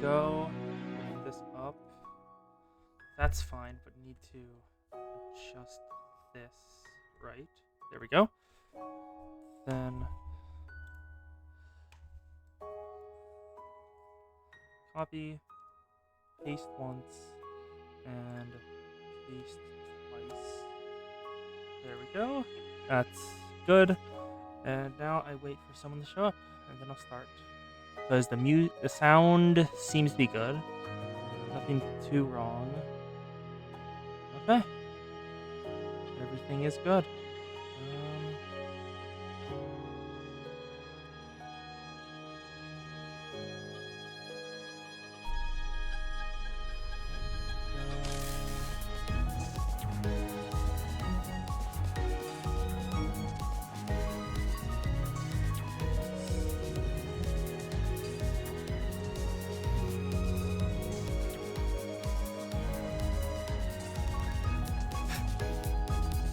go. Bring this up. That's fine, but need to adjust this, right? There we go. Then copy, paste once, and paste twice. There we go. That's good. And now I wait for someone to show up, and then I'll start. Because the sound seems to be good. Nothing too wrong. Okay. Everything is good.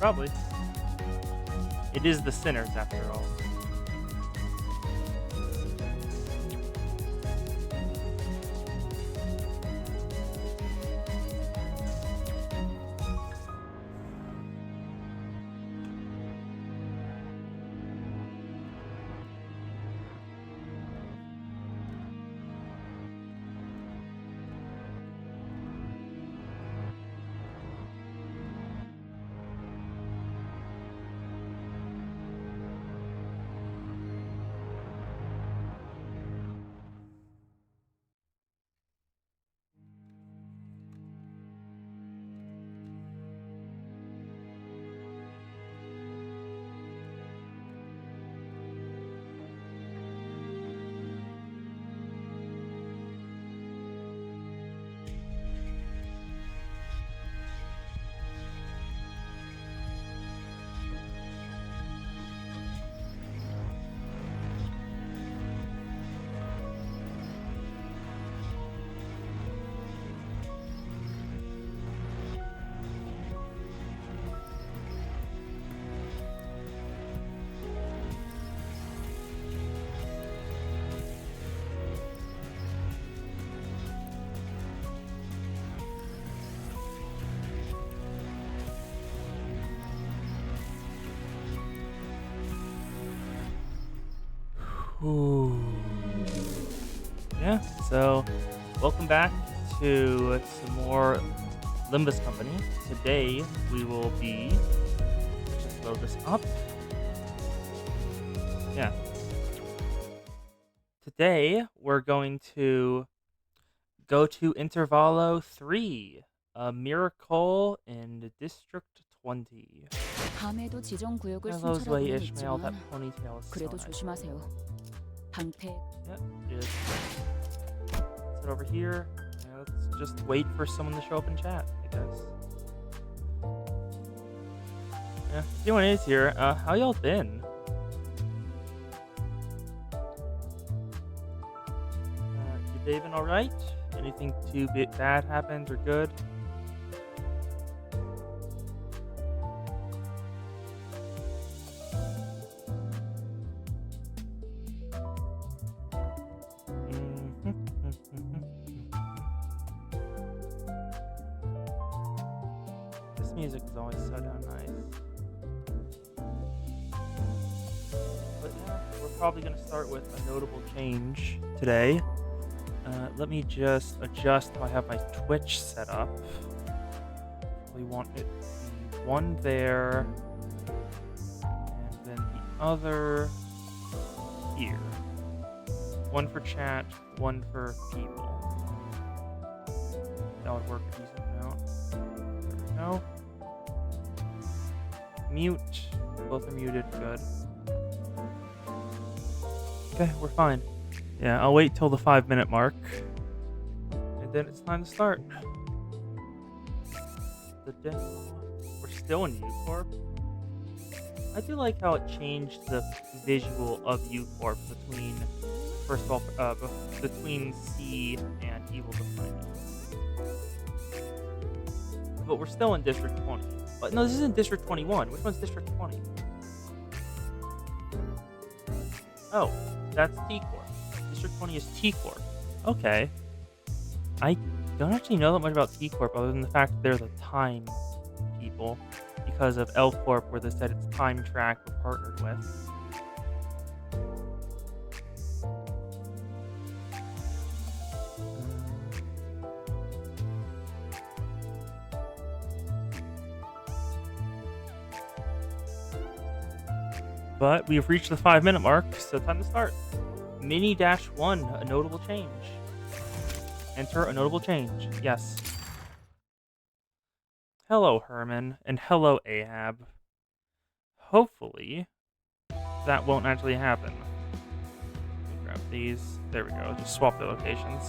Probably. It is the sinners after all. Ooh. Yeah, so welcome back to some more Limbus Company. Today we will be, let's just load this up. Yeah. Today we're going to go to Intervallo 3, a miracle in District 20. 밤에도 지정 구역을 Hello, Zoe 순찰하고는 Ishmael, that 있지만 ponytail is so 그래도 nice. 조심하세요. 방패. Yep, just sit over here. Yeah, let's just wait for someone to show up and chat, I guess. Yeah, if anyone is here, how y'all been? You David alright? Anything too bad happened or good? This music is always so damn nice. But yeah, we're probably going to start with a notable change today. Let me just adjust how I have my Twitch set up. We want it to be one there, and then the other here. One for chat, one for people. That would work a decent amount. There we go. Mute. Both are muted. Good. Okay, we're fine. Yeah, I'll wait till the 5-minute mark. And then it's time to start. The demo. We're still in U-Corp. I do like how it changed the visual of U-Corp between, first of all, between C and Evil Defining. But we're still in District 20. But no, this isn't District 21. Which one's District 20? Oh, that's T-Corp. District 20 is T-Corp. Okay. I don't actually know that much about T Corp other than the fact that they're the time people because of L Corp, where they said it's Time Track we're partnered with. But we've reached the 5-minute mark, so time to start. Mini-1, a notable change. Enter a notable change. Yes. Hello, Herman, and hello, Ahab. Hopefully, that won't actually happen. Let me grab these. There we go. Just swap the locations.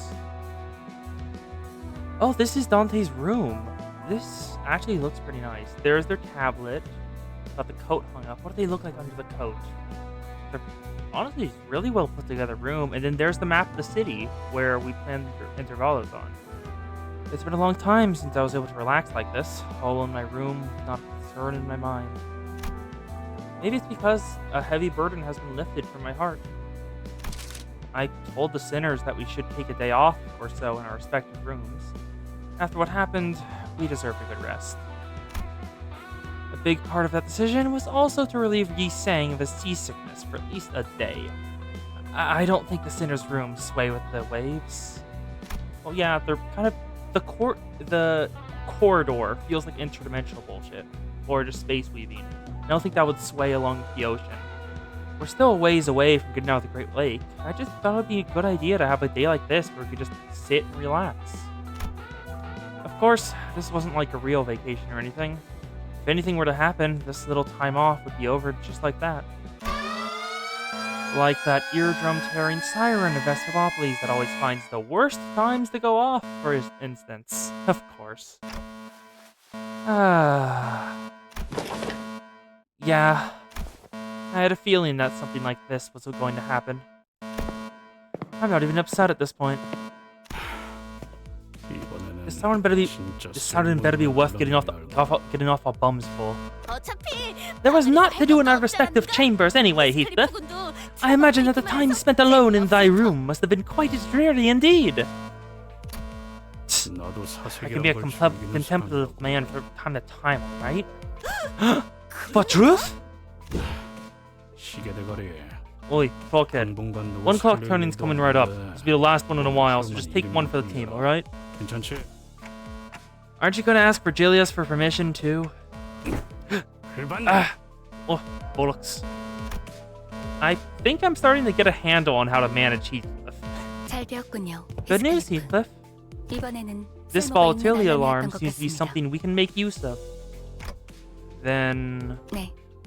Oh, this is Dante's room. This actually looks pretty nice. There's their tablet. Got the coat hung up. What do they look like under the coat? They're honestly really well put together room. And then there's the map of the city where we planned intervalos on. It's been a long time since I was able to relax like this, all in my room, not a concern in my mind. Maybe it's because a heavy burden has been lifted from my heart. I told the sinners that we should take a day off or so in our respective rooms. After what happened, we deserved a good rest. A big part of that decision was also to relieve Yi Sang of his seasickness for at least a day. I don't think the sinners' rooms sway with the waves. Well, yeah, they're kind of... The corridor feels like interdimensional bullshit, or just space weaving. I don't think that would sway along with the ocean. We're still a ways away from getting out of the Great Lake. I just thought it would be a good idea to have a day like this where we could just sit and relax. Of course, this wasn't like a real vacation or anything. If anything were to happen, this little time off would be over just like that. Like that eardrum-tearing siren of Vestropolis that always finds the worst times to go off, for instance. Of course. Yeah. I had a feeling that something like this was going to happen. I'm not even upset at this point. This sounded better be worth getting off our bums for. There was naught to do in our respective chambers anyway, Heathcliff. I imagine that the time spent alone in thy room must have been quite as dreary indeed. I can be a contemplative man from time to time, right? For truth? Oi, Falkhead. 1 o'clock turning's coming right up. This will be the last one in a while, so just take one for the team, alright? Aren't you gonna ask Virgilius for permission too? Oh, bollocks. I think I'm starting to get a handle on how to manage Heathcliff. Good news, Heathcliff. This volatility alarm seems to be something we can make use of. Then...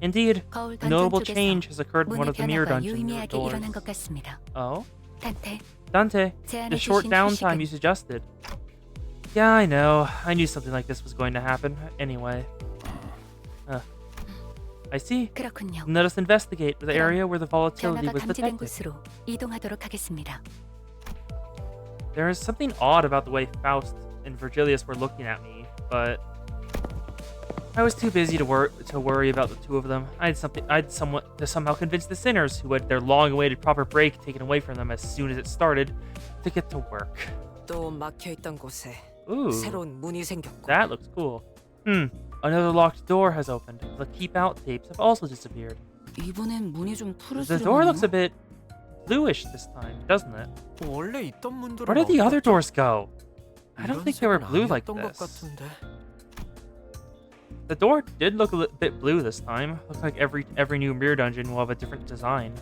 Indeed, a notable change has occurred in one of the mirror dungeon doors. Oh? Dante, the short downtime you suggested. Yeah, I know. I knew something like this was going to happen. Anyway. I see. Let us investigate the area where the volatility was detected. There is something odd about the way Faust and Virgilius were looking at me, but I was too busy to worry about the two of them. I had somewhat to somehow convince the sinners, who had their long-awaited proper break taken away from them as soon as it started, to get to work. Ooh, that looks cool. Another locked door has opened. The keep out tapes have also disappeared. The door looks a bit bluish this time, doesn't it? Where did the other doors go? I don't think they were blue like this. The door did look a bit blue this time. Looks like every new mirror dungeon will have a different design.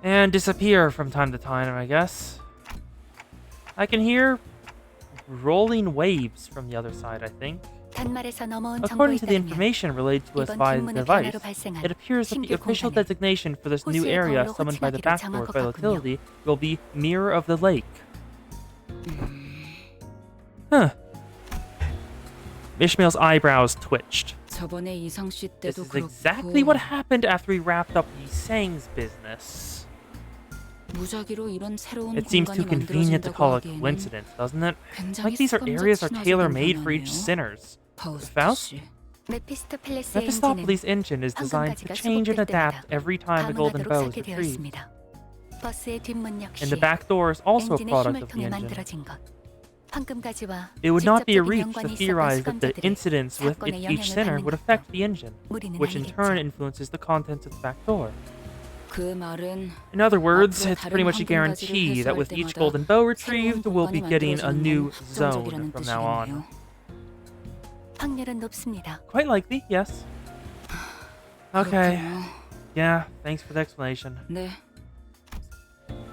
And disappear from time to time, I guess. I can hear rolling waves from the other side, I think. According to the information relayed to us by the device, it appears that the official designation for this new area summoned by the backdoor volatility will be Mirror of the Lake. Huh. Ishmael's eyebrows twitched. This is exactly what happened after we wrapped up Yi Sang's business. It seems too convenient to call it a coincidence, doesn't it? Like these areas are tailor-made for each sinners. Faust? Mephistopheles' engine is designed to change and adapt every time a golden bow is retrieved. And the back door is also a product of the engine. 황금가지와 It would not be a 직접적인 reach to 연관이 있었던 theorize that the 수감자들이 incidents with 사건에 each 영향을 sinner 받는 would 것도 affect the engine, 우리는 which in turn 알겠지. influences the contents of the back door. 그 말은 In other words, 앞으로 it's 다른 pretty much a 황금가지를 guarantee that 회수할 with each 때마다 golden bow 새로운 retrieved, we'll be 공간이 getting a 만들어지는 new 건 zone 확정적이라는 from now on. 뜻이겠네요. 확률은 높습니다. Quite likely, yes. Okay, 그렇군요. yeah, thanks for the explanation. 네,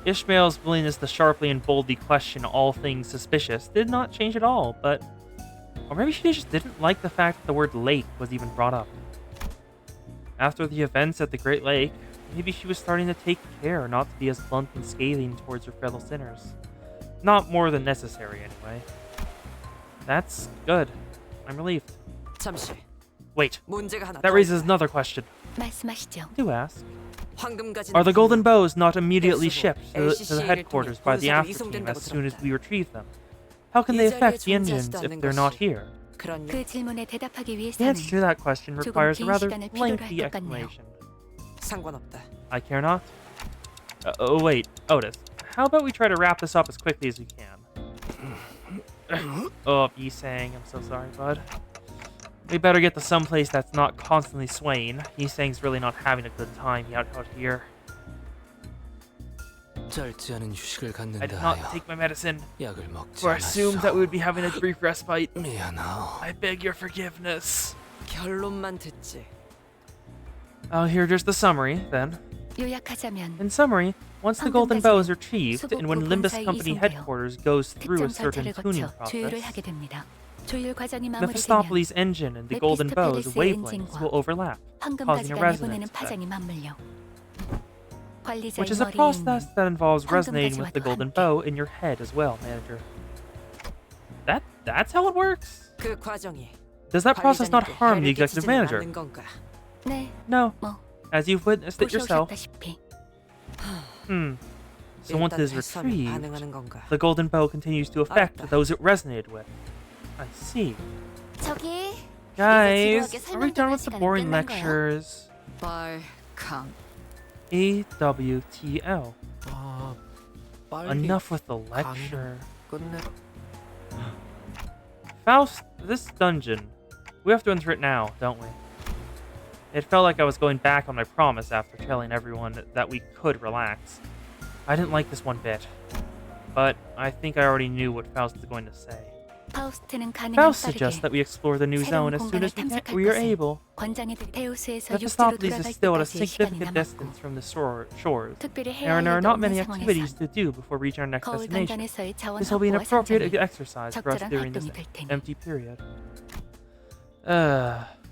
Ishmael's willingness to sharply and boldly question all things suspicious did not change at all, but... Or maybe she just didn't like the fact that the word lake was even brought up. After the events at the Great Lake, maybe she was starting to take care not to be as blunt and scathing towards her fellow sinners. Not more than necessary, anyway. That's good. I'm relieved. 잠시 Wait, 문제가 하나 that 더 raises 있다. another question. 말씀하시죠. Do ask. 황금가지는 Are the golden 분명 bows not immediately Yes, shipped to the LCCA를 headquarters 통해 by the 본사로 after team 이송된다고 as soon as 들었다. we retrieve them? How can they 이 자리에 affect the engines 존재하지도 if 않는 they're not 것이 here? 그런 그 질문에 대답하기 The 위해서는 answer to that question 조금 requires a 긴 rather 시간을 필요로 할 lengthy 것 같네요. explanation. 상관없다. I care not. Oh wait, Otis. How about we try to wrap this up as quickly as we can? Oh, Yisang, I'm so sorry, bud. We better get to someplace that's not constantly swaying. Yisang's really not having a good time out here. 짧지 않은 휴식을 I 갖는다 did not 하여 take my medicine, 약을 먹지 for I assumed that we would 않았어. be having a brief respite. 미안하오. I beg your forgiveness. 결론만 듣지. I'll hear just the summary, then. 요약하자면 In summary, once the golden bow is retrieved, and when Limbus Company headquarters goes through a 특정 certain 절차를 tuning 거쳐 조율을 process, 하게 됩니다. 조율 과정이 마무리되면 Mephistopheles' engine and the golden bow's 메피스토펠레스의 wavelengths 엔진과 will overlap, causing a 황금가지가 내보내는 resonance effect, 파장이 맞물려 관리자의 which is a 머리에 process 있는 that involves resonating with the 황금가지와도 golden 함께. bow in your head as well, manager. That's how it works? 그 과정이 Does that process not 관리자님께 harm the 해를 executive 끼치지는 manager? 않는 건가? 네, No, 뭐 as you've witnessed it yourself. 보셔오셨다시피 So once it is 일단 패스하면 retrieved, 반응하는 건가? the golden bow continues to affect 알았다. those it resonated with. I see. 저기 Guys, 지루하게 are we done with the 설명 boring 들을 시간은 끝난 거야? lectures? 빨강. AWTL. 아, 빨리 Enough with the lecture. 끝내. Faust, this dungeon. We have to enter it now, don't we? It felt like I was going back on my promise after telling everyone that we could relax. I didn't like this one bit. But I think I already knew what Faust was going to say. 파우스트는 가능한 Faust 빠르게 suggests that we explore the new 새로운 zone as soon as 공간을 we are 탐색할 able. 권장해드릴 테우스에서 육지로 Mephistopheles is 돌아갈 still at a 때까지의 시간이 significant 남았고 distance from the shores. 특별히 There 해야 할 are 일도 not many 없는 activities 상황에서 to do before reaching our next 거울 destination. 단전에서의 자원 This will be an 확보와 appropriate 상정이 exercise for us 적절한 during this 활동이 될 테니 empty period.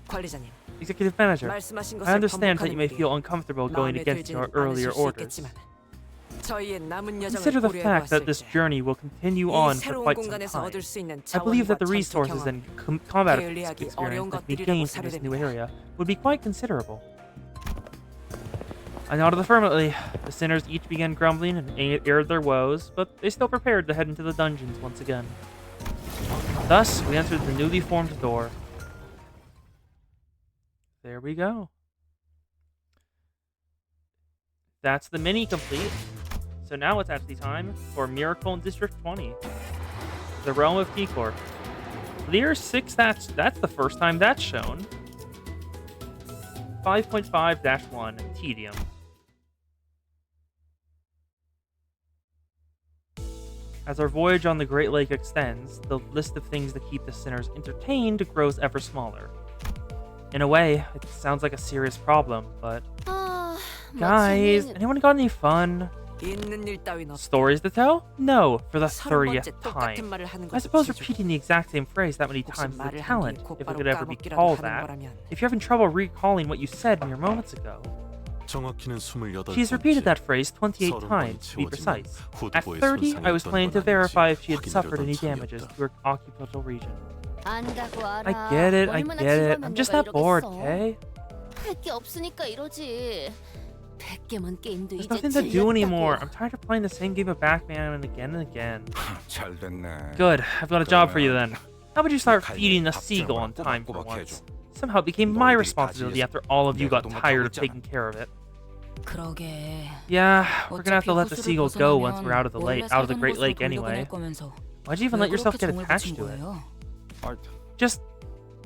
관리자님, Executive Manager, 말씀하신 I 것을 understand that you may 반복하는 feel 일이 uncomfortable going 마음에 against your 들지는 earlier 않으실 수 orders. 있겠지만 저희의 남은 Consider 여정을 the 고려해 fact that 봤을 this 때 journey will continue 이 on for 새로운 quite some 공간에서 time. 얻을 수 있는 I believe that the 자원과 전투 resources 경험, and combat 계획하기 experience 어려운 that we 것들이라고 gained from this new 사료됩니다. area would be quite considerable. I nodded affirmatively. The sinners each began grumbling and aired their woes, but they still prepared to head into the dungeons once again. Thus, we entered the newly formed door. There we go. That's the mini complete. So now it's actually time for Miracle in District 20. The Realm of Keycore. Clear 6, that's the first time that's shown. 5.5-1, Tedium. As our voyage on the Great Lake extends, the list of things that keep the sinners entertained grows ever smaller. In a way, it sounds like a serious problem, but... Guys, anyone got any fun? 있는 일 따윈 없다. Stories to tell? No, for the 30번째 30th 똑같은 time. 말을 하는 I 것도 suppose 지루해. repeating the exact same phrase that many 혹시 times is a 말을 한 talent, 뒤에 if it 곧바로 could ever be 까먹기라도 called 하는 that. 거라면 If you're having trouble recalling what you said mere moments ago. 정확히는 28번째. She's repeated that phrase 28 times, to be precise. At 30, I was planning to verify if she had suffered any damages to her occipital region. I get it, I get it. I'm just that bored, okay? 할게 없으니까 이러지. 100개만 게임도 There's 이제 nothing to do anymore. 질렸다고. I'm tired of playing the same game of Backman and again. 잘 됐네. Good, I've got a job for you then. How about you start feeding a seagull on time for once? Somehow it became my responsibility after all of you got tired of taking care of it. 그러게 Yeah, we're gonna have to 어차피 let the 호수를 seagull go once 벗어나면 we're out of the 원래 lake, out of the 살던 Great 곳으로 Lake 돌려보낼 anyway. 거면서 Why'd you even let yourself get attached to it? 아, Just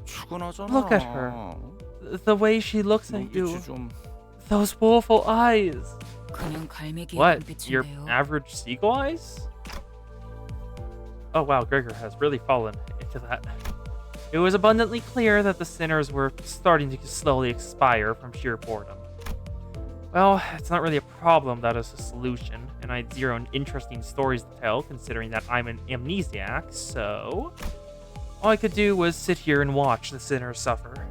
죽어나잖아. look at her. The way she looks at you. 눈빛이 좀 Those woeful eyes. 그냥 갈매기의 What? Your 눈빛인데요. average seagull eyes? Oh wow, Gregor has really fallen into that. It was abundantly clear that the sinners were starting to slowly expire from sheer boredom. Well, it's not really a problem, that is a solution, and I had zero interesting stories to tell considering that I'm an amnesiac, so all I could do was sit here and watch the sinners suffer.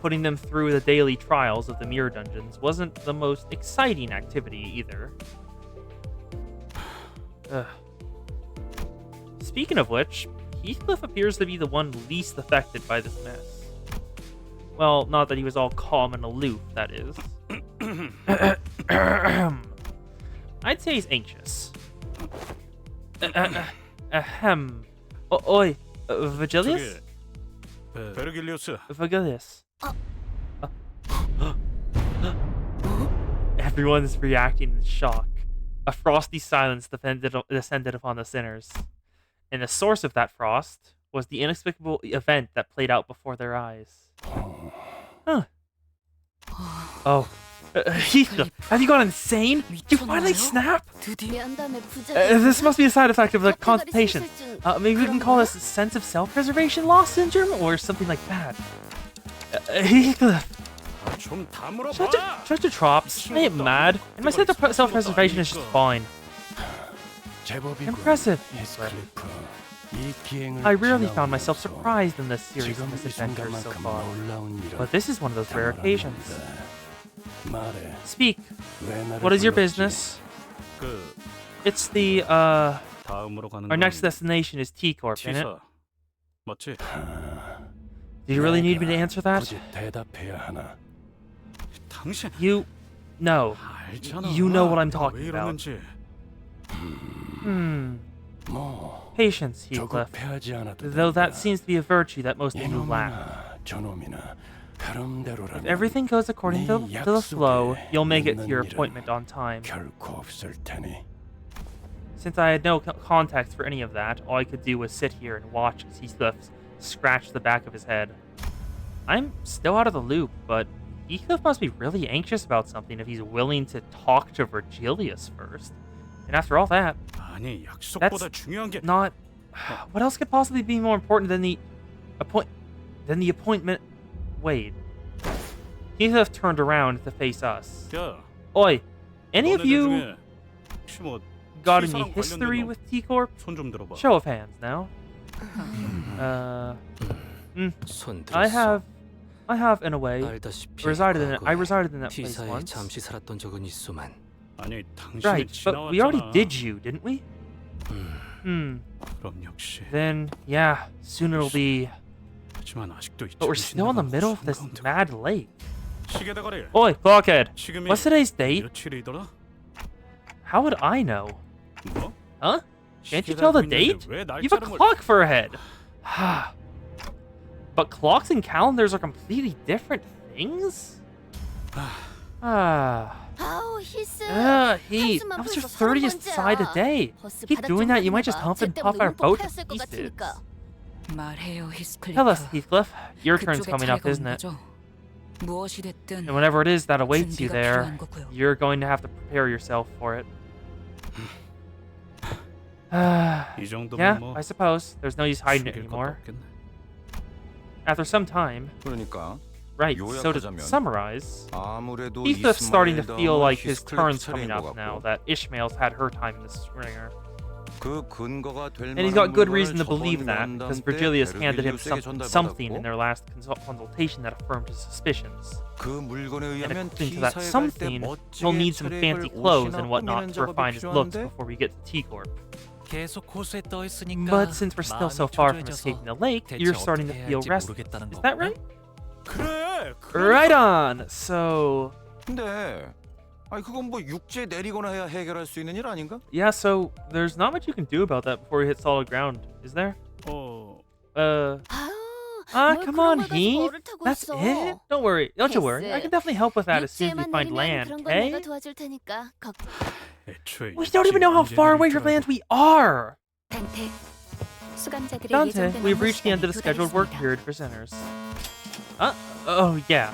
Putting them through the daily trials of the mirror dungeons wasn't the most exciting activity either. Ugh. Speaking of which, Heathcliff appears to be the one least affected by this mess. Well, not that he was all calm and aloof, that is. I'd say he's anxious. Ahem. Oi, Vigilius? 베르길리우스. Vigilius. Everyone's reacting in shock. A frosty silence descended upon the sinners. And the source of that frost was the inexplicable event that played out before their eyes. Huh. Oh. Heathcliff, have you gone insane? Did you finally snap? 면담의 This must be a side effect of the 여태까지 constipation. 있을 줄 Maybe we can call this sense of self-preservation loss syndrome or something like that. Heathcliff, 좀 다물어봐. shut your trops. I ain't mad, and my sense of self-preservation is just fine. Impressive, Heathcliff. I rarely found myself surprised in this series of misadventures so far, but this is one of those rare occasions. Speak. What is your business? 그 It's the, 다음으로 가는 our 건 next destination is T-Corp, isn't it? 지사. 맞지? Do you really need me to answer that? 당신 No. 알잖아. You know what I'm 왜 talking about. 이러는지. Patience, Heathcliff. Though that seems to be a virtue that most of you lack. If everything goes according to the flow, you'll make it to your appointment on time. Since I had no context for any of that, all I could do was sit here and watch as Heathcliff scratched the back of his head. I'm still out of the loop, but Heathcliff must be really anxious about something if he's willing to talk to Virgilius first. And after all that, 아니, 약속보다 중요한 게 not... What else could possibly be more important than the appointment? Wait. Heathcliff turned around to face us. 야, Oi, any of 너네들 you 중에 혹시 뭐 got any T사랑 history 관련된 with T-Corp? 손 좀 들어봐. Show of hands now. I have in a way I resided in that place T사에 once. 잠시 살았던 적은 있소만. 아니, 당신이 Right, but we already 지나왔잖아. did you, didn't we? 그럼 역시. Then, yeah, soon it'll be... 하지만 아직도 이 But we're still in the middle of this 순간운동. mad lake. 시계 대가리. Oi, blockhead. 지금이 What's today's date? 며칠이더라? How would I know? 뭐? Huh? Can't you 시계 tell the 달고 date? 있는데 왜 You have a 날짜를 clock for a head. But clocks and calendars are completely different things? 아우 히스 Heath, that was your 30th side a day. Keep doing that, you might just hump and puff our boat to pieces. 말해요, 히스클리프. Tell us, Heathcliff. Your turn's 그쪽에 coming up, 차이가 isn't 없는 it? 거죠? 무엇이 됐든 And whatever it is that awaits you 준비가 there, 필요한 거고요. you're going to have to prepare yourself for it. 이 정도면 Yeah, 뭐 I suppose. There's no use hiding it 숨길 것도 anymore. 없겠네. After some time, 그러니까 right, so to 요약하자면 summarize, 아무래도 Heathcliff's starting to feel 이스마엘 like his 다음은 turn's 히스클리프 coming 차례인 up 것 now 같고, that Ishmael's had her time in this ringer. 그 근거가 될 And he's 만한 got good 물건을 reason to 저번 believe that, 면담 because 때 Virgilius handed him 베르길리우스에게 something in 전달받았고, their last consultation that affirmed his suspicions. 그 물건에 And 의하면 according to that T사에 갈 때 something, he'll need some 멋지게 fancy 차례를 clothes 옷이나 and whatnot 꾸미는 to refine 작업이 his looks 필요한데 before we get to T-Corp. 계속 호수에 떠 있으니까. But since we're still so far from escaping the lake, you're starting to feel restless. Is that right? 그래. Right on! So... 근데 아니 그건 뭐 육지에 내리거나 해야 해결할 수 있는 일 아닌가? Yeah, so there's not much you can do about that before you hit solid ground, is there? 아우 뭘 Come 그런 on, 걸 가지고 Heath. 뭐를 타고 That's 있어. it? Don't worry, you worry. I can definitely help with that as soon as we 육지에만 find 내리면 land, 그런 건 내가 okay? 도와줄 테니까 걱정. 애초에 We don't even know how far away from land we are! 단테, 수감자들의 Dante, 예정된 we've 업무 reached the end of the 시간에 scheduled work 도달했습니다. period for sinners. Oh yeah.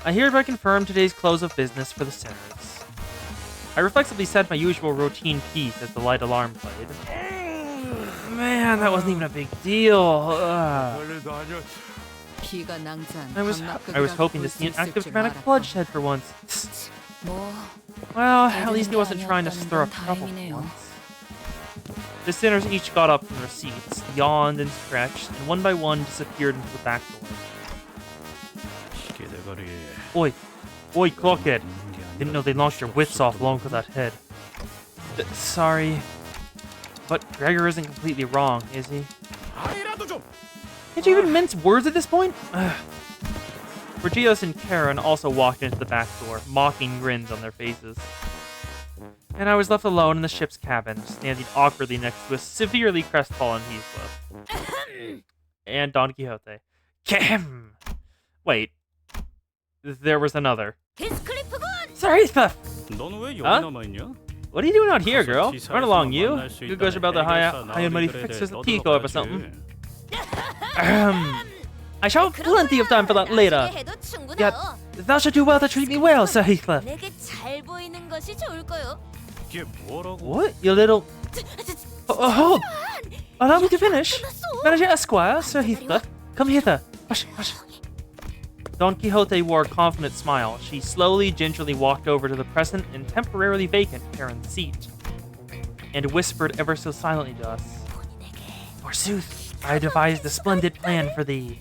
I hereby confirm today's close of business for the sinners. I reflexively said my usual routine piece as the light alarm played. Man, that wasn't even a big deal. 피가 낭자한 I was 감막극이라고 hoping to 볼 수 see an act 있을 of 줄 dramatic 알았다. bloodshed for once. 뭐 Well, at least he wasn't trying to stir up trouble for once. The sinners each got up from their seats, yawned and stretched, and one by one disappeared into the back door. Oi, clockhead. Didn't know they knocked your wits off long with that head. Sorry. But Gregor isn't completely wrong, is he? Can't you even mince words at this point? Vergilius and Karen also walked into the back door, mocking grins on their faces. And I was left alone in the ship's cabin, standing awkwardly next to a severely crestfallen Heathcliff. And Don Quixote. Kem! Wait. There was another. Sir Heathcliff! 너는 왜 여기 Huh? 남아있냐? What are you doing out here, girl? 가서 Run along, 지사에서 you. 만날 수 You guys are about to 있다는 hire money 애가있어. fixers 나오기를 at Pico or 너도 something. 가야지. I shall have plenty of time for that later. Yet, thou shalt do well to treat me well, Sir Heathcliff. 내게 잘 보이는 것이 좋을까요? 이게 뭐라고? What? You little... hold! Allow me to finish. Manager Esquire, Sir Heathcliff, come hither. Hush, hush. Don Quixote wore a confident smile. She slowly, gingerly walked over to the present and temporarily vacant Karen's seat, and whispered ever so silently to us, Forsooth, I devised a splendid plan for thee.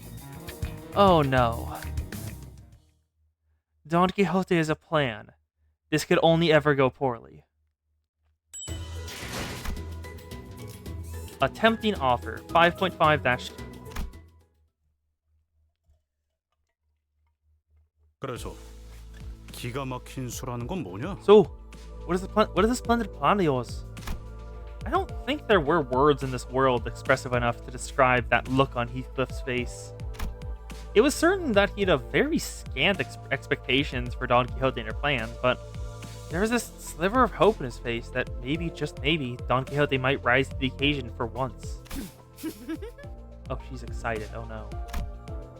Oh no. Don Quixote is a plan. This could only ever go poorly. A tempting offer, 5.5-2. 그래서 기가 막힌 수라는 건 뭐냐? So, what is the plan? What is the splendid plan of yours? I don't think there were words in this world expressive enough to describe that look on Heathcliff's face. It was certain that he had a very scant expectations for Don Quixote and her plans, but there was this sliver of hope in his face that maybe, just maybe, Don Quixote might rise to the occasion for once. Oh, she's excited. Oh no.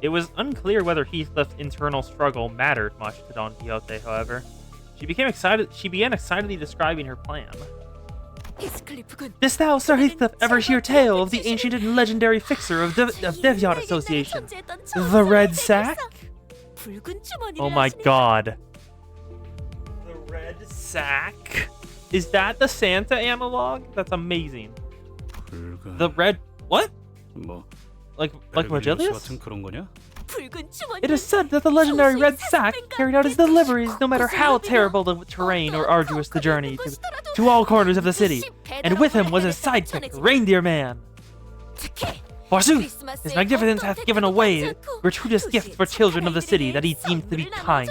It was unclear whether Heathcliff's internal struggle mattered much to Don Quixote, however. She began excitedly describing her plan. Didst thou, Sir Heathcliff, ever hear tale of the ancient and legendary fixer of Devyat Association, the Red Sack? Oh my god. The Red Sack? Is that the Santa analog? That's amazing. The Red... What? 뭐 Like 베르기리우스 Vergilius? 같은 그런 거냐? It is said that the legendary Red Sack carried out his deliveries no matter how terrible the terrain or arduous the journey to all corners of the city, and with him was his sidekick, Reindeer Man. Forsooth, his magnificence hath given away gratuitous gifts for children of the city that he deemed to be kind.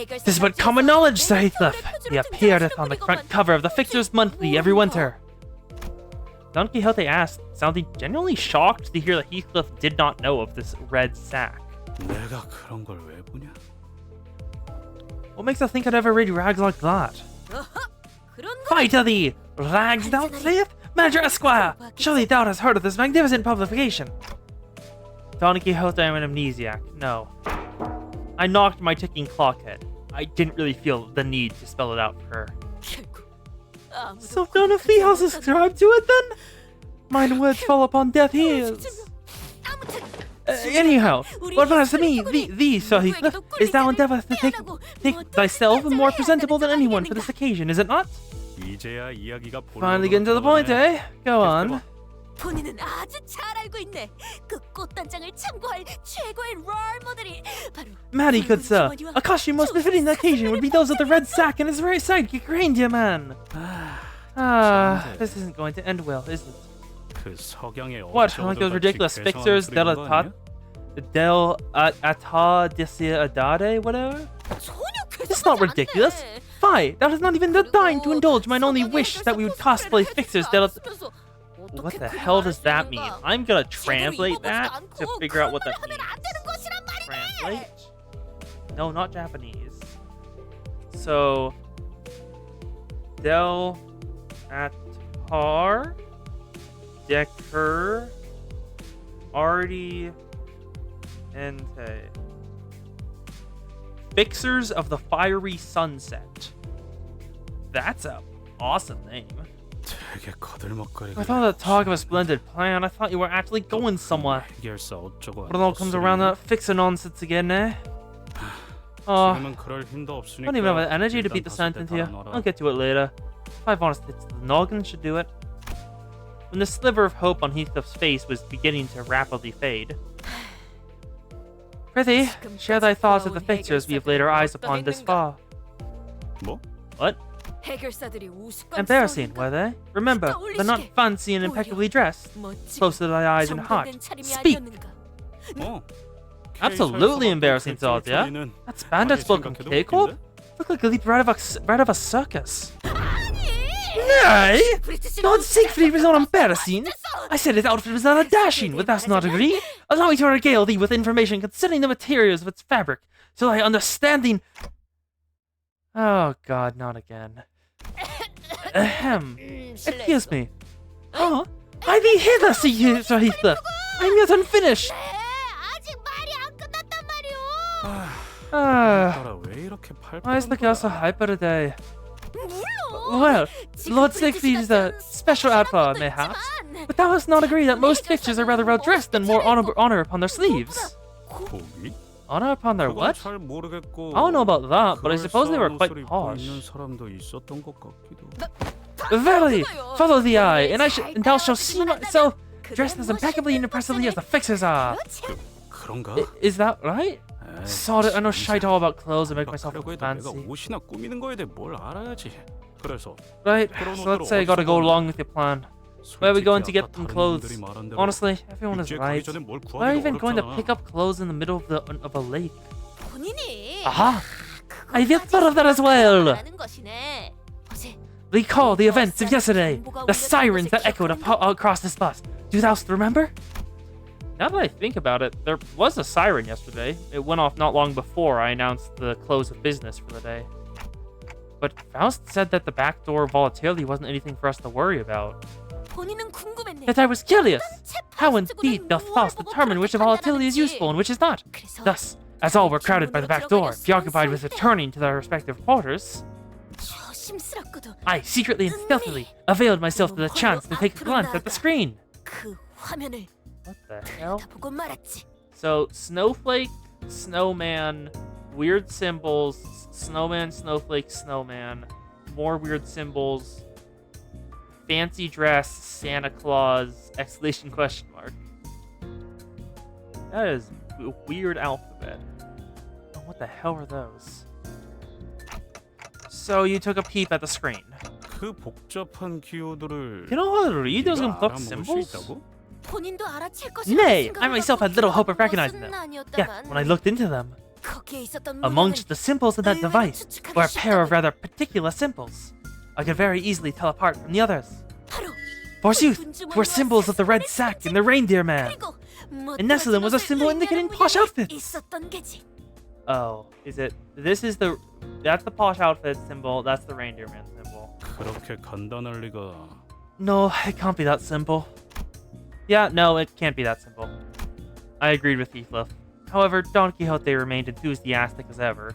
This is but common knowledge, Sir Heathcliff. He appeareth on the front cover of the Fixer's Monthly every winter. Don Quixote asked, sounding genuinely shocked to hear that Heathcliff did not know of this Red Sack. 내가 그런 걸 왜 보냐? What makes thou think I'd ever read rags like that? Fight to thee! Rags, thou sayest? Manager Esquire! Surely thou hast heard of this magnificent publication! Don Quixote, I'm an amnesiac. No. I knocked my ticking clock head. I didn't really feel the need to spell it out for her. So none of thee has subscribed to it then? Mine words fall upon deaf ears. Anyhow, what matters to me, thee, Sir Heathcliff, is thou endeavourest to take thyself more presentable than anyone for this occasion, is it not? 이제야 이야기가 Finally getting to the point, eh? Go on. 본인은 아주 잘 알고 있네. 그 꽃단장을 참고할 최고의 롤 모델이 바로 Maddy, good sir, a costume most befitting the occasion would be those of the Red Sack and his very sidekick, Reindeer Man. This isn't going to end well, is it? 그 석양의 What, like those ridiculous fixers del Ata Desia Adade, whatever? This is not ridiculous. Fie, that is not even the time to indulge mine only wish that we would cosplay fixers del... What the hell does that mean? I'm gonna translate that to figure out what that means. Translate? No, not Japanese. So, Del Attar Decker Artie Ente. Fixers of the Fiery Sunset. That's a awesome name. 되게 거들먹거리고. With all that talk of a splendid plan, I thought you were actually going somewhere. 해결사 어쩌고 But it all comes around that fixer nonsense again, eh? Oh, 지금은 그럴 힘도 I 없으니까. don't even have the energy to 일단 beat the 다섯 대 sentence here. 달아놔라. I'll get to it later. 5 honest hits to the noggin should do it. When the sliver of hope on Heathcliff's face was beginning to rapidly fade. Prithee, share thy thoughts of the fixtures we have laid our eyes upon this far. 뭐? What? 해결사들이 우스꽝 Embarrassing, were they? Remember, they're not fancy and impeccably dressed. Close to thy eyes and heart. Speak! 어. Absolutely embarrassing thoughts, yeah? That spandex bloke from K-Corp? Look like a leap right of a circus. Nay! Lord Siegfried was not embarrassing. I said his outfit was rather dashing, would thou not agree? Allow me to regale thee with information concerning the materials of its fabric, so thy understanding... Oh god, not again. Ahem. Excuse me. Huh? I be hither, Sir Heathcliff. I'm yet unfinished. 아직 말이 안 끝났단 말이오. 따라 왜 이렇게 Why is the girl so hyper today? 물론. Well, Lord Siegfried is a special outlaw, mayhaps, but thou must not agree that most fixtures are rather well dressed and more honor upon their sleeves. 거기? Honor upon their 그건 what? 잘 모르겠고. I don't know about that, but I suppose they were 그럴싸한 quite 옷을 입고 posh. 있는 사람도 있었던 것 같기도. Verily, follow the eye, and thou shalt see myself dressed as impeccably and impressively as the fixers are. 그런가? Is that right? 에이, Sod it, I know shite all about clothes and make myself 하려고 look 해도 내가 fancy. 옷이나 꾸미는 거에 대해 뭘 알아야지. 그래서 Right, so let's say I gotta go along with your plan. Where are we going to get them clothes? Honestly, everyone is right. Why are we even going to pick up clothes in the middle of a lake? 본인이. Aha! I did thought of that as well! 라는 것이네. 어제 Recall the events of yesterday! The sirens that echoed across this bus. Do thou remember? Now that I think about it, there was a siren yesterday. It went off not long before I announced the close of business for the day. But Faust said that the backdoor volatility wasn't anything for us to worry about. 본인은 궁금했네. Yet I was curious! How indeed doth Faust determine which volatility is useful and which is not? Thus, as all were crowded by the back door, preoccupied with returning to their respective quarters, 조심스럽고도 I secretly and stealthily availed myself of the chance to take a glance at the screen. 그 화면을 What the hell? 다 보고 말았지. So, snowflake, snowman, weird symbols, snowman, snowflake, snowman, more weird symbols, fancy dress, Santa Claus, exclamation question mark. That is a weird alphabet. Oh, what the hell are those? So you took a peep at the screen. 그 복잡한 기호들을 You know how to read those 네가 complex 알아먹을 수 symbols? 있다고? 본인도 알아챌 Nay, 것이라고 I myself had little hope of recognizing them. 생각한 Yet, 것은 when I looked into them, 거기에 있었던 amongst the symbols in that 의외로 device 추측하기 were a pair of 쉽다고. rather particular symbols. I could very easily tell apart from the others. 바로 Forsooth, 군주머니와 'twere symbols of the Red Sack and the Reindeer Man. 그리고 And next to them was a symbol indicating posh outfits. 있었던 게지. Oh, is it? This is the. That's the posh outfit symbol. That's the Reindeer Man symbol. 그렇게 간단할 리가. No, it can't be that simple. Yeah, no, it can't be that simple. I agreed with Heathcliff. However, Don Quixote remained enthusiastic as ever,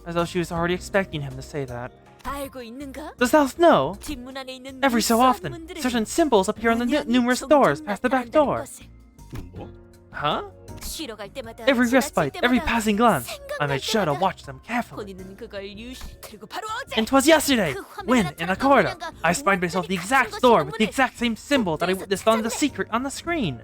as though she was already expecting him to say that. 알고 있는가? Does thou know? 뒷문 안에 있는 Every so 미수한 often, 문들은 certain symbols appear on the 우연히 numerous 종종 doors past the back 나타난다는 door. 것을. 뭐? Huh? 쉬러 갈 때마다 Every 지나칠 respite, every 때마다 passing glance, I 생각날 made sure to 때마다 watch them carefully. 본인은 그걸 유시 그리고 바로 어제 And 'twas yesterday, 그 화면에 when, in a 나타났던 corridor, 모양과 I spied myself the 완전히 exact 같은 door 것이라는 with the 문을 exact same symbol that I 복도에서 witnessed on the 찾았네. secret on the screen.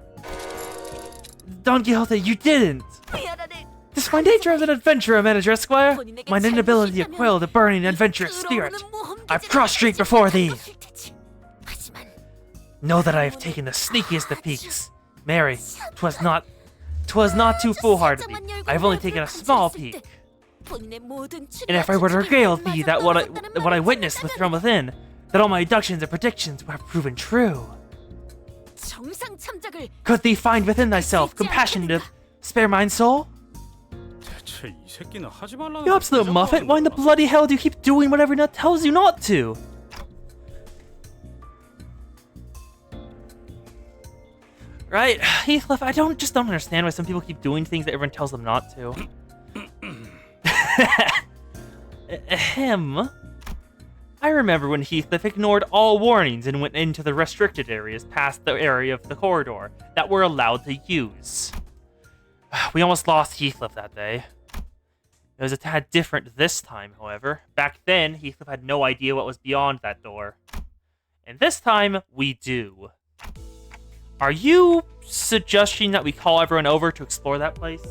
Don Quixote, you didn't! 미안하네. Despite nature as an adventurer, Manager Esquire, 본인에게 my inability to 잘못이 quell the burning 있다면 adventurous spirit, 들어오는 모험기지를 I've prostrate before thee. 것일 테지. 하지만 Know that I have taken the sneakiest of peeks. Mary, 'twas not too foolhardy. I have only taken a small peek. And if I were to regale thee that what I witnessed from within, that all my deductions and predictions were proven true. Could thee find within thyself compassion to spare mine soul? 대체 이 새끼는 하지 말라는 You absolute muffet, why in the bloody hell do you keep doing whatever Nut tells you not to? Right, Heathcliff, I don't understand why some people keep doing things that everyone tells them not to. Ahem. I remember when Heathcliff ignored all warnings and went into the restricted areas past the area of the corridor that we're allowed to use. We almost lost Heathcliff that day. It was a tad different this time, however. Back then, Heathcliff had no idea what was beyond that door. And this time, we do. Are you suggesting that we call everyone over to explore that place?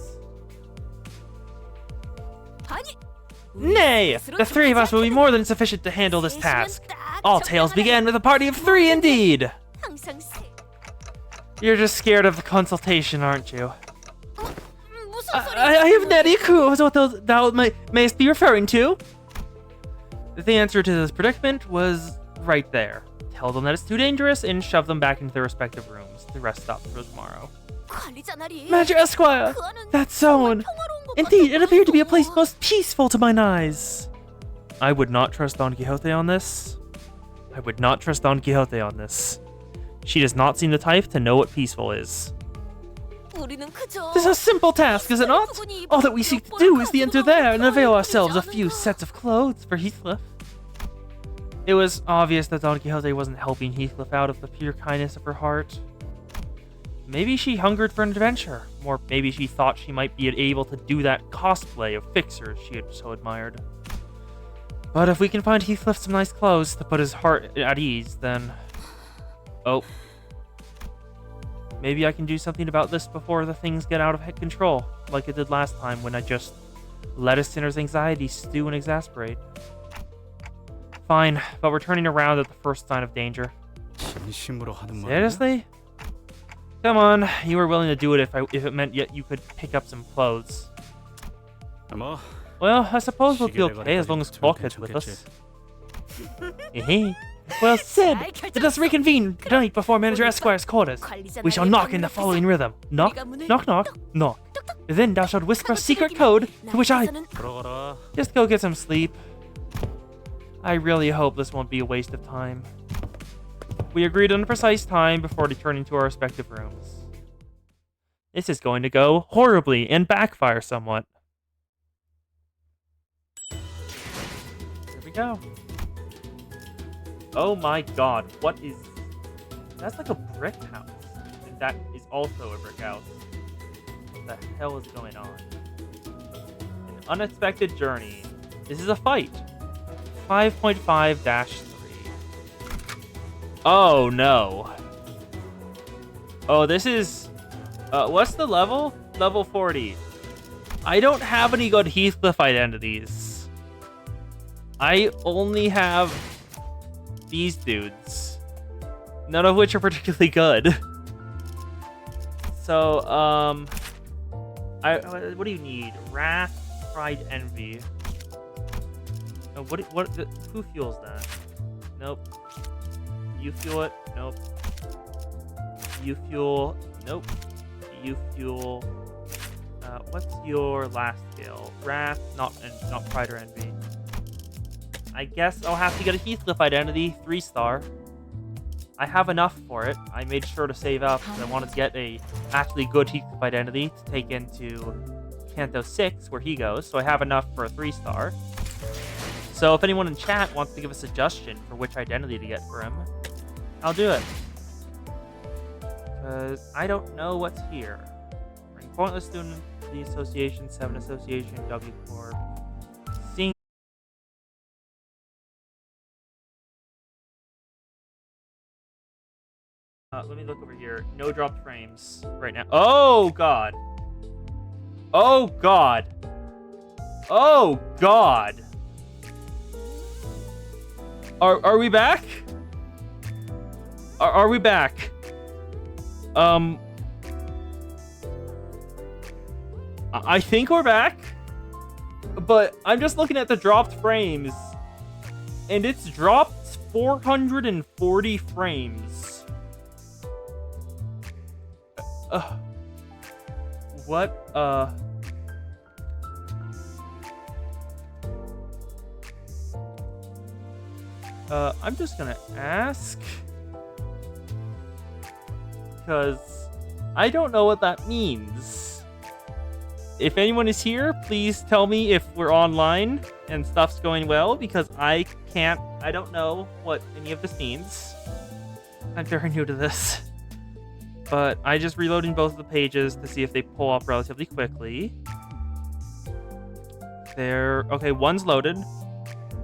Nay! The three of us will be more than sufficient to handle this task. All tales began with a party of three indeed! You're just scared of the consultation, aren't you? I have no clue what thou mayst be referring to. The answer to this predicament was right there. Tell them that it's too dangerous and shove them back into their respective rooms. The rest stop for tomorrow. Manager Esquire! That zone! Indeed, it appeared to be a place most peaceful to mine eyes. I would not trust Don Quixote on this. I would not trust Don Quixote on this. She does not seem the type to know what peaceful is. This is a simple task, is it not? All that we seek to do is to enter there and avail ourselves a few sets of clothes for Heathcliff. It was obvious that Don Quixote wasn't helping Heathcliff out of the pure kindness of her heart. Maybe she hungered for an adventure, or maybe she thought she might be able to do that cosplay of fixers she had so admired. But if we can find Heathcliff some nice clothes to put his heart at ease, then... Oh. Maybe I can do something about this before the things get out of control, like it did last time when I just let a sinner's anxiety stew and exasperate. Fine, but we're turning around at the first sign of danger. Seriously? Come on, you were willing to do it if it meant yet you could pick up some clothes. Well, I suppose we'll be okay as long as Bulkhead's with us. Well said! Let us reconvene tonight before Manager Esquire's quarters. We shall knock in the following rhythm. Knock, knock, knock, knock. Then thou shalt whisper a secret code, to which I... Just go get some sleep. I really hope this won't be a waste of time. We agreed on a precise time before returning to our respective rooms. This is going to go horribly and backfire somewhat. Here we go. Oh my god, what is... That's like a brick house. And that is also a brick house. What the hell is going on? An unexpected journey. This is a fight. 5.5-3. Oh no. Oh, this is... what's the level? Level 40. I don't have any good Heathcliff identities. I only have these dudes, none of which are particularly good. So, what do you need? Wrath, pride, envy. Oh, who fuels that? Nope. You fuel it? Nope. You fuel? Nope. You fuel? What's your last skill? Wrath, not pride or envy. I guess I'll have to get a Heathcliff identity, 3-star. I have enough for it. I made sure to save up because I wanted to get a actually good Heathcliff identity to take into Canto 6, where he goes. So I have enough for a 3-star. So if anyone in chat wants to give a suggestion for which identity to get for him, I'll do it. Because I don't know what's here. Bring pointless student, the association, 7 association, W Corp. Let me look over here. No dropped frames right now. Oh god. Oh god. Oh god. Are we back? Are we back? I think we're back. But I'm just looking at the dropped frames. And it's dropped 440 frames. What, I'm just gonna ask. Because I don't know what that means. If anyone is here, please tell me if we're online and stuff's going well, because I don't know what any of this means. I'm very new to this. But I just reloading both of the pages to see if they pull up relatively quickly. Okay, one's loaded.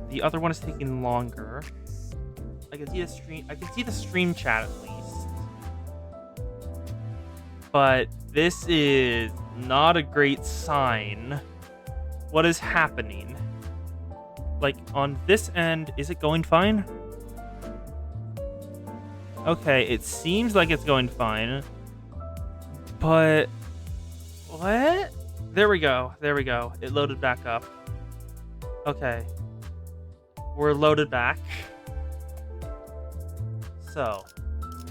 The other one is taking longer. I can see the stream chat at least. But this is not a great sign. What is happening? Like, on this end, is it going fine? Okay, it seems like it's going fine. But... what? There we go. It loaded back up. Okay. We're loaded back. So,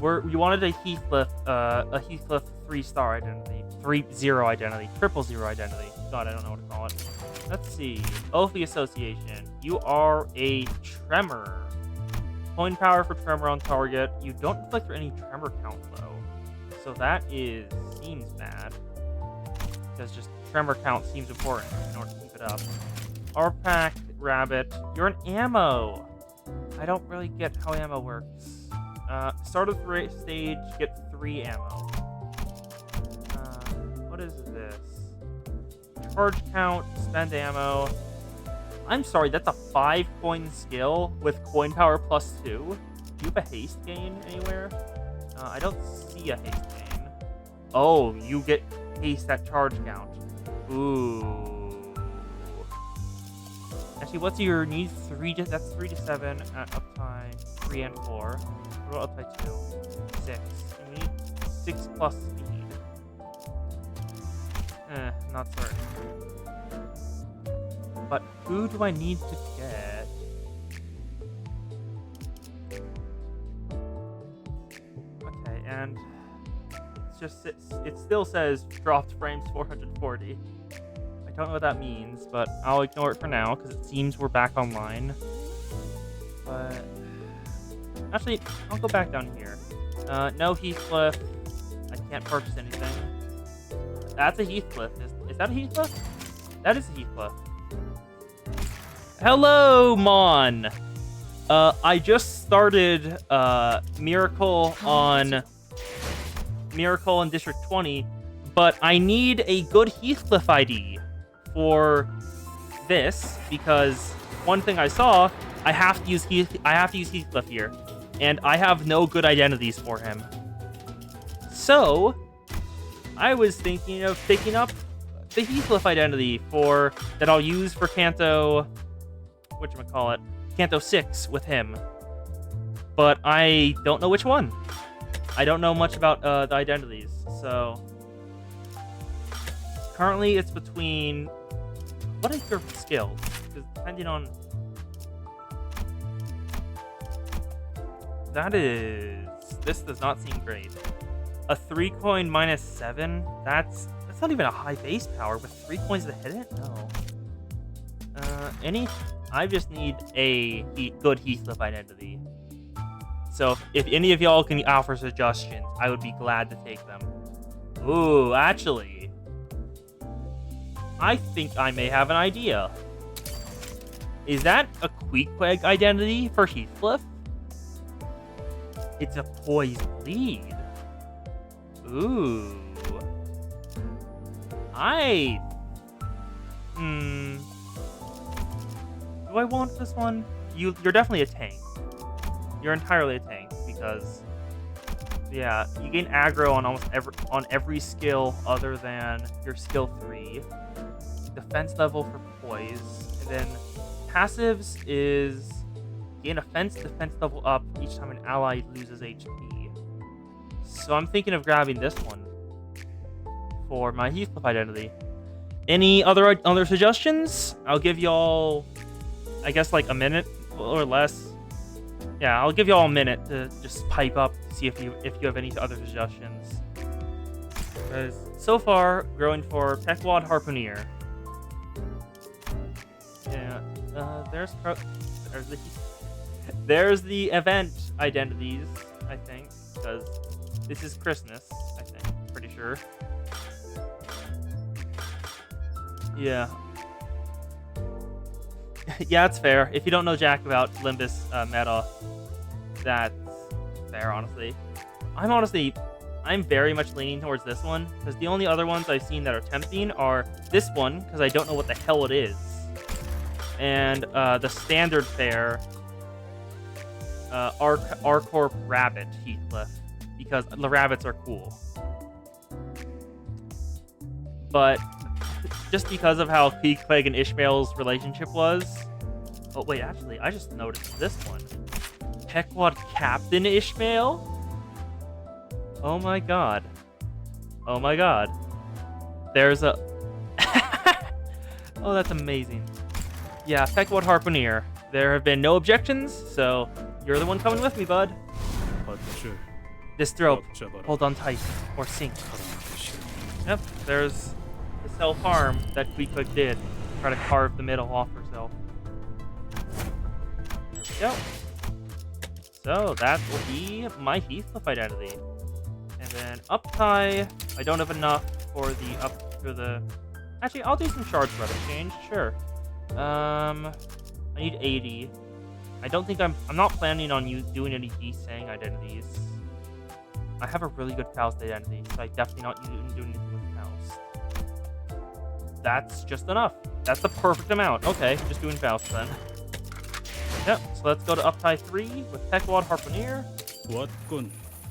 we wanted a Heathcliff 3-star identity, 3-0 identity, 000 identity. God, I don't know what to call it. Let's see. Oathly Association. You are a tremor. Coin power for tremor on target. You don't inflict any tremor count though, so that seems bad. Because just tremor count seems important in order to keep it up. Arpack Rabbit. You're an ammo. I don't really get how ammo works. Start of the stage, get 3 ammo. What is this? Charge count, spend ammo. I'm sorry, that's a 5-coin skill with coin power +2. Do you have a haste gain anywhere? I don't see a haste gain. Oh, you get haste at charge count. Ooh. Actually, what's your need? That's 3 to 7 at uptime 3 and 4. What about uptime 2? 6. And we need 6 plus speed. Not certain. But who do I need to get? Okay, and it still says dropped frames 440. I don't know what that means, but I'll ignore it for now because it seems we're back online. But actually, I'll go back down here. No Heathcliff. I can't purchase anything. That's a Heathcliff. Is that a Heathcliff? That is a Heathcliff. Hello, Mon! I just started Miracle in District 20, but I need a good Heathcliff ID for this, because one thing I saw, I have to use Heathcliff here, and I have no good identities for him. So, I was thinking of picking up the Heathcliff identity that I'll use for Canto... whatchamacallit, Canto 6 with him. But I don't know which one. I don't know much about the identities, so... currently, it's between... what is your skill? Because depending on... this does not seem great. A 3-coin -7? That's not even a high base power. With 3 coins to hit it? No. I just need a good Heathcliff identity. So if any of y'all can offer suggestions, I would be glad to take them. Ooh, actually, I think I may have an idea. Is that a Queequeg identity for Heathcliff? It's a Poise Bleed. Ooh. Do I want this one? You're definitely a tank. You're entirely a tank because, yeah, you gain aggro on every skill other than your skill 3. Defense level for poise, and then passives is gain defense level up each time an ally loses HP. So I'm thinking of grabbing this one for my Heathcliff identity. Any other suggestions? I'll give y'all, I guess, like a minute or less. Yeah, I'll give y'all a minute to just pipe up to see if you have any other suggestions. Because so far, going for Pequod Harpooner. Yeah, there's the event identities, I think, because this is Christmas, I think, pretty future. Yeah. Yeah, it's fair. If you don't know jack about Limbus meta, that's fair, honestly. I'm very much leaning towards this one, because the only other ones I've seen that are tempting are this one, because I don't know what the hell it is, and the standard fare Arcorp Rabbit Heathcliff, because the rabbits are cool. But just because of how Queequeg and Ishmael's relationship was... Oh, wait, actually, I just noticed this one. Pequod Captain Ishmael? Oh my god. Oh my god. There's a... Oh, that's amazing. Yeah, Pequod Harpooner. There have been no objections, so you're the one coming with me, bud. 밧줄 This rope, 꽉 잡아라. hold on tight, or sink. 사랑하기 싫어. Yep, there's the self-harm that Queequeg did. Try to carve the middle off herself. There we go. So that will be my Heathcliff identity. And then Uptie, I don't have enough for the Actually, I'll do some shards for exchange, sure. I need 80. I don't think I'm not planning on doing any desang identities. I have a really good Faust identity, so I definitely not doing anything with Faust. That's just enough. That's the perfect amount. Okay, just doing Faust then. Yep, so let's go to Uptie 3 with Pequod Harpooner. 왔군.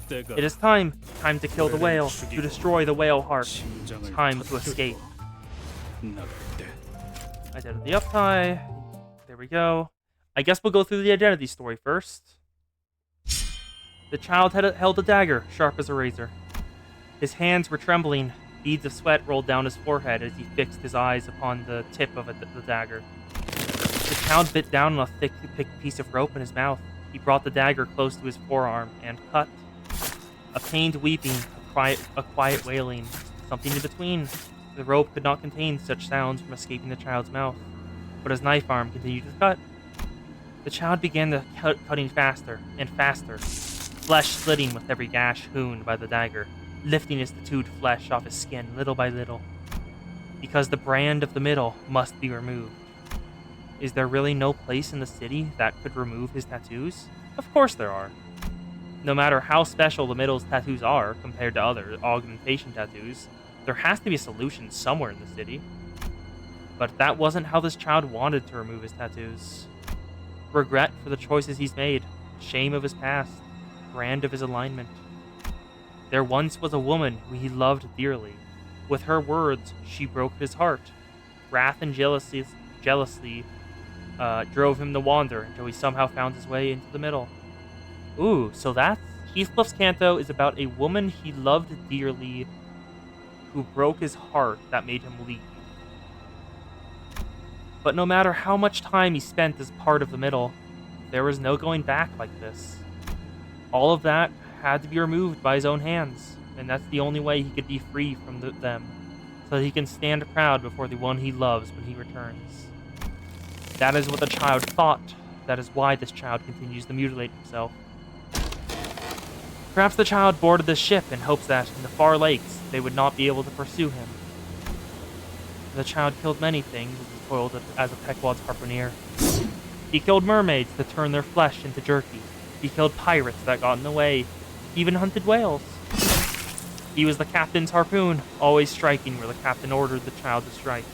때가 It is time. Time to kill the whale, to destroy the whale heart. 심장을 Time to 터뜨리고 escape. 나갈 때 Identity Uptie. There we go. I guess we'll go through the identity story first. The child held a dagger, sharp as a razor. His hands were trembling. Beads of sweat rolled down his forehead as he fixed his eyes upon the tip of the dagger. The child bit down on a thick piece of rope in his mouth. He brought the dagger close to his forearm and cut. A pained weeping, a quiet wailing, something in between. The rope could not contain such sounds from escaping the child's mouth, but his knife arm continued to cut. The child began cutting faster and faster, flesh slitting with every gash hewn by the dagger, lifting his tattooed flesh off his skin little by little. Because the brand of the middle must be removed. Is there really no place in the city that could remove his tattoos? Of course there are. No matter how special the middle's tattoos are compared to other augmentation tattoos, there has to be a solution somewhere in the city. But that wasn't how this child wanted to remove his tattoos. Regret for the choices he's made, shame of his past, brand of his alignment. There once was a woman who he loved dearly. With her words, she broke his heart. Wrath and jealousy drove him to wander until he somehow found his way into the middle. Ooh, so that's Heathcliff's Canto is about a woman he loved dearly who broke his heart that made him leave. But no matter how much time he spent as part of the middle, there was no going back like this. All of that had to be removed by his own hands, and that's the only way he could be free from them, so that he can stand proud before the one he loves when he returns. That is what the child thought. That is why this child continues to mutilate himself. Perhaps the child boarded the ship in hopes that, in the far lakes, they would not be able to pursue him. The child killed many things as he toiled as a Pequod's harpooner. He killed mermaids to turn their flesh into jerky. He killed pirates that got in the way. He even hunted whales. He was the captain's harpoon, always striking where the captain ordered the child to strike.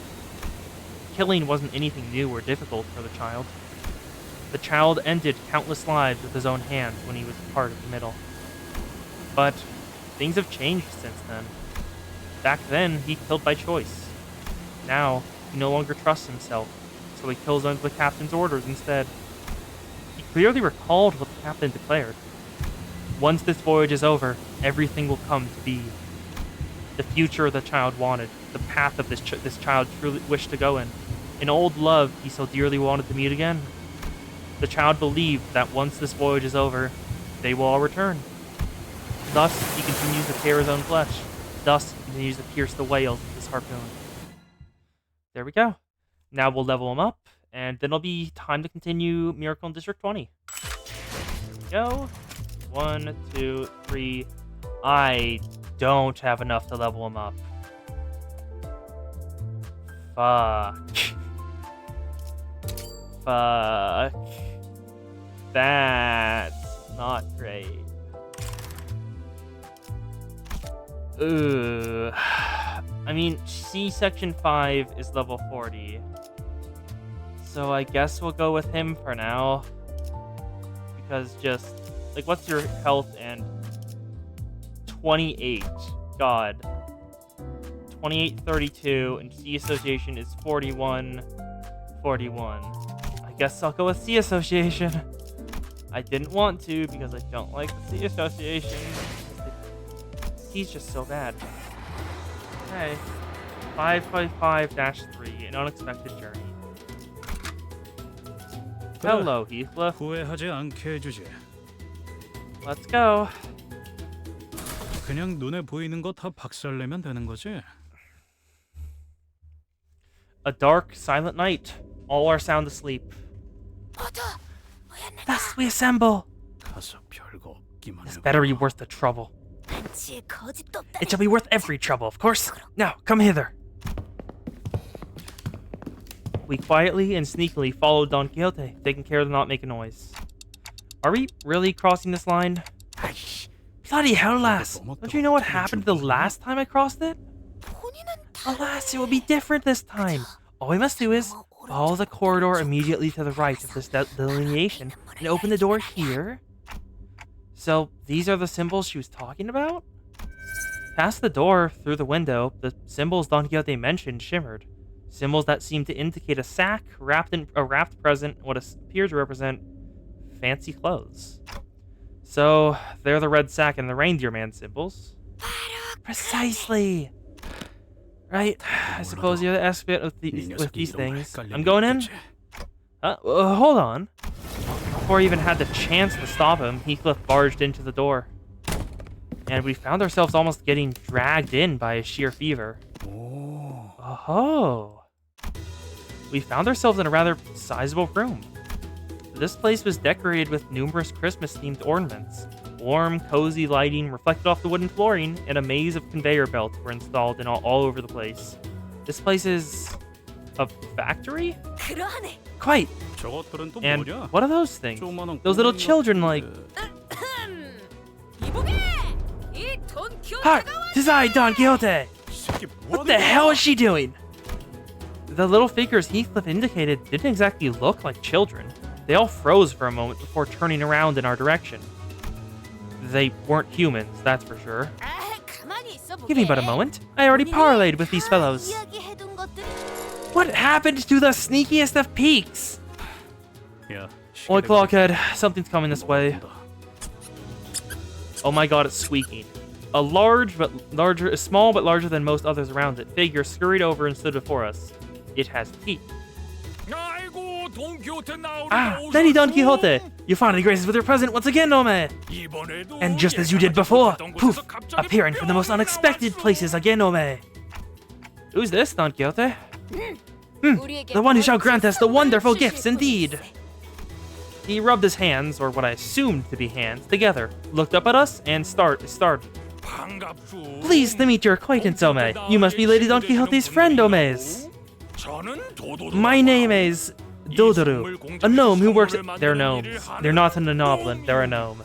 Killing wasn't anything new or difficult for the child. The child ended countless lives with his own hands when he was part of the middle. But things have changed since then. Back then, he killed by choice. Now, he no longer trusts himself, so he kills under the captain's orders instead. He clearly recalled what the captain declared. Once this voyage is over, everything will come to be. The future the child wanted, the path of this child truly wished to go in, an old love he so dearly wanted to meet again. The child believed that once this voyage is over, they will all return. Thus, he continues to tear his own flesh. Thus, he continues to pierce the whales with his harpoon. There we go. Now we'll level him up, and then it'll be time to continue Miracle in District 20. There we go. 1, 2, 3. I don't have enough to level him up. Fuck. Fuck. That's not great. Ugh. I mean, C Section 5 is level 40. So I guess we'll go with him for now. Because just, like, what's your health and 28? God. 28, 32, and C Association is 41, 41. I guess I'll go with C Association. I didn't want to because I don't like the C Association. He's just so bad. Okay. 555-3, an unexpected journey. Hello, Heathcliff. 후회하지 않게 해주지. Let's go. 그냥 눈에 보이는 거 다 박살내면 되는 거지. A dark, silent night. All are sound asleep. 모두 모였는다. Thus we assemble. 가서 별거 없기만 This 해봐. better be worth the trouble. 한치의 거짓도 없다. It shall be worth every trouble, of course. Now, come hither. We quietly and sneakily followed Don Quixote, taking care to not make a noise. Are we really crossing this line? Bloody hell, lass! Don't you know what happened the last time I crossed it? 본인은 Alas, it will be different this time. All we must do is follow the corridor immediately to the right of this delineation and open the door here. So, these are the symbols she was talking about? Past the door, through the window, the symbols Don Quixote mentioned shimmered. Symbols that seemed to indicate a sack wrapped in a wrapped present, what appeared to represent fancy clothes. So, they're the red sack and the reindeer man symbols. Precisely! Right, I suppose you're the expert with these things. I'm going in? Hold on. Before I even had the chance to stop him, Heathcliff barged into the door. And we found ourselves almost getting dragged in by a sheer fever. Oh. We found ourselves in a rather sizable room. This place was decorated with numerous Christmas-themed ornaments. Warm, cozy lighting reflected off the wooden flooring, and a maze of conveyor belts were installed all over the place. This place is a factory? 그러하네. Quite. 저것들은 또 And 뭐냐? what are those things? 조그마한 Those little 꼬리 children, 같은데. like... 이보게! 이돈 Hark! 키워다가 'Tis I, Don Quixote! 이 새끼 What 뭐하는 the 거야? hell is she doing? The little figures Heathcliff indicated didn't exactly look like children. They all froze for a moment before turning around in our direction. They weren't humans, that's for sure. 가만히 있어보게. Give me but a moment. I already parlayed with these fellows. 이야기해둔 것들이 What happened to the sneakiest of peaks? 야, Oi, 시계를 Clockhead, something's coming this way. 본다. Oh my god, it's squeaking. A small but larger than most others around it, figure scurried over and stood before us. It has teeth. 아이고 돈키호테 Ah, Lady Don Quixote! You finally graced us with your present once again, Ome! 이번에도 And just as you did before, poof, appearing from the most unexpected places again, Ome! Who's this, Don Quixote? The one who shall grant us the wonderful gifts indeed! He rubbed his hands, or what I assumed to be hands, together, looked up at us, and started. 반갑소. Pleased to meet your acquaintance, Ome. You must be Lady Don Quixote's friend, Omes. 저는 도도로. My name is Dodoru, a gnome who works at... They're gnomes. They're not in the Noblin, they're a gnome.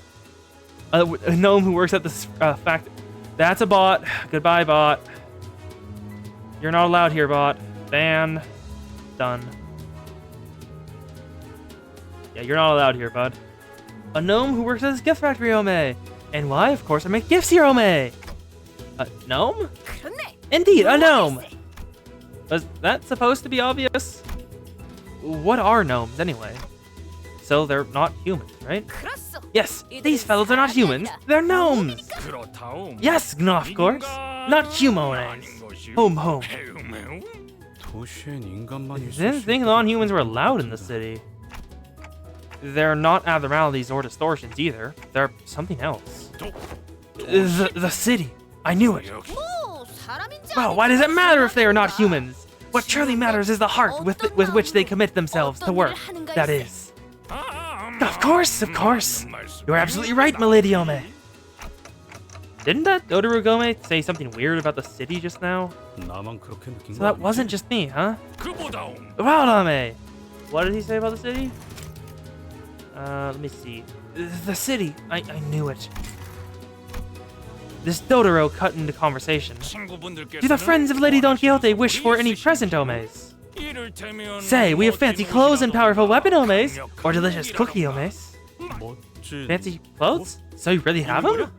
A gnome who works at this fact... That's a bot. Goodbye, bot. You're not allowed here, bot. Ban. Done. Yeah, you're not allowed here, bud. A gnome who works at this gift factory, Ome. And why? Of course, I make gifts here, Ome. A gnome? 그렇네. Indeed, a gnome. Was that supposed to be obvious? What are gnomes, anyway? So they're not humans, right? 그렇소. Yes, these fellows are not humans. They're gnomes. 그렇다오. Yes, of course. Not humanoids. Home. 도시엔 인간만 있을 Didn't 수 think non-humans were allowed in the city. They're not abnormalities or distortions either. They're something else. The city. I knew it. 뭐 사람인지 Well, why does it matter if they are not humans? What truly matters is the heart with which they commit themselves to work. That is. Of course. You're absolutely right, Milady Ome. Didn't that Dodorugome say something weird about the city just now? 나만 그렇게 느낀 So 거 that 아니지? wasn't just me, huh? 그보다움. Uralame! What did he say about the city? Let me see. The city. I knew it. This Dodoro cut into conversation. Do the friends of Lady Don Quixote wish for any present, Omes? Say, we have fancy clothes and powerful weapon, Omes. Or delicious cookie, Omes. 멋진 Fancy clothes? So you really have them?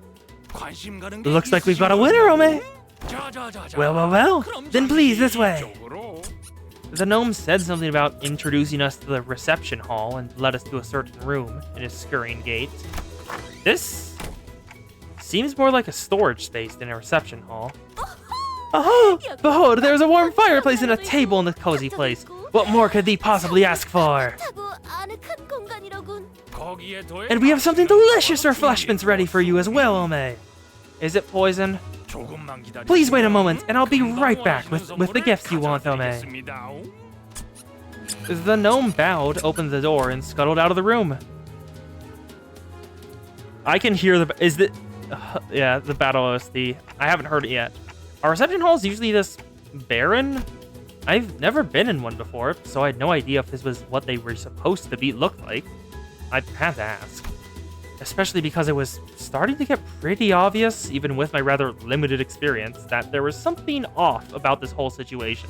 관심 가는 게 Looks like we've got a winner, Ome. 자자자자. Well. Then please, this way. 이쪽으로. The gnome said something about introducing us to the reception hall and led us to a certain room in his scurrying gait. This seems more like a storage space than a reception hall. Oh, behold, there's a warm fireplace and a table in the cozy place. What more could thee possibly ask for? 타고 아늑한 공간이로군. 거기에 더해 And we have something delicious refreshments ready for you as well, Ome. Is it poison? 조금만 기다려. Please wait a moment, and I'll be right back with the gifts you want, Ome. The gnome bowed, opened the door, and scuttled out of the room. I can hear the... Is the... yeah, the battle OST. I haven't heard it yet. Are reception halls usually this barren? I've never been in one before, so I had no idea if this was what they were supposed to be look like. I had to ask. Especially because it was starting to get pretty obvious, even with my rather limited experience, that there was something off about this whole situation.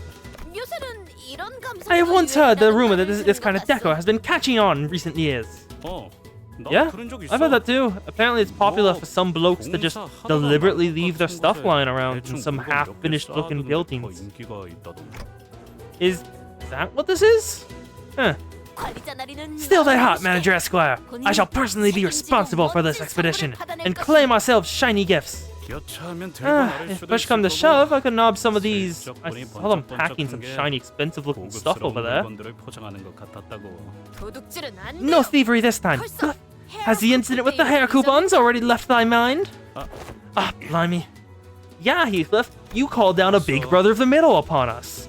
요새는 이런 감성. I have once heard the rumor that this kind of deco has been catching on in recent years. 어, 나도 Yeah, 들은 적 있어. I've heard that too. Apparently it's popular 뭐, for some blokes to just 공사 하다가 deliberately 말고 leave their 같은 stuff 곳에 lying around in 대충 some 그거 몇 개 half-finished looking 쌓아두는 buildings. 거 인기가 있다던가. Is that what this is? Huh. 관리자 나리는 Still they hot, Manager Esquire. I shall personally be responsible for this expedition and claim ourselves shiny gifts. 여차하면 들고 나를 If 수도 push 있을 come to 거고, shove, I could knob some of these. I 실적분이 saw them 번쩍번쩍한 packing some 게 shiny, expensive-looking stuff 고급스러운 over there. 물건들을 포장하는 것 같았다고. 도둑질은 안 No 돼요. thievery this time. 벌써 Has the incident with the hair coupons already left thy mind? Blimey. Yeah, Heathcliff, you called down a big brother of the middle upon us.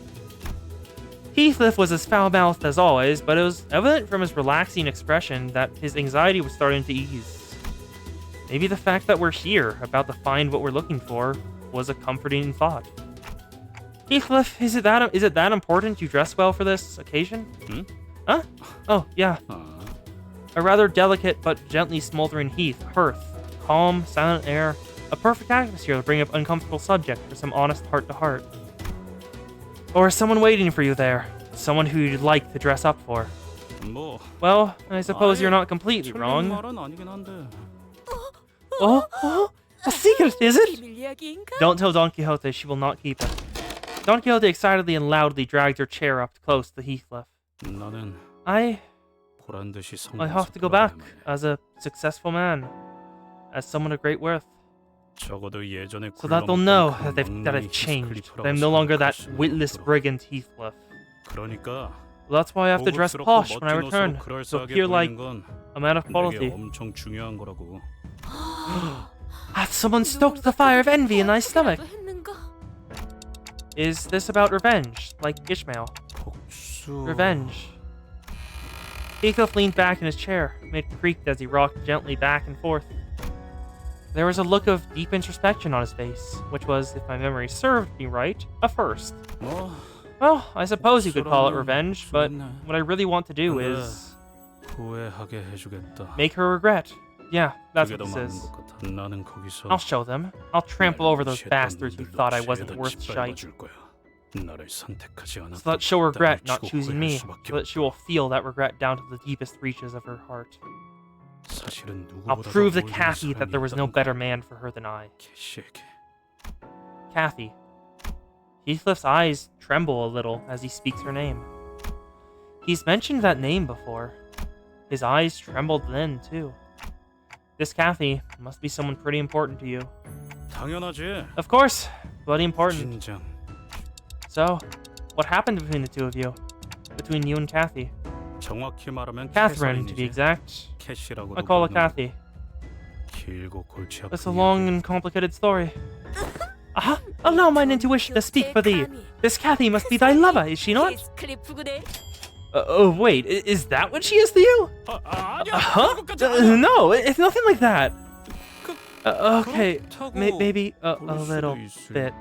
Heathcliff was as foul-mouthed as always, but it was evident from his relaxing expression that his anxiety was starting to ease. Maybe the fact that we're here, about to find what we're looking for, was a comforting thought. Heathcliff, is it that important you dress well for this occasion? Hmm? Huh? Oh, yeah. 아, A rather delicate but gently smoldering hearth, calm, silent air, a perfect atmosphere to bring up uncomfortable subject for some honest heart-to-heart. Or someone waiting for you there, someone who you'd like to dress up for. 뭐 Well, I suppose 아예 you're not completely 틀린 wrong. 말은 아니긴 한데. Oh, a secret, is it? 비밀 이야기인가? Don't tell Don Quixote, she will not keep it. Don Quixote excitedly and loudly dragged her chair up close to Heathcliff. 나는 I 보란 듯이 I 성공해서 have to go back 돌아가야만 해. as a successful man, as someone of great worth. 적어도 예전에 So that they'll know that 굴러먹던 I've 그 changed. 히스클리프라고 That I'm no longer that 생각하시는 witless 것으로. brigand Heathcliff. 그러니까 Well, that's why I have to dress 고급스럽고 posh when I 멋진 return, 옷으로 to 그럴싸하게 appear like 보이는 건 a man of 내게 quality. 엄청 중요한 거라고. Hath someone stoked the fire of envy in thy stomach? 했는가? Is this about revenge, like Ishmael? 복수. Revenge. Heathcliff leaned back in his chair, made creaked as he rocked gently back and forth. There was a look of deep introspection on his face, which was, if my memory served me right, a first. 뭐 Well, I suppose you could call it 복수라면 revenge, but 좋네. what I really want to do 근데 is 후회하게 해주겠다. make her regret. Yeah, that's 그게 what 더 this 많은 is. 것 같아. 나는 거기서 I'll show them. I'll trample over those 취했던 bastards who 놈들로 thought I wasn't 죄에다 worth shite. 짓밟아줄 거야. 나를 선택하지 않았던 So that she'll regret 땅을 not 치고 choosing 후회할 me, 수밖에 so that she will feel that regret down to the deepest reaches of her heart. 사실은 I'll 누구보다 prove 더 to 모르는 Kathy that 사람이 there was no 있다는 better 걸. man for her than I. 개시에게. Kathy. Heathcliff's eyes tremble a little as he speaks her name. He's mentioned that name before. His eyes trembled then, too. This Kathy must be someone pretty important to you. 당연하지. Of course, bloody important. 긴장. So, what happened between the two of you? Between you and Kathy? 정확히 말하면 Catherine, to be 캐서린이지. exact. 캐시라고도 I call her 부르는 Kathy. 길고 골치 아픈 It's a long and complicated story. Aha! Allow mine intuition to speak for thee. This Kathy must be thy lover, is she not? 히스클리프구네. Oh, wait, is that what she is to you? 아니야. Huh? 그것까지 아니야. No, it's nothing like that. Okay, maybe a little bit.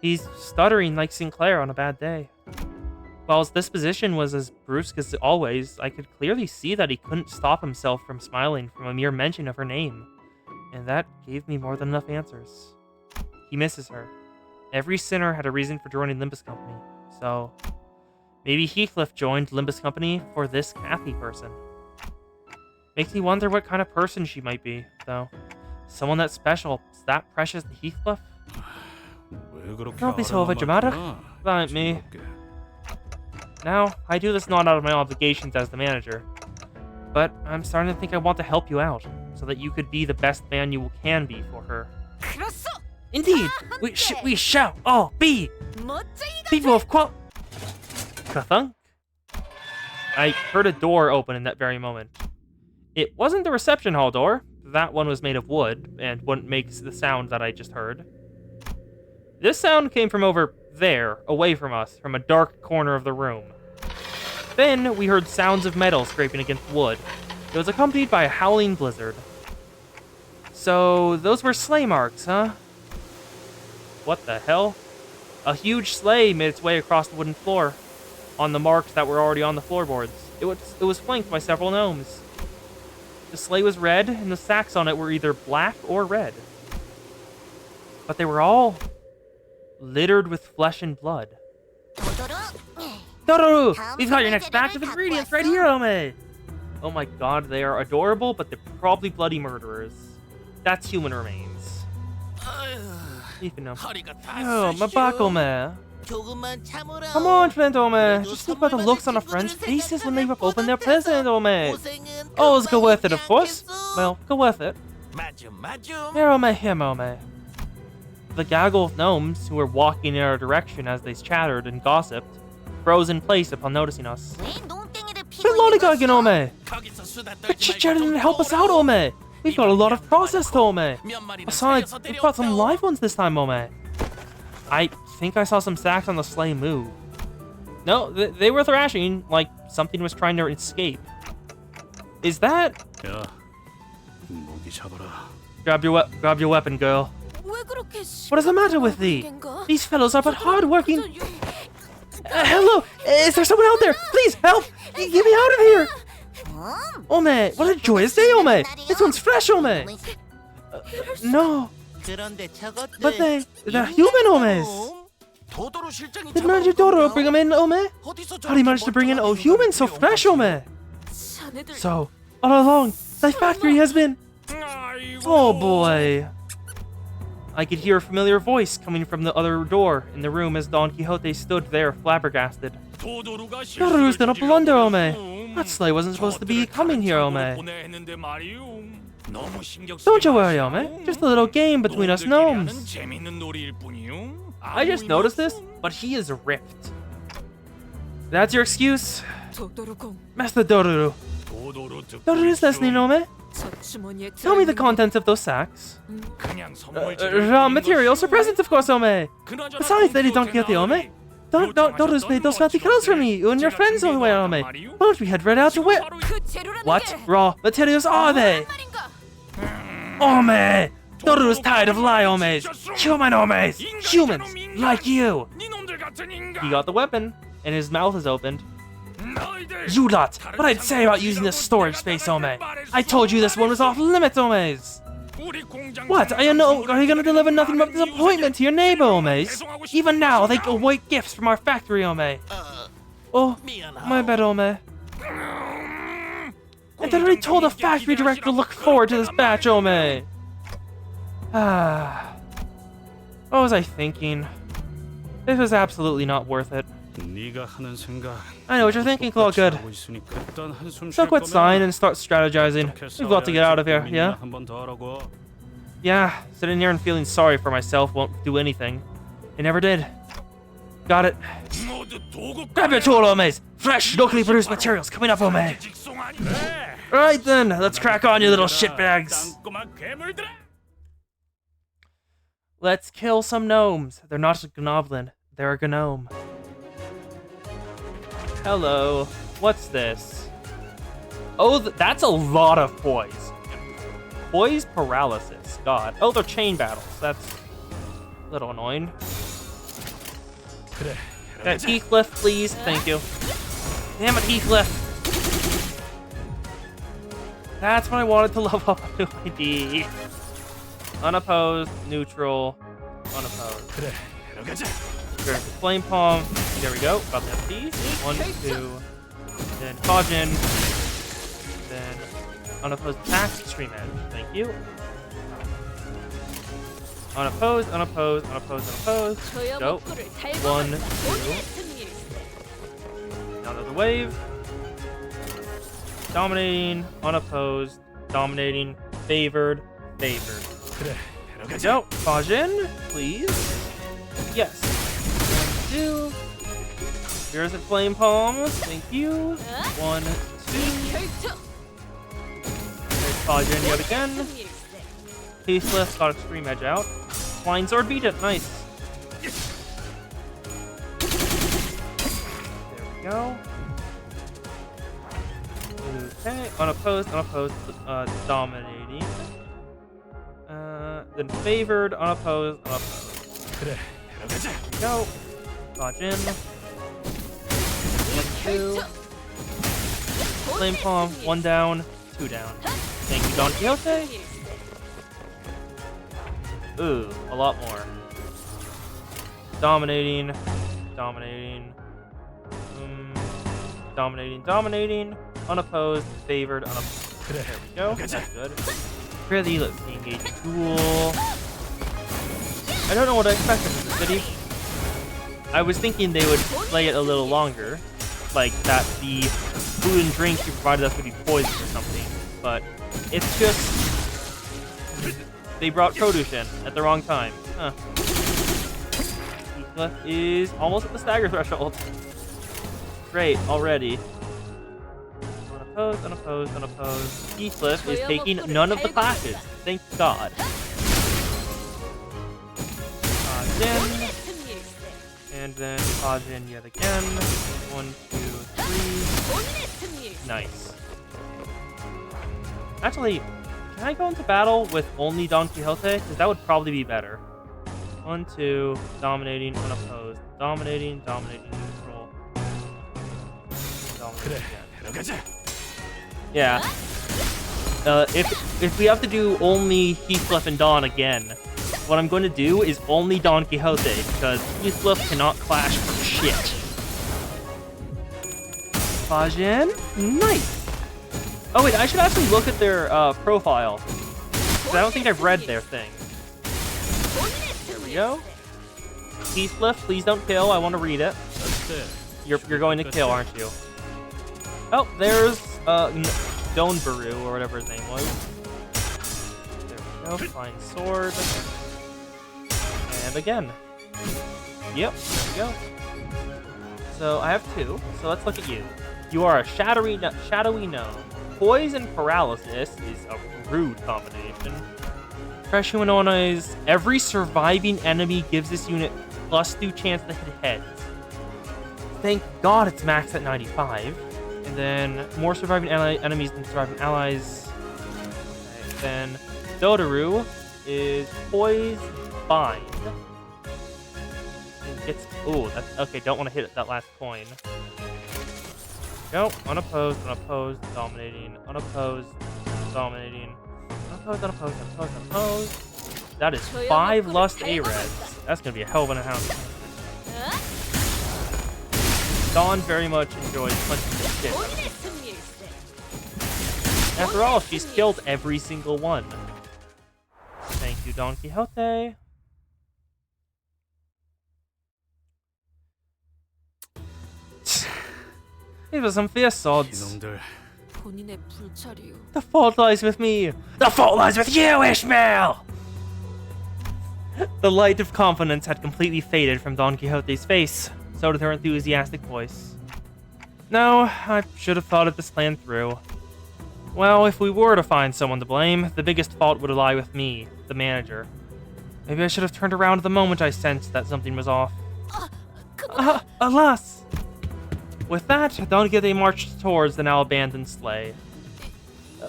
He's stuttering like Sinclair on a bad day. While his disposition was as brusque as always, I could clearly see that he couldn't stop himself from smiling from a mere mention of her name. And that gave me more than enough answers. He misses her. Every sinner had a reason for joining Limbus Company, so maybe Heathcliff joined Limbus Company for this Kathy person. Makes me wonder what kind of person she might be, though. Someone that special, that precious to Heathcliff? Don't be so overdramatic. That ain't me. Now, I do this not out of my obligations as the manager, but I'm starting to think I want to help you out, so that you could be the best man you can be for her. Indeed, we shall all be people of Kathunk. I heard a door open in that very moment. It wasn't the reception hall door. That one was made of wood and wouldn't make the sound that I just heard. This sound came from over there, away from us, from a dark corner of the room. Then we heard sounds of metal scraping against wood. It was accompanied by a howling blizzard. So, those were sleigh marks, huh? What the hell? A huge sleigh made its way across the wooden floor, on the marks that were already on the floorboards. It was flanked by several gnomes. The sleigh was red, and the sacks on it were either black or red. But they were all littered with flesh and blood. Dororo! We've got your next batch of ingredients right here, Ome! Oh my god, they are adorable, but they're probably bloody murderers. That's human remains. Even though. Oh, my back, Ome. Come on, friend Ome. Just think about the looks on a friend's faces when they open their present, Ome. Always go with it, of course. Well, go with it. Here, Ome, here, Ome. The gaggle of gnomes, who were walking in our direction as they chattered and gossiped, froze in place upon noticing us. Quit lollygagging, Ome! Quit chit-chatting and help us out, Ome! We've got a lot of processed, Ome! Besides, we've got some live ones this time, Ome. I think I saw some sacks on the sleigh move. No, they were thrashing, like something was trying to escape. Is that... Grab your weapon, girl. What is the matter with thee? These fellows are but hard-working... hello! Is there someone out there? Please, help! Get me out of here! Ome, what a joyous day, Ome! This one's fresh, Ome! No. But they're human, Omes! Did Manager Totoro bring them in, Ome? How did he manage to bring in a human so fresh, Ome? So, all along, thy factory has been... Oh boy. I could hear a familiar voice coming from the other door in the room as Don Quixote stood there flabbergasted. Totoro's done a blunder, Ome. That sleigh wasn't supposed to be coming here, Ome. Don't you worry, Ome. Just a little game between us gnomes. I just noticed this, but he is ripped. That's your excuse? Master Dororo. Dororo's listening, Ome. Tell me the contents of those sacks. Raw materials for presents, of course, Ome. Besides, Lady Don Quixote, Ome. Dororo's made those fancy clothes for me, you and your friends all the way, Ome. Why don't we head right out to where... What raw materials are they? Ome! Dororo's tired of lie, Omes. Human Omes! Humans, like you! He got the weapon, and his mouth is opened. You lot! What I'd say about using this storage space, Ome? I told you this one was off limits, Omes! What? Are you gonna deliver nothing but disappointment to your neighbor, Omes? Even now, they await gifts from our factory, Ome. Oh, my bad, Ome. I'd already told the factory director to look forward to this batch, Ome. What was I thinking? This was absolutely not worth it. I know what you're thinking, Clawgood. So quit sighing and start strategizing. We've got to get out of here, yeah? Yeah, sitting here and feeling sorry for myself won't do anything. It never did. Got it. Grab your tool, Omes! Fresh, locally produced materials coming up, Ome! Right then, let's crack on, you little shitbags! Let's kill some gnomes. They're not a goblin, they're a gnome. Hello. What's this? Oh, that's a lot of boys. poise paralysis. God. Oh, they're chain battles. That's a little annoying. 그래. Heathcliff, please. Thank you. Damn it, Heathcliff. That's when I wanted to level up a new ID. Unopposed, neutral, unopposed. 그래. 가자. There's the Flame Palm. There we go. Got that piece. 1, 2. Then Kajin. Then unopposed attacks. Extreme Edge. Thank you. Unopposed, unopposed, unopposed, unopposed. Go. 1, 2. Another wave. Dominating, unopposed, dominating, favored, favored. 그래. Go. Kajin, please. Yes. 1, 2. Here's the Flame Palms. Thank you. 1, 2. There's Kajin yet again. Heathcliff got Extreme Edge out. Flying Sword beat it. Nice. There we go. Okay. Unopposed, unopposed, dominating. Then favored, unopposed, unopposed. 그래. 가자. Go. Dodge in. 1, 2. Flame Palm. 1 down. 2 down. Thank you, Don Quixote. Ooh, a lot more. Dominating. Dominating. Dominating, dominating. Unopposed, favored, unopposed. 그래. There we go. That's good. Really, let's see. Engage duel. I don't know what I expected in this city. I was thinking they would play it a little longer. Like that the food and drink you provided us would be poison or something. But it's just... They brought produce in at the wrong time. Huh. Heathcliff is almost at the stagger threshold. Great, already. Unopposed, unopposed, unopposed. Heathcliff is taking none of the clashes. Thank God. Kajin. And then Kajin yet again. 1, 2, 3. Nice. Actually, can I go into battle with only Don Quixote? Because that would probably be better. 1, 2. Dominating, unopposed. Dominating, dominating, neutral. Dominating again. 가자. Yeah. If we have to do only Heathcliff and Don again, what I'm going to do is only Don Quixote, because Heathcliff cannot clash for shit. Kajin? Nice! Oh wait, I should actually look at their profile. 'Cause I don't think I've read their thing. There we go. Heathcliff, please don't kill. I want to read it. You're going to kill, aren't you? Oh, there's Donbaru, or whatever his name was. There we go. Flying sword. And again. Yep, there we go. So I have 2. So let's look at you. You are a shadowy gnome. Poise and paralysis is a rude combination. Fresh humanoids. Every surviving enemy gives this unit +2 chance to hit heads. Thank God it's maxed at 95. And then more surviving enemies than surviving allies. Okay, then Dodoru is poise bind. And gets that's okay, don't want to hit that last coin. Nope, unopposed, unopposed, dominating, unopposed, dominating, unopposed, unopposed, unopposed, unopposed. That is 5 Lust A-Reds. That's gonna be a hell of an encounter. Dawn very much enjoys punching the shit. After all, she's killed every single one. Thank you, Don Quixote. These were some fierce swords. 이놈들 본인의 불찰이요. The fault lies with me. The fault lies with you, Ishmael! The light of confidence had completely faded from Don Quixote's face. So did her enthusiastic voice. No, I should have thought of this plan through. Well, if we were to find someone to blame, the biggest fault would lie with me, the manager. Maybe I should have turned around the moment I sensed that something was off. Alas! With that, Don Quixote marched towards the now abandoned sleigh.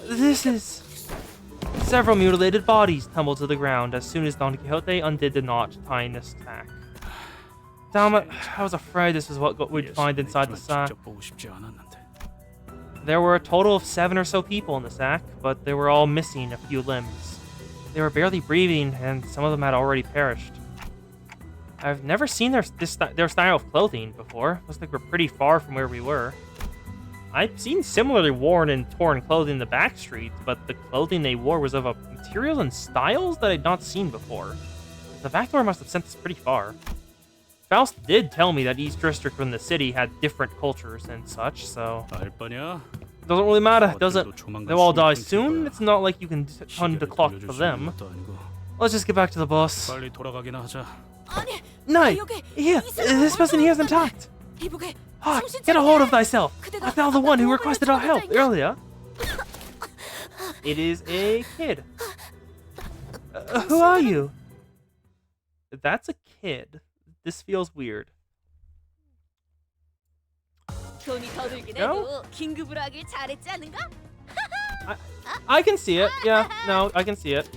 This is... Several mutilated bodies tumbled to the ground as soon as Don Quixote undid the knot tying the sack. Damn it, I was afraid this is what we'd find inside the sack. 직접 보고 싶지 않았는데. There were a total of 7 or so people in the sack, but they were all missing a few limbs. They were barely breathing, and some of them had already perished. I've never seen their style of clothing before. Looks like we're pretty far from where we were. I've seen similarly worn and torn clothing in the back streets, but the clothing they wore was of a materials and styles that I'd not seen before. The back door must have sent us pretty far. Faust did tell me that each district in the city had different cultures and such, so 알 바냐? doesn't really matter, does it? 어딜도 조만간 They'll all die 숨을 끊길 soon. 거야. It's not like you can turn the 시계를 clock 돌려줄 for 수 있는 them. 것도 아니고. Let's just get back to the boss. 빨리 돌아가기나 하자. 아니, No, 여기 here, this person here is intact. 이보게. Ah, 정신 get a hold of 차리게. thyself. 그대가 I found the one who 아까 requested our help 도움을 earlier. It is a kid. Who are you? That's a kid. This feels weird. 돈이 더 들긴 No? 해도 긴급으로 하길 잘했지 않은가? I can see it. Yeah, no, I can see it.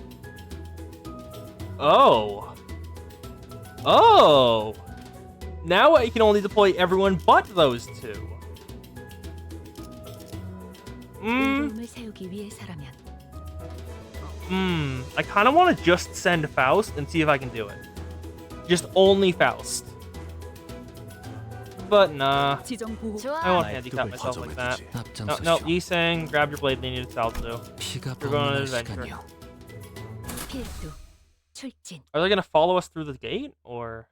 Oh. Oh. Now I can only deploy everyone but those two. 의로움을 세우기 위해서라면 I kind of want to just send Faust and see if I can do it. Just only Faust. But nah, 지정 보호 좋아. I won't handicap myself like that. No, Yisang, grab your blade, they need to Salto. 피가 You're going on an 뻔한 adventure. 시간이요. 필수 출진 Are they gonna follow us through the gate, or?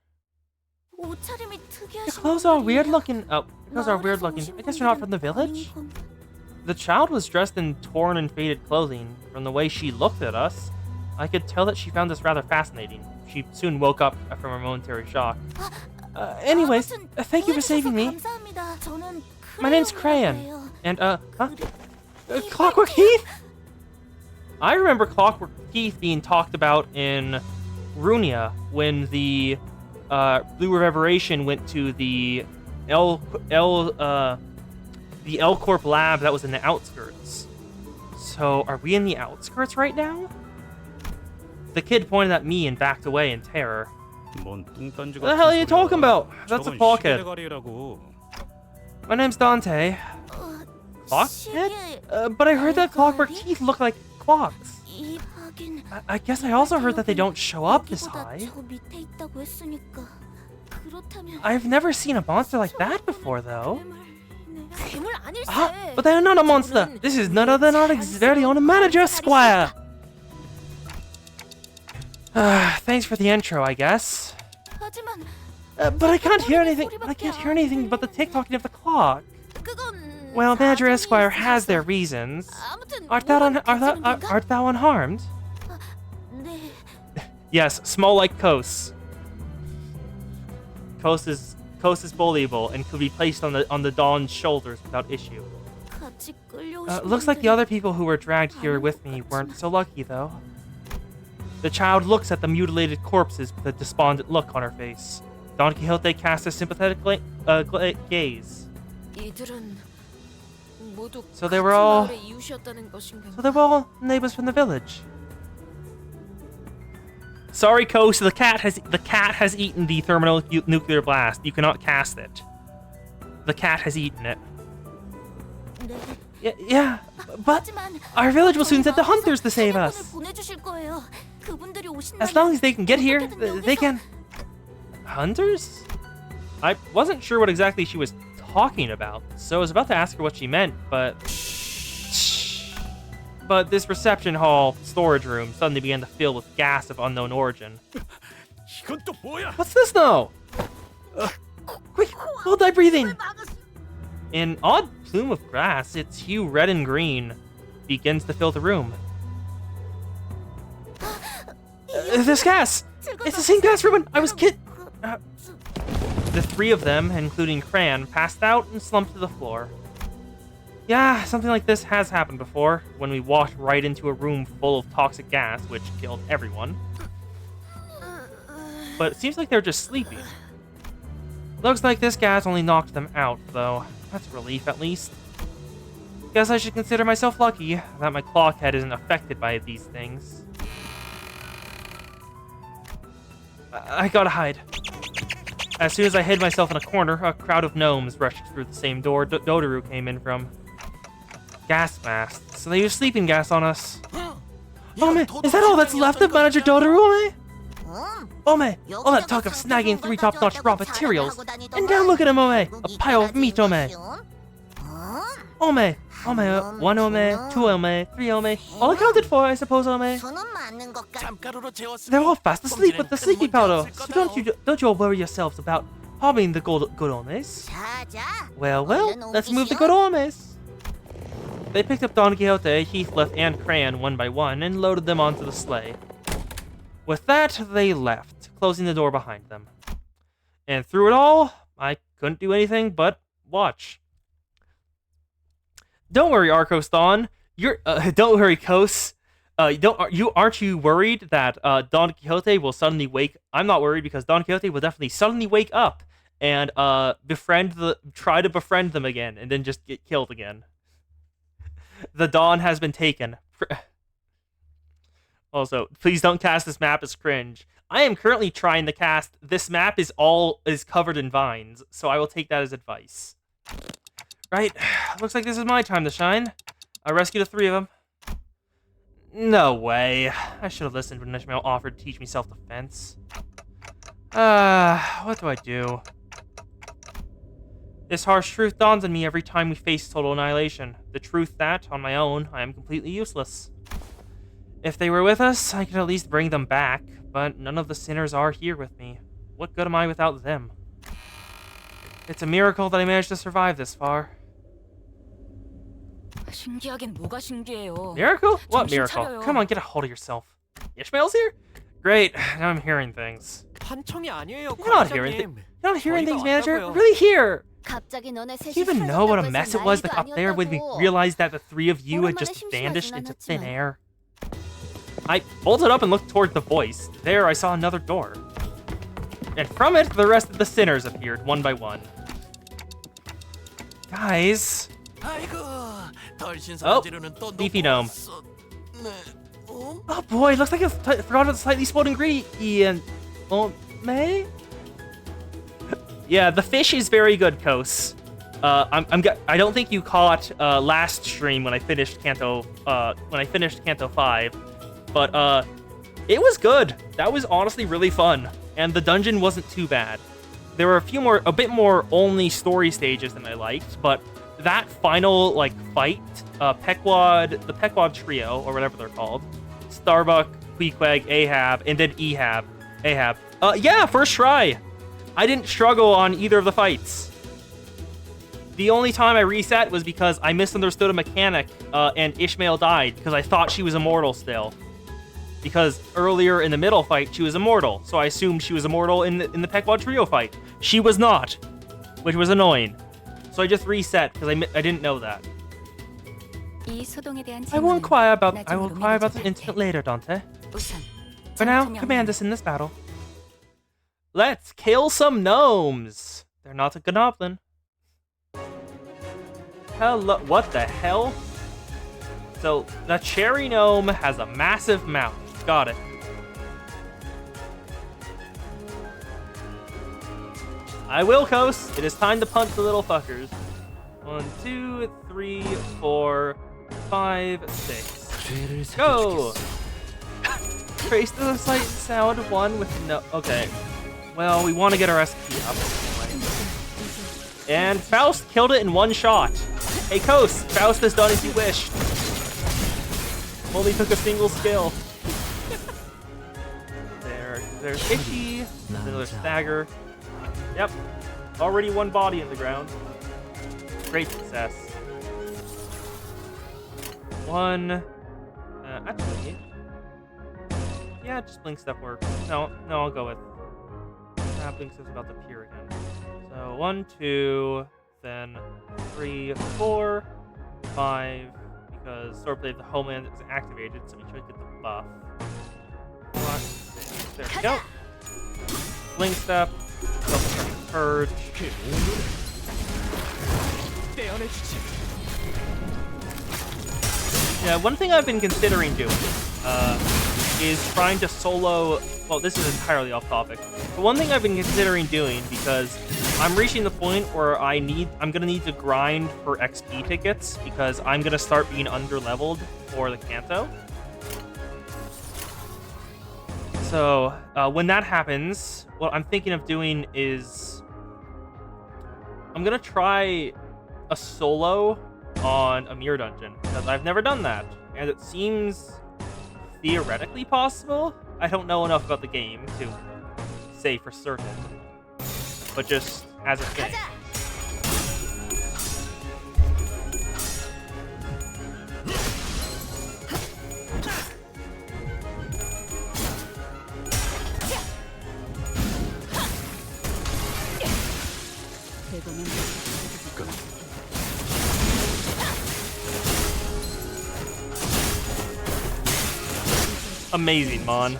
옷차림이 Your 특이하신 clothes are 분들이야. weird looking. Oh, your clothes are weird looking. I guess you're not from the village? The child was dressed in torn and faded clothing. From the way she looked at us, I could tell that she found this rather fascinating. She soon woke up from a momentary shock. Anyways, thank you for saving me. My name's Crayon. And, Clockwork Heath? I remember Clockwork Heath being talked about in Runia when the Blue Reverberation went to the L Corp lab that was in the outskirts. So, are we in the outskirts right now? The kid pointed at me and backed away in terror. 뭔 뚱딴지 What the hell are you talking about? That's a 저건 clockhead. 시계대가리라고. My name's Dante. Clockhead? But I heard that Clockwork Teeth look like clocks. I guess I also heard that they don't show up this high. I've never seen a monster like that before, though. 괴물 아닐세. But they're not a monster. This is none other than our very own manager, Squire. Thanks for the intro, I guess. 하지만 But I can't hear anything. I can't hear anything but the tick-tocking of the clock. 그건 Well, Manager 사정이 Esquire has 있어서. their reasons. 아무튼 Art 몸은 thou unharmed? 네. Yes, small like Kos. Kos is bullyable and could be placed on the Dawn's shoulders without issue. 같이 끌려오신 Looks like the other people who were dragged here with me weren't so lucky, though. The child looks at the mutilated corpses with a despondent look on her face. Don Quixote casts a sympathetic gaze. 이들은 모두 So they were 같은 all- 마을의 이웃이었다는 것인가? So they were all neighbors from the village. Sorry, Kos, the cat has eaten the nuclear blast. You cannot cast it. The cat has eaten it. 네. Yeah, but 하지만 our village will soon send the hunters to save 사냥꾼을 us. 보내주실 거예요. 그분들이 오신다면 As long as they can get here, 어떻게든 they 여기서- can. Hunters? I wasn't sure what exactly she was talking about, so I was about to ask her what she meant, but this reception hall storage room suddenly began to fill with gas of unknown origin. 이건 또 뭐야? What's this now? Quick, hold thy breathing. An odd plume of grass, its hue red and green, begins to fill the room. This gas! It's the same gas from when I was kid. The three of them, including Cran, passed out and slumped to the floor. Yeah, something like this has happened before, when we walked right into a room full of toxic gas, which killed everyone. But it seems like they're just sleeping. Looks like this gas only knocked them out, though. That's a relief, at least. Guess I should consider myself lucky that my clock head isn't affected by these things. I gotta hide. As soon as I hid myself in a corner, a crowd of gnomes rushed through the same door Dodoru came in from. Gas masks. So they use sleeping gas on us. Ome, is that all that's left of Manager Dodoru, Ome? All that talk of snagging 3 top-notch raw materials. And now look at him, Ome! A pile of meat, Ome! Ome, 1 Ome, 2 Ome, 3 Ome. All accounted for, I suppose, Ome. 잠가루로 재웠으니 They're all fast asleep with the sleepy powder, so 문제는 don't you all worry yourselves about harming the good Omes. Well, let's move the good Omes. They picked up Don Quixote, Heathcliff, and Crayon one by one and loaded them onto the sleigh. With that, they left, closing the door behind them. And through it all, I couldn't do anything but watch. Don't worry, Arcos Don. Don't worry, Kos. Aren't you worried that Don Quixote will suddenly wake? I'm not worried because Don Quixote will definitely suddenly wake up and try to befriend them again, and then just get killed again. The Dawn has been taken. Also, please don't cast this map as cringe. I am currently trying to cast. This map is covered in vines, so I will take that as advice. Right, looks like this is my time to shine. I rescued the 3 of them. No way. I should have listened when Ishmael offered to teach me self-defense. What do I do? This harsh truth dawns on me every time we face total annihilation. The truth that, on my own, I am completely useless. If they were with us, I could at least bring them back, but none of the sinners are here with me. What good am I without them? It's a miracle that I managed to survive this far. 신기하긴 뭐가 신기해요. Miracle? What 정신 miracle? 차려요. Come on, get a hold of yourself. Ishmael's here? Great, now I'm hearing things. 판청이 아니에요, You're not hearing 관장님. You're not hearing 저희가 things, manager? 왔다고요. We're really here! 갑자기 너네 셋이 Do you even know what a mess it was 난리도 up there when we 아니었다고. realized that the 3 of you had 오랜만에 just vanished 심심하진 into thin 않았지만. air? I bolted up and looked toward the voice. There I saw another door. And from it, the rest of the sinners appeared, one by one. Guys... 아이고, 덜 Oh, 신선한 또 leafy gnome. 먹었어. 네. 어? Oh boy, looks like I forgot about the slightly spoiled ingredient. Oh, May? Yeah, the fish is very good, Kos. I don't think you caught last stream when I finished Canto 5, but it was good. That was honestly really fun, and the dungeon wasn't too bad. There were a bit more only story stages than I liked, but that final fight, the Pequod trio or whatever they're called, Starbuck, Queequeg, Ahab, and then Ahab. Yeah, first try. I didn't struggle on either of the fights. The only time I reset was because I misunderstood a mechanic, and Ishmael died because I thought she was immortal still. Because earlier in the middle fight, she was immortal, so I assumed she was immortal in the Pequod trio fight. She was not, which was annoying. So I just reset because I didn't know that. 이 소동에 대한 I will inquire about 나중으로 the 믿어줄 incident 테니까. later, Dante. 우선 For now, 전투 command 명령을. us in this battle. Let's kill some gnomes. They're not a goblin. Hello, what the hell? So the cherry gnome has a massive mouth. Got it. I will, Kos. It is time to punch the little fuckers. 1, 2, 3, 4, 5, 6. Go! Trace the sight and sound 1 with no. Okay. Well, we want to get our SP up anyway. And Faust killed it in 1 shot. Hey, Kos, Faust has done as you wished. Only took a single skill. There's Itchy. Another Stagger. Yep. Already 1 body in the ground. Great success. 1. Actually. Yeah, just blink step works. No, I'll go with. Blink step's about to appear again. So 1, 2, then 3, 4, 5. Because Swordblade of the Homeland is activated, so we should get the buff. 1, 6. There we go. Blink step. Purge. Yeah, one thing I've been considering doing is trying to solo. Well, this is entirely off topic, but one thing I've been considering doing, because I'm reaching the point where I'm gonna need to grind for XP tickets, because I'm gonna start being underleveled for the Kanto. So when that happens, what I'm thinking of doing is I'm gonna try a solo on a mirror dungeon, because I've never done that, and it seems theoretically possible. I don't know enough about the game to say for certain, but just as a thing. Amazing, Mon.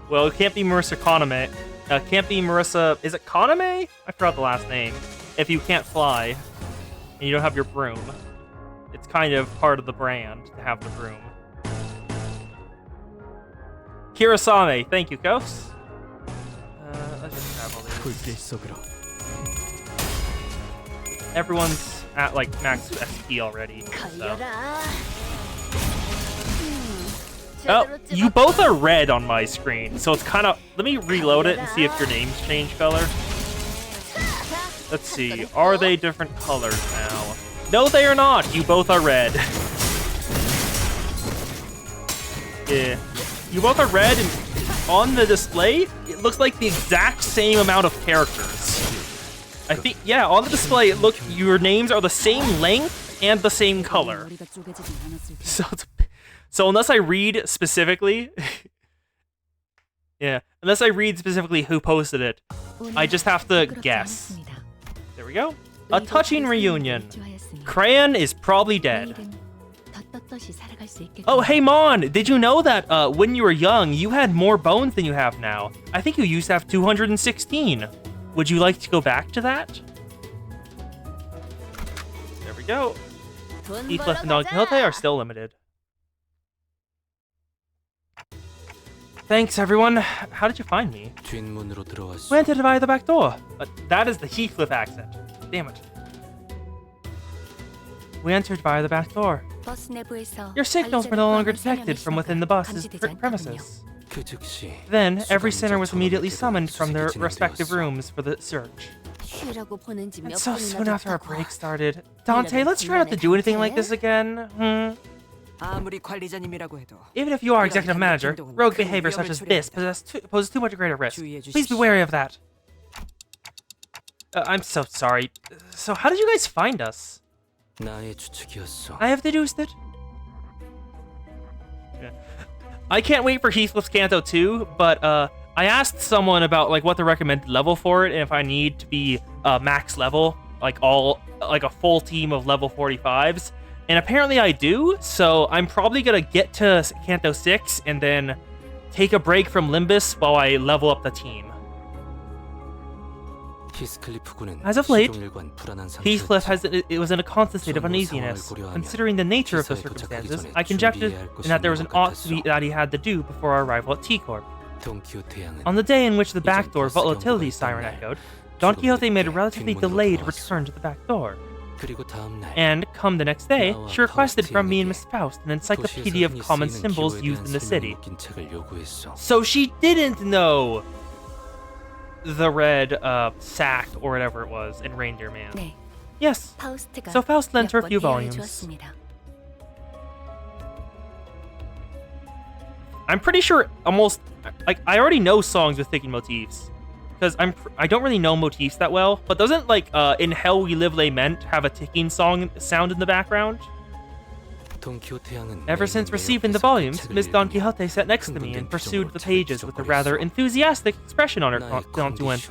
Well, it can't be Marissa Kaname. Can't be Marissa... Is it Kaname? I forgot the last name. If you can't fly, and you don't have your broom. It's kind of part of the brand to have the broom. Kirasame. Thank you, Kos. Let's just grab all these. Everyone's at, like, max SP already, so... Oh, you both are red on my screen, so it's kind of... Let me reload it and see if your names change color. Let's see. Are they different colors now? No, they are not. You both are red. Yeah. You both are red, and on the display, it looks like the exact same amount of characters. I think, yeah, on the display, your names are the same length and the same color. So unless I read specifically, yeah, unless I read specifically who posted it, I just have to guess. There we go. A touching reunion. Crayon is probably dead. Oh, hey Mon, did you know that when you were young, you had more bones than you have now? I think you used to have 216. Would you like to go back to that? There we go. Heathcliff and Don Quixote are still limited. Thanks, everyone. How did you find me? We entered via the back door. That is the Heathcliff accent. Damn it. We entered via the back door. Your signals were no longer detected from within the bus's premises. Then, every sinner was immediately summoned from their respective rooms for the search. And so soon after our break started... Dante, let's try not to do anything like this again. Even if you are executive manager, rogue behavior such as this poses too much greater risk. Please be wary of that. I'm so sorry. So how did you guys find us? I have deduced it. Yeah. I can't wait for Heathcliff's Kanto 2, but I asked someone about like what the recommended level for it, and if I need to be max level, like a full team of level 45s. And apparently I do, so I'm probably gonna get to Kanto 6 and then take a break from Limbus while I level up the team. As of late, Heathcliff was in a constant state of uneasiness. Considering the nature of the circumstances, I conjectured that there was an ought to be that he had to do before our arrival at T-Corp. On the day in which the backdoor volatility siren echoed, Don Quixote made a relatively delayed return to the back door. And, come the next day, she requested from me and Miss Faust an encyclopedia of common symbols used in the city. So she didn't know the red sack or whatever it was in Reindeer Man. Yes, so Faust lent her a few volumes. I'm pretty sure almost, like, I already know songs with ticking motifs. Because I don't really know motifs that well, but doesn't, like, In Hell We Live Lament have a ticking sound in the background? Ever since receiving the volumes, Miss Don Quixote sat next to me and pursued the pages with a rather enthusiastic expression on her countenance.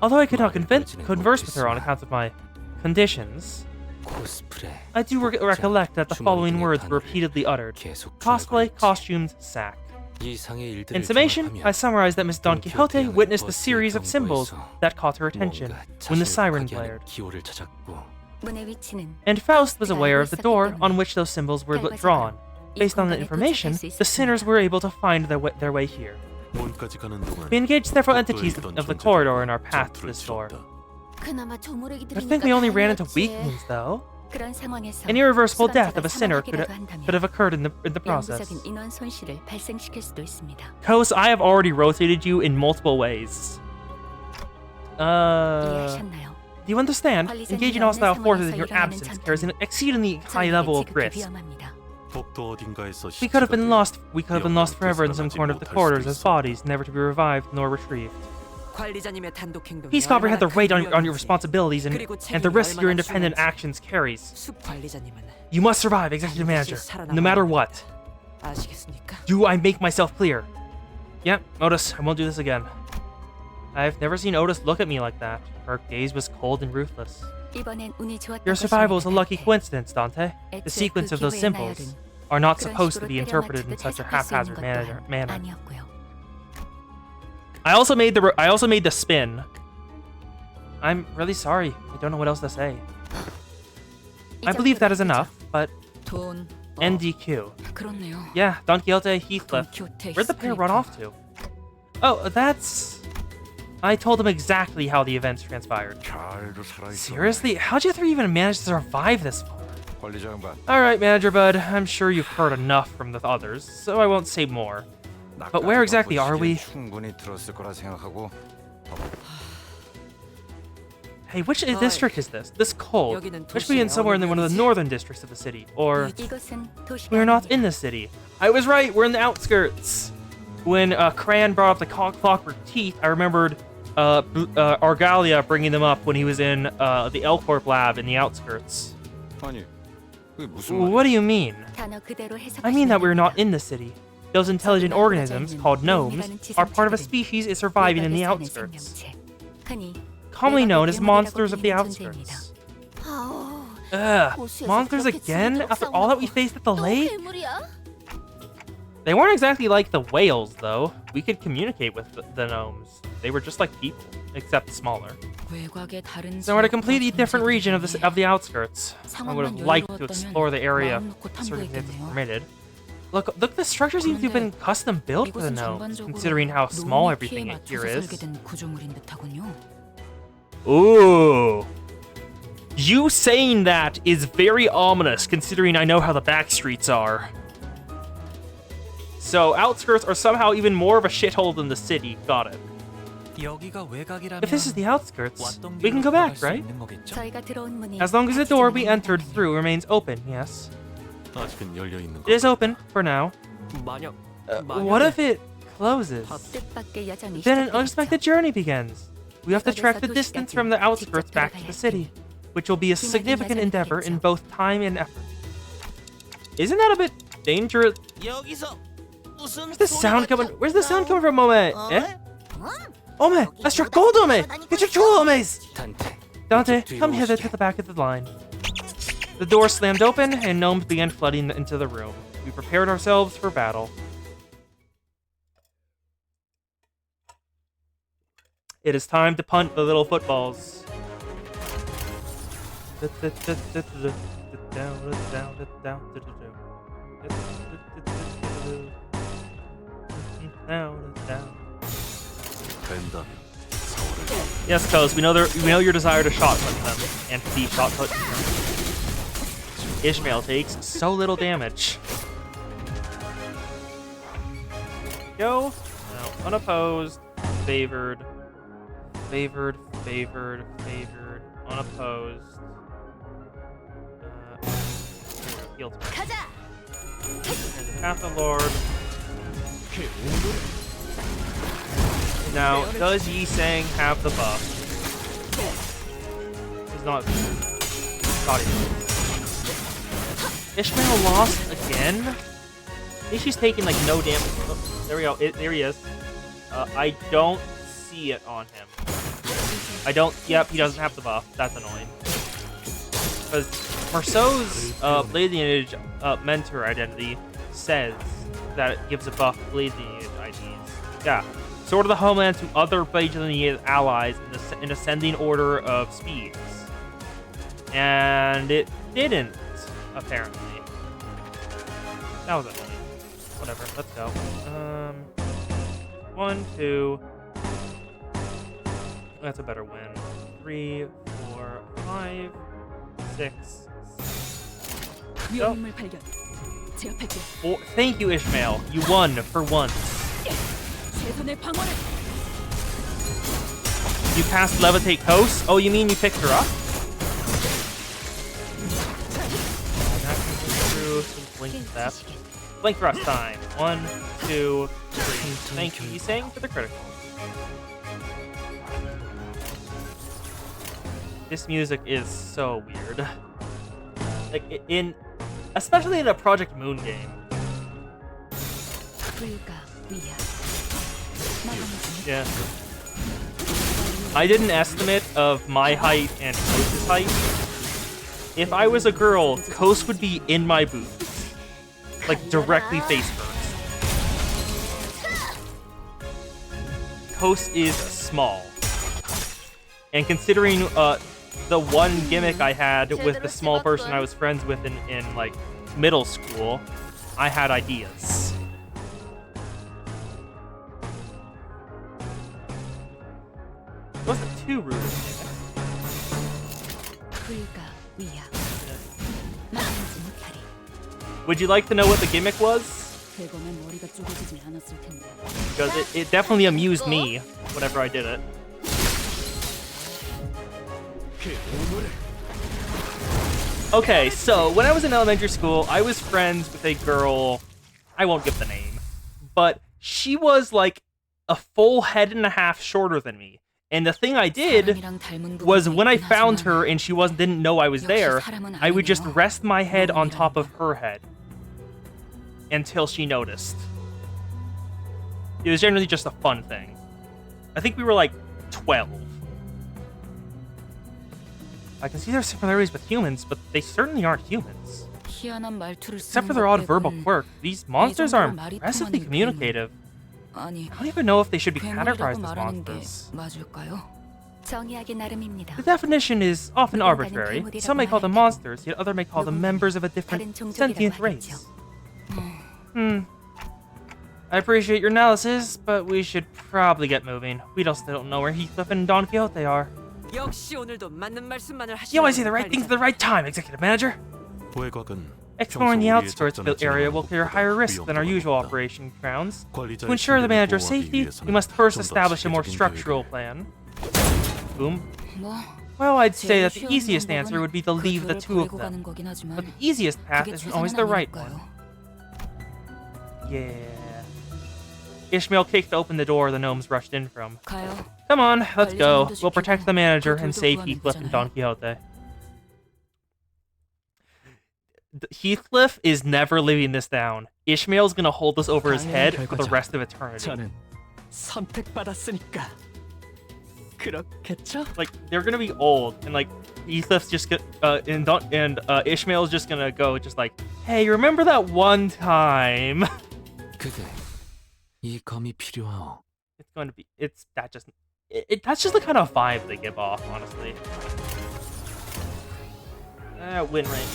Although I could not converse with her on account of my conditions, I do recollect that the following words were repeatedly uttered: cosplay, costumes, sack. In summation, I summarized that Miss Don Quixote witnessed a series of symbols that caught her attention when the siren blared. 문의 위치는 And Faust was aware of the door on which those symbols were drawn. Based on the information, the sinners were able to find their way here. 문까지 가는 동안 We engaged several entities 복도에 있던 of the 존재들이 corridor in our path to 전투를 this door. 치렀다. 그나마 조무래기 I 들으니까 think we only ran into 다행이었지. weaklings, though. 그런 상황에서 An irreversible death 수감자가 of a sinner 사망하기라도 한다면 could have occurred in the process. 영구적인 인원 손실을 발생시킬 수도 있습니다. Kos, I have already rotated you in multiple ways. 이해하셨나요? Do you understand? Engaging hostile forces in your absence carries an exceedingly high level of 지극히 risk. 위험합니다. 복도 어딘가에서 We could have been lost. We could have been lost 영원히 forever in some corner of the corridors as bodies, never to be revived nor retrieved. 관리자님의 단독 행동이 Please comprehend the 얼마나 weight 큰 on your 위험인지, responsibilities and 그리고 the 책임이 risk your 얼마나 independent 중요한지. actions carries. 숲 관리자님은 You must survive, Executive Manager, no matter what. 아시겠습니까? Do I make myself clear? Yep, Otis, I won't do this again. I've never seen Otis look at me like that. Her gaze was cold and ruthless. 이번엔 운이 좋았다고 Your survival is a lucky 생각해. coincidence, Dante. The sequence of those symbols are not supposed to be interpreted in such a haphazard manner. 아니었고요. I also made the spin. I'm really sorry. I don't know what else to say. I believe that is enough, but 돈, NDQ. 그렇네요. Yeah, Don Quixote, Heathcliff. 돈키호테, Where'd the pair run 히스클리프. off to? Oh, that's... I told them exactly how the events transpired. 잘도 살아있어. Seriously? How'd you three even manage to survive this far? 관리자 양반. Alright, Manager Bud, I'm sure you've heard enough from the others, so I won't say more. But where exactly are we? 충분히 들었을 거라 생각하고. Hey, which district is this? This cold. We should be in somewhere in one of the northern districts of the city. Or, 이곳은 도시가 we're not 아닙니다. in the city. I was right, we're in the outskirts. When Cran brought up the clockwork teeth, I remembered Argalia bringing them up when he was in the Elcorp lab in the outskirts. 아니, 그게 무슨 말이야? What do you mean? 단어 그대로 I mean that we're 해석하시면 not in the city. Those intelligent organisms, called gnomes, are part of a species is surviving in the outskirts, commonly known as monsters of the outskirts. 아우, Ugh, 호수에서 monsters 그렇게 again? 징그럽 After all that we 싸우고 faced at the 또 lake? 괴물이야? They weren't exactly like the whales, though. We could communicate with the gnomes. They were just like people, except smaller. 외곽의 다른 So we're in a 지역과 completely different region of 존재들이 of the outskirts. I would have 상황만 liked to 여유로웠다면 explore the area 마음 놓고 if circumstances 탐구했겠네요. permitted. Look, the structure seems to have been custom built for the 이곳은 gnomes, 전반적으로 considering how small 논의 everything 피에 here 맞춰서 is. 설계된 구조물인 듯하군요. Ooh. You saying that is very ominous, considering I know how the back streets are. So, outskirts are somehow even more of a shithole than the city. Got it. 여기가 외곽이라면 If this is the outskirts, 왔던 we can 길로 go back, 돌아갈 수 right? 있는 거겠죠? 저희가 들어온 문이 As long as the door we 닫히지 entered 않는다면 through remains open, yes. 아직은 열려 있는 It is open, for now. 만약 What if it closes? 뜻밖의 여정이 Then an 시작되겠죠. unexpected journey begins. We have to trek the distance from the outskirts back to the city, which will be a significant endeavor in both time and effort. Isn't that a bit dangerous? 여기서 무슨 Where's the sound coming? Where's the sound coming from, Ome? Eh? Ome, that's your gold, Ome! Get your jewel, Omes! Dante, come hither to the back of the line. The door slammed open, and gnomes began flooding into the room. We prepared ourselves for battle. It is time to punt the little footballs. 된다면 서울을 Yes, Coz, we know your desire to shot put them and to be shot put them. Ishmael takes so little damage. Go. No, unopposed, favored, favored, favored, favored, unopposed. Healed. 가자. And the Path of Lord. Now, does Yi Sang have the buff? He's not. Thought he did. Ishmael lost again? I think she's taking like no damage. Oh, there we go. There he is. I don't see it on him. I don't. Yep, he doesn't have the buff. That's annoying. Because Marceau's Blade Lineage mentor identity says that it gives a buff to Blade Lineage IDs. Yeah. Sword of the Homeland to other Blade Lineage allies in ascending order of speeds. And it didn't, apparently. That was annoying. Whatever, let's go. 1, 2. That's a better win. 3, 4, 5, 6. 위험물 발견. 제압할게. Thank you, Ishmael. You won for once. 최선의 방어를. You passed Levitate Coast? Oh, you mean you picked her up? Through some blink theft. Blink thrust time. 1, 2, 3. Thank you. You sang for the critical. This music is so weird. Like especially in a Project Moon game. Yeah. I did an estimate of my height and Coast's height. If I was a girl, Coast would be in my boobs. Like, directly face first. Coast is small. And considering the one gimmick I had with the small person I was friends with in like, middle school, I had ideas. It wasn't too rude. Would you like to know what the gimmick was? Because it definitely amused me whenever I did it. Okay, so when I was in elementary school, I was friends with a girl, I won't give the name, but she was like a full head and a half shorter than me. And the thing I did was when I found her and she didn't know I was there, I would just rest my head on top of her head until she noticed. It was generally just a fun thing. I think we were like 12. I can see their similarities with humans, but they certainly aren't humans. Except for their odd verbal quirk, these monsters are impressively communicative. I don't even know if they should be categorized as monsters. The definition is often arbitrary. Some may call them monsters, yet others may call them members of a different sentient race. I appreciate your analysis, but we should probably get moving. We still don't know where Heathcliff and Don Quixote are. You always say the right things at the right time, Executive Manager. Exploring the outskirts of the area will carry higher risk than our usual operation grounds. To ensure the manager's safety, we must first establish a more structural plan. Boom. Well, I'd say that the easiest answer would be to leave the two of them. But the easiest path isn't always the right one. Yeah. Ishmael kicked open the door the gnomes rushed in from. Come on, let's go. We'll protect the manager and save Heathcliff and Don Quixote. Heathcliff is never living this down. Ishmael's gonna hold this over his head for the rest of eternity. Like, they're gonna be old, and like Heathcliff's just Ishmael's just gonna go just like, hey, remember that one time? It's going to be that's just the kind of vibe they give off, honestly. Win rate.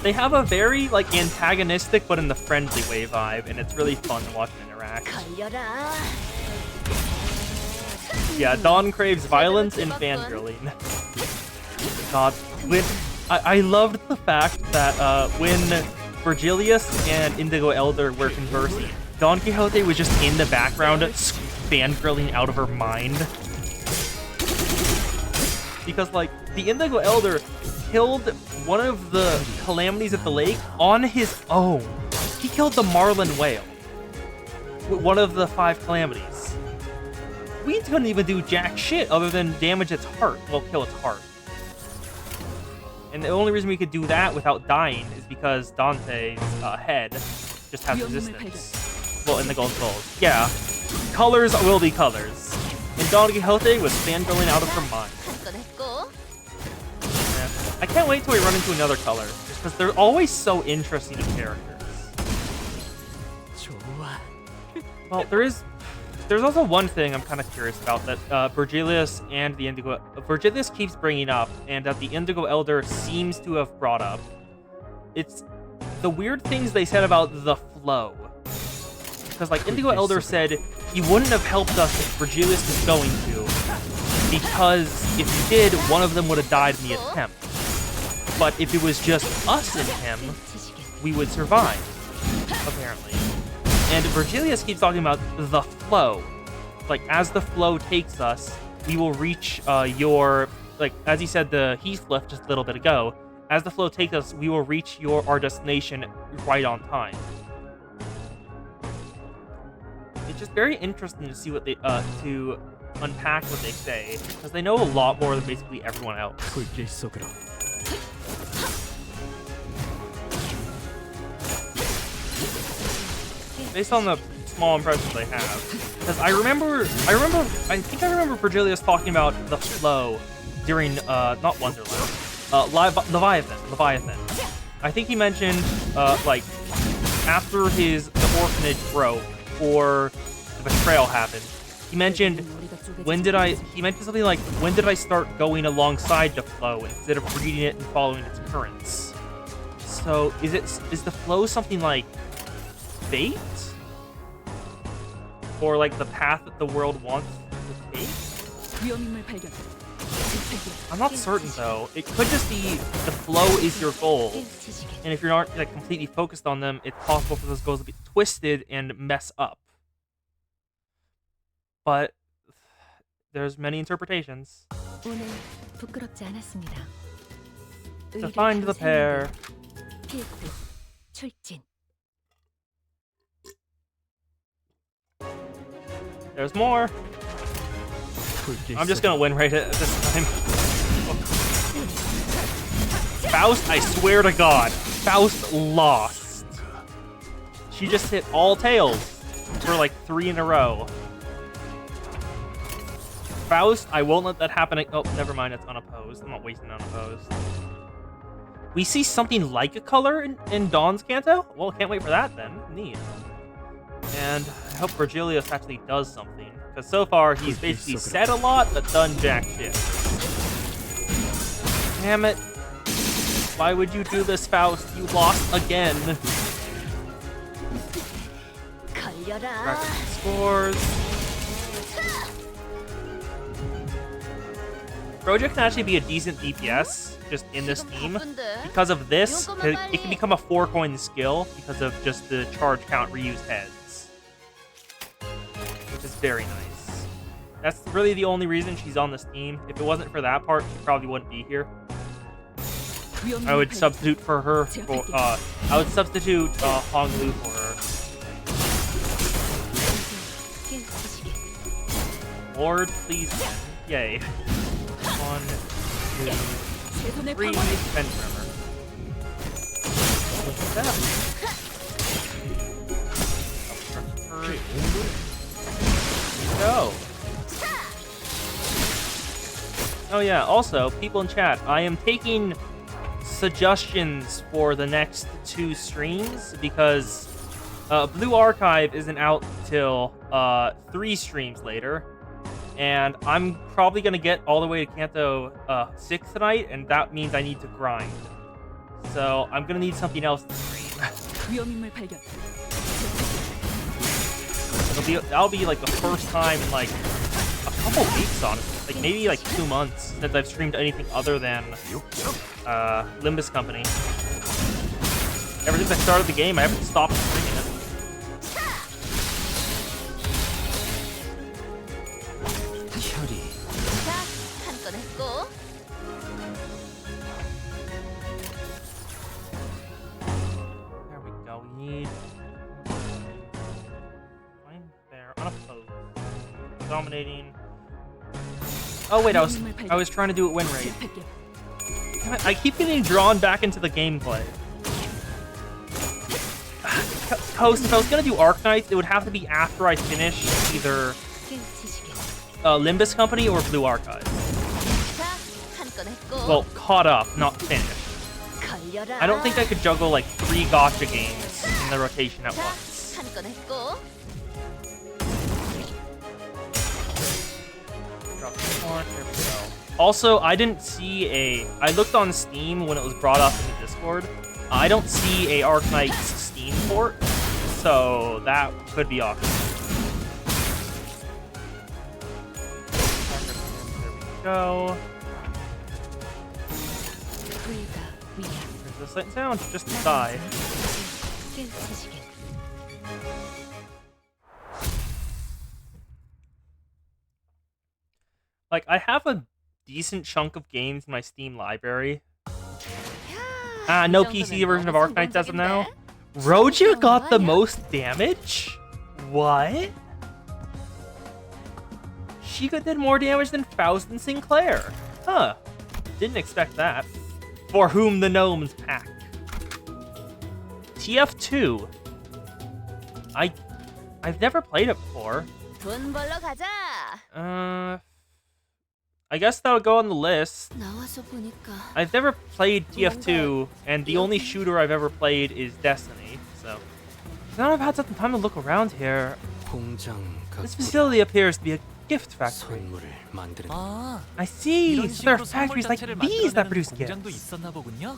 They have a very like antagonistic but in the friendly way vibe, and it's really fun to watch them interact. Yeah, Dawn craves violence and fangirling. God, I loved the fact that when Virgilius and Indigo Elder were conversing, Don Quixote was just in the background fangirling out of her mind. Because like the Indigo Elder killed one of the calamities at the lake on his own. He killed the Marlin whale. One of the 5 calamities. We couldn't even do jack shit other than damage its heart. Well, kill its heart. And the only reason we could do that without dying is because Dante's head just has resistance. Well, in the Gold Skulls. Yeah. Colors will be colors. And Don Quixote was fangirling out of her mind. Yeah. I can't wait till we run into another color, just because they're always so interesting characters. Well, there is There's also one thing I'm kind of curious about that Virgilius and the Indigo... Virgilius keeps bringing up, and that the Indigo Elder seems to have brought up. It's the weird things they said about the flow. Because, like, Indigo Elder said he wouldn't have helped us if Virgilius was going to, because if he did, one of them would have died in the attempt. But if it was just us and him, we would survive, apparently. And Virgilius keeps talking about the flow. Like, as the flow takes us, we will reach your... Like, as he said, the Heathcliff just a little bit ago. As the flow takes us, we will reach our destination right on time. It's just very interesting to see what they... to unpack what they say. Because they know a lot more than basically everyone else. Based on the small impressions they have. Because I think I remember Virgilius talking about the flow during, not Wonderland, Leviathan. I think he mentioned, like, after the orphanage broke, or the betrayal happened, he mentioned, he mentioned something like, when did I start going alongside the flow instead of reading it and following its currents? So, is the flow something like fate? Or like the path that the world wants to take? 위험인물 발견. I'm not certain though. It could just be the flow is your goal, and if you're not like completely focused on them, it's possible for those goals to be twisted and mess up. But there's many interpretations. 오늘 부끄럽지 않았습니다. To find the pair. PF 출진. There's more. I'm just gonna win right at this time. Faust, I swear to God, Faust lost. She just hit all tails for like 3 in a row. Faust, I won't let that happen. Oh, never mind, it's unopposed. I'm not wasting unopposed. We see something like a color in Dawn's Canto? Well, can't wait for that then. Neat. And I hope Virgilius actually does something. Because so far, he's basically said a lot, but done jack shit. Damn it. Why would you do this, Faust? You lost again. Record scores. Roja can actually be a decent DPS just in this team. Because of this, it can become a 4-coin skill because of just the charge count reused heads. Which is very nice. That's really the only reason she's on this team. If it wasn't for that part, she probably wouldn't be here. I would substitute for her. I would substitute Hong Lu for her. Lord, please win. Yay. 1, 2, 3. Defend forever. Go. Oh yeah, also, people in chat, I am taking suggestions for the next 2 streams because Blue Archive isn't out till 3 streams later, and I'm probably gonna get all the way to Kanto 6 tonight, and that means I need to grind. So I'm gonna need something else to stream. 위험인물 발견. That'll be like the first time in like a couple weeks, honestly. Like maybe like 2 months since I've streamed anything other than Limbus Company. Ever since I started the game, I haven't stopped streaming it. There we go. We need unopposed. Dominating. Oh wait, I was trying to do it win rate. Damn it, I keep getting drawn back into the gameplay. Coast, if I was gonna do Arknights, it would have to be after I finish either Limbus Company or Blue Archive. Well, caught up, not finished. I don't think I could juggle like 3 gacha games in the rotation at once. port. There we go. Also, I didn't see a... I looked on Steam when it was brought up in the Discord. I don't see a Arknight's Steam port, so that could be awesome. There we go. 불가 위야. There's the sight and sound, just to die. 깨우치시길. Like, I have a decent chunk of games in my Steam library. No PC version of Arknights as of now. Roja got the most damage? What? She did more damage than Faust and Sinclair. Huh. Didn't expect that. For whom the gnomes pack. TF2. I've never played it before. 돈 벌러 가자. I guess that'll go on the list. 나와서 보니까 I've never played TF2, and the only shooter I've ever played is Destiny, so... Now I've had some time to look around here. 공장 This facility appears to be a gift factory. 선물을 만드는 아, I see! 이런 So there are 식으로 선물 factories like 단체를 these that 만들어내는 produce 공장도 gifts. 있었나 보군요.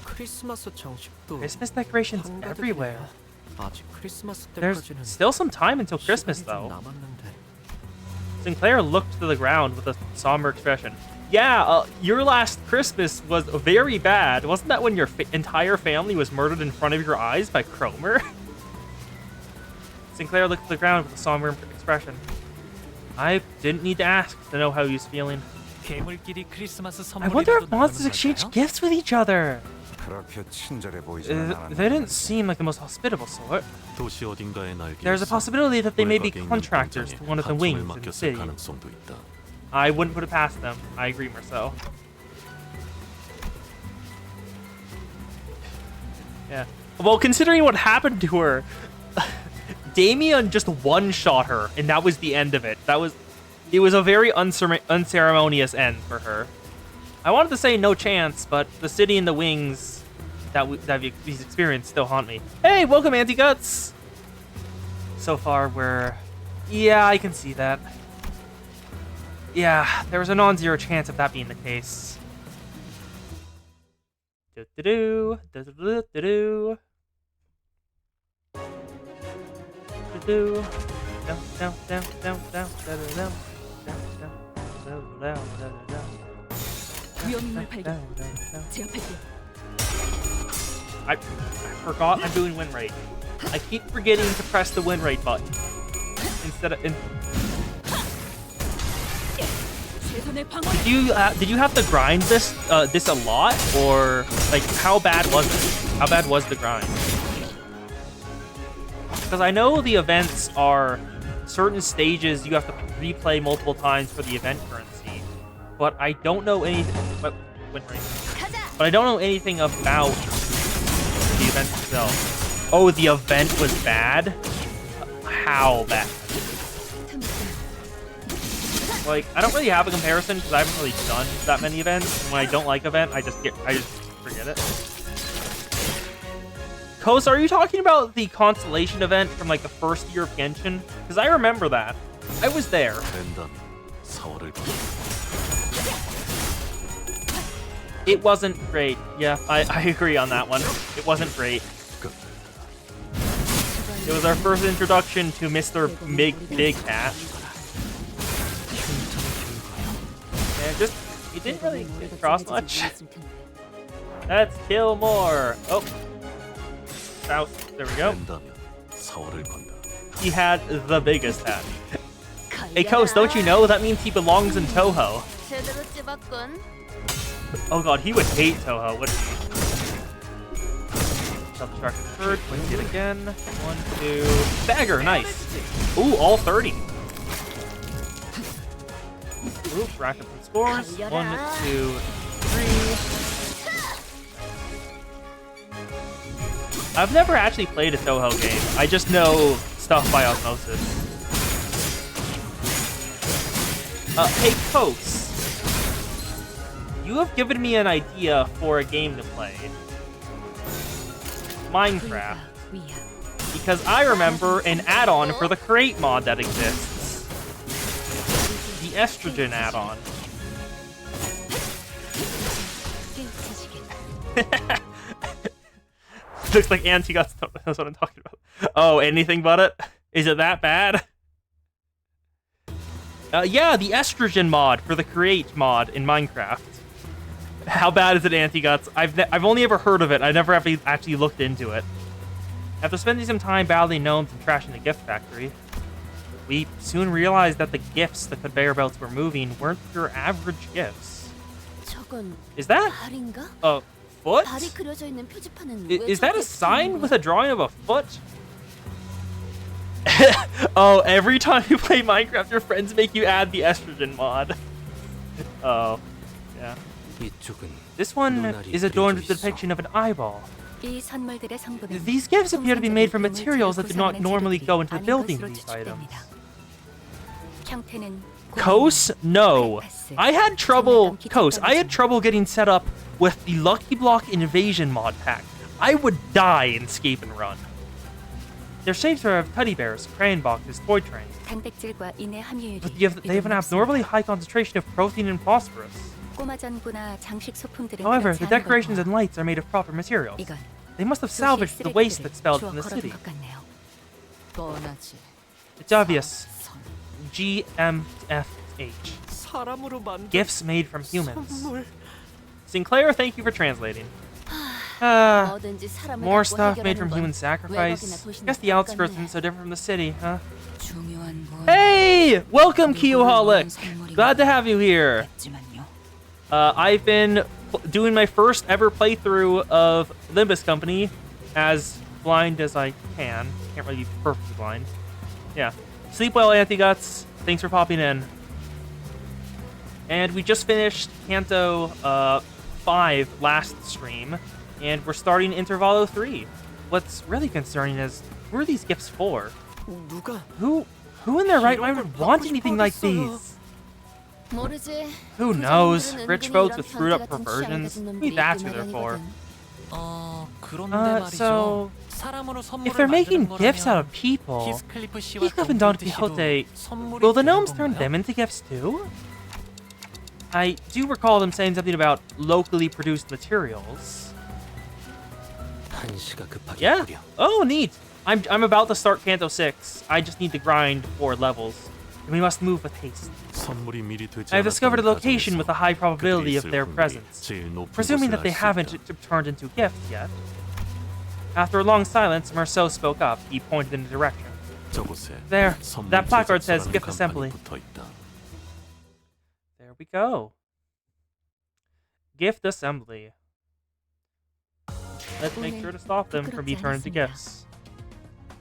크리스마스 장식도 Christmas decorations 한가득이네요. everywhere. 아직 크리스마스 There's 때까지는 still some time until Christmas, 시간이 좀 though. 남았는데. Sinclair looked to the ground with a somber expression. Yeah, your last Christmas was very bad. Wasn't that when your entire family was murdered in front of your eyes by Cromer? Sinclair looked to the ground with a somber expression. I didn't need to ask to know how he was feeling. 괴물끼리 크리스마스 I wonder if 선물이라도 monsters 나누는 exchange 걸까요? gifts with each other. 그렇게 친절해 보이지는 They didn't 않았는데. seem like the most hospitable sort. 도시 어딘가에 날개 There's a 있어. possibility that they may be 외곽에 있는 contractors to 공장에 one of the 한층을 wings in the 맡겼을 city. 가능성도 있다. I wouldn't put it past them. I agree, Marcel. Yeah. Well, considering what happened to her, Damien just one-shot her, and that was the end of it. It was a very unceremonious end for her. I wanted to say no chance, but the city and the wings that these experienced still haunt me. Hey, welcome, Anti-Guts! So far, we're... Yeah, I can see that. Yeah, there was a non-zero chance of that being the case. Do-do-do, do-do-do-do-do. Do-do. Down, down, down, down, down, down, down, down, down. 위험인물 발견. 제압할게요. I forgot I'm doing win rate. I keep forgetting to press the win rate button instead of. 최선의 방어. Did you have to grind this a lot, or like how bad was it? How bad was the grind? Because I know the events are certain stages you have to replay multiple times for the event currency, but I don't know anything. But I don't know anything about the event itself. Oh, the event was bad? How bad? Like, I don't really have a comparison because I haven't really done that many events. And when I don't like event, I just forget it. Kos, are you talking about the Constellation event from like the first year of Genshin? Because I remember that. I was there. 된다면 4월을 It wasn't great. Yeah, I agree on that one. It wasn't great. It was our first introduction to Mr. Big Cat. And it didn't really get across much. Let's kill more. Oh. South. There we go. 된다면 4월을 건다. He had the biggest hat. Hey, Kos, don't you know? That means he belongs in Toho. 제대로 찝었군. Oh god, he would hate Toho, wouldn't he? Self-destruct third, twins it again. 1, 2... Bagger, nice! Ooh, all 30. Ooh, rack up some scores. 1, 2, 3... I've never actually played a Toho game. I just know stuff by osmosis. Hey, Kos. You have given me an idea for a game to play. Minecraft. Because I remember an add-on for the Create mod that exists. the estrogen add-on. 깨우쳐지겠다. Looks like Auntie got stuff. That's what I'm talking about. Oh, anything but it? Is it that bad? Yeah, the estrogen mod for the create mod in Minecraft. How bad is it, Auntie Guts? I've only ever heard of it. I never actually looked into it. After spending some time battling gnomes and trashing the gift factory, we soon realized that the gifts the conveyor belts were moving weren't your average gifts. 저건 Is that 발인가? a foot? 발이 그려져 있는 표지판은 Is that a sign with a drawing of a foot? Oh, every time you play Minecraft, your friends make you add the estrogen mod. Oh, yeah. This one is adorned with the depiction of an eyeball. 이 선물들의 성분은 These gifts appear to be made from 동상자들 materials that do not 구성하는 normally 재료들이 go into 아닌 building 것으로 these items. 추측됩니다. 형태는 Kos? No. I had trouble, Kos, I had trouble getting set up with the Lucky Block Invasion mod pack. I would die in Escape and Run. Their shapes are of teddy bears, crayon boxes, toy trains. 단백질과 인의 함유율이 But they have an abnormally high concentration of protein and phosphorus. 꼬마 전구나 장식 소품들은 However, 그렇지 the 않은 decorations 걸 and lights are made of proper materials. 이건 They must have 도시의 salvaged the waste 쓰레기들을 expelled 주워 from the 걸어둔 city. 것 같네요. 뻔하지. It's obvious. GMFH. 사람으로 만든 Gifts made from humans. 선물. Sinclair, thank you for translating. 뭐든지 사람을 More 갖고 stuff made 해결하는 from 건 human sacrifice. 외곽이나 도시나 Guess the outskirts 똑같네. are so different from the city, huh? 중요한 건 Hey! Welcome, Kiyoholic! Glad to have you here. 있지만요. I've been doing my first ever playthrough of Limbus Company as blind as I can. Can't really be perfectly blind. Yeah. Sleep well, Anti-Guts. Thanks for popping in. And we just finished Kanto 5 last stream, and we're starting Intervalo 3. What's really concerning is, who are these gifts for? 누가 Who in their right mind would want anything like these? 모르지. Who 그 knows? 사람들은 Rich 은근히 folks 이런 with screwed up 변태 같은 perversions? 취향을 가진 Who 놈들이 that's who 있기 they're for. 마련이거든. 그런데 말이죠. So, 사람으로 선물을 if they're making 만드는 gifts out 거라면 of people, 히스클리프 씨와 Heathcliff and Don Quixote, 선물이 will the 되는 gnomes turn 건가요? them into gifts too? I do recall them saying something about locally produced materials. Yeah. Oh, neat. I'm about to start Kanto 6. I just need to grind 4 levels. And we must move with haste. 선물이 미리 되지 I have discovered a 않았다는 location with a high probability of their 그들이 있을 presence. 확률이 제일 높은 Presuming 곳을 that they 알 수 haven't 있다. turned into gifts yet. After a long silence, Merceau spoke up. He pointed in a direction. 저곳에 There, 선물 that placard says 제작소라는 gift 간판이 assembly. 붙어 있다. There we go. Gift assembly. Let's make sure to stop them from being turned into gifts.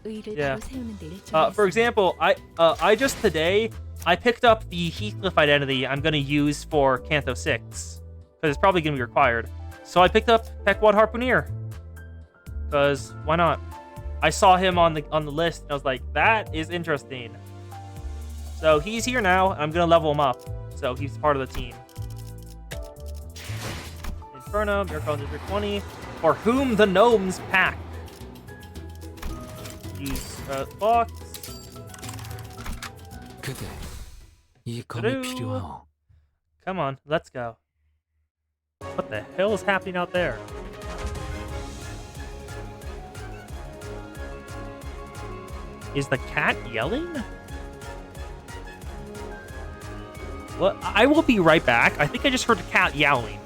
의를 Yeah. 바로 세우는 데 For 일조했습니다. example, I just today I picked up the Heathcliff identity I'm gonna use for Kanto 6 because it's probably gonna be required. So I picked up Pequod Harpooner because why not? I saw him on the list and I was like, that is interesting. So he's here now. I'm gonna level him up, so he's part of the team. Inferno, Miracle District 20, for whom the gnomes pack. Use box. 그대 이 검이 Hello. 필요하오. Come on, let's go. What the hell is happening out there? Is the cat yelling? What? I will be right back. I think I just heard a cat yowling.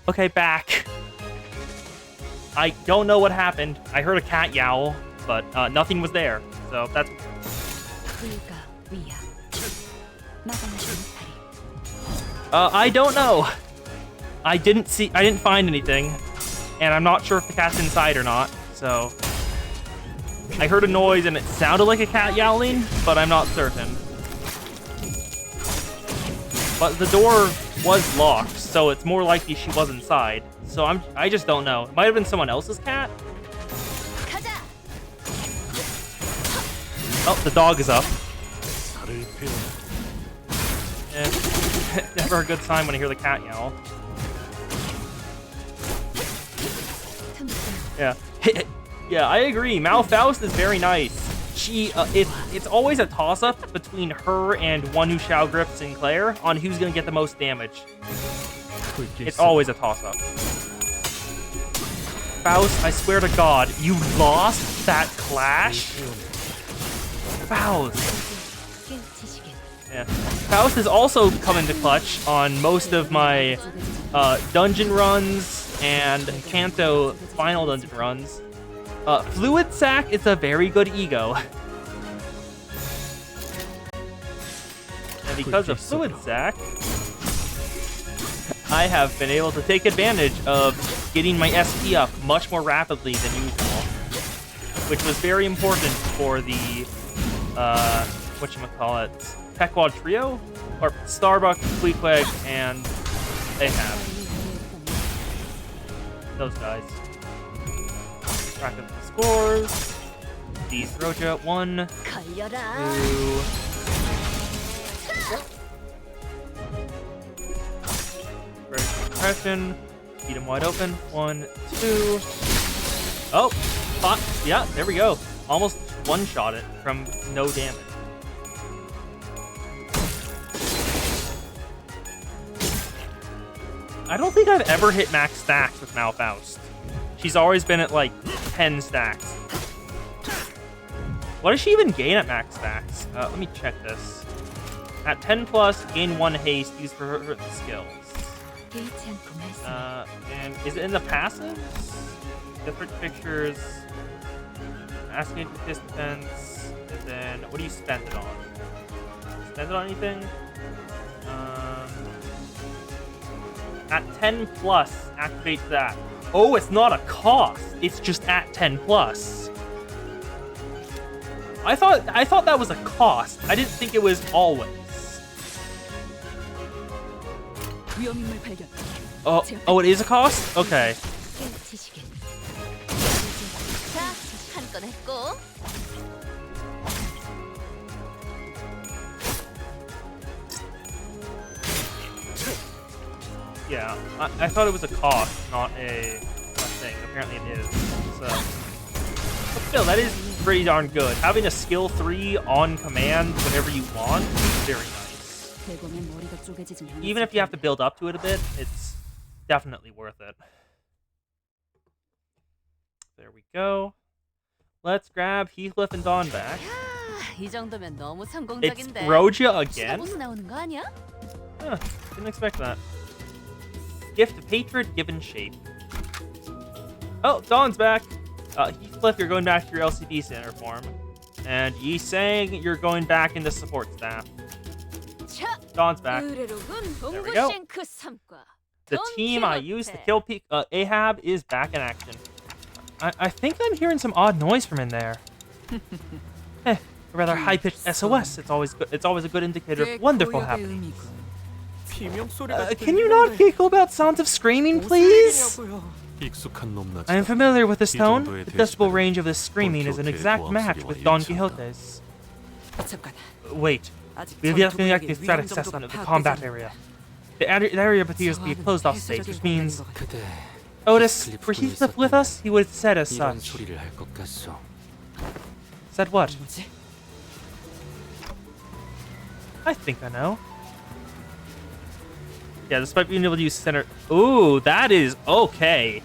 Okay, back. I don't know what happened. I heard a cat yowl, but nothing was there. So that's 불가 위야 마감하는 다리 I don't know. I didn't find anything, and I'm not sure if the cat's inside or not. So I heard a noise and it sounded like a cat yowling, but I'm not certain. But the door was locked, so it's more likely she was inside. So I just don't know. It might have been someone else's cat. Oh, the dog is up. 살을 베어라. Never a good sign when I hear the cat yowl. Yeah. Yeah, I agree. Malfaust is very nice. It's always a toss-up between her and one who Shao Grip Sinclair on who's gonna get the most damage. It's always a toss-up. Faust, I swear to God, you lost that clash? Faust. Yeah. Faust has also come into clutch on most of my dungeon runs and Kanto final dungeon runs. Fluid Sack is a very good ego. And because of Fluid Sack, I have been able to take advantage of getting my SP up much more rapidly than usual, which was very important for the, whatchamacallit, Pequod Trio? Or Starbuck, Queequeg, and Ahab. Those guys. Track of the scores. These Roja, 1, 2. Great compression. Keep him wide open. 1, 2. Oh, spot. Yeah, there we go. Almost one-shot it from no damage. I don't think I've ever hit max stacks with Malfaust. She's always been at like 10 stacks. What does she even gain at max stacks? Let me check this. At 10 plus, gain 1 haste used for her skills. And is it in the passives? Different pictures. Asking participants. And then, what do you spend it on? Spend it on anything? At 10 plus, activate that. Oh, it's not a cost. It's just at 10 plus. I thought that was a cost. I didn't think it was always. Oh, it is a cost? Okay. Yeah, I thought it was a cost, not a thing. Apparently it is. So, but still, that is pretty darn good. Having a skill 3 on command whenever you want is very nice. Even if you have to build up to it a bit, it's definitely worth it. There we go. Let's grab Heathcliff and Dawn back. It's Roja again? Huh, didn't expect that. Gift of Hatred given shape. Oh, Dawn's back. Heathcliff, you're going back to your LCD center form. And Yi Sang, you're going back into support staff. Dawn's back. There we go. The team I used to kill Ahab is back in action. I think I'm hearing some odd noise from in there. A rather high-pitched SOS. It's always a good indicator of wonderful happenings. Can you not giggle about sounds of screaming, please? 익숙한 놈 I am familiar with this tone. The decibel range of this screaming is an exact match with Don Quixote's. Wait, we have yet to make a threat assessment of the combat area. The area appears to be a closed-off space, which means... Otis, were Heathcliff with us? He would have said as such. Said what? I think I know. Yeah, despite being able to use center... Ooh, that is okay.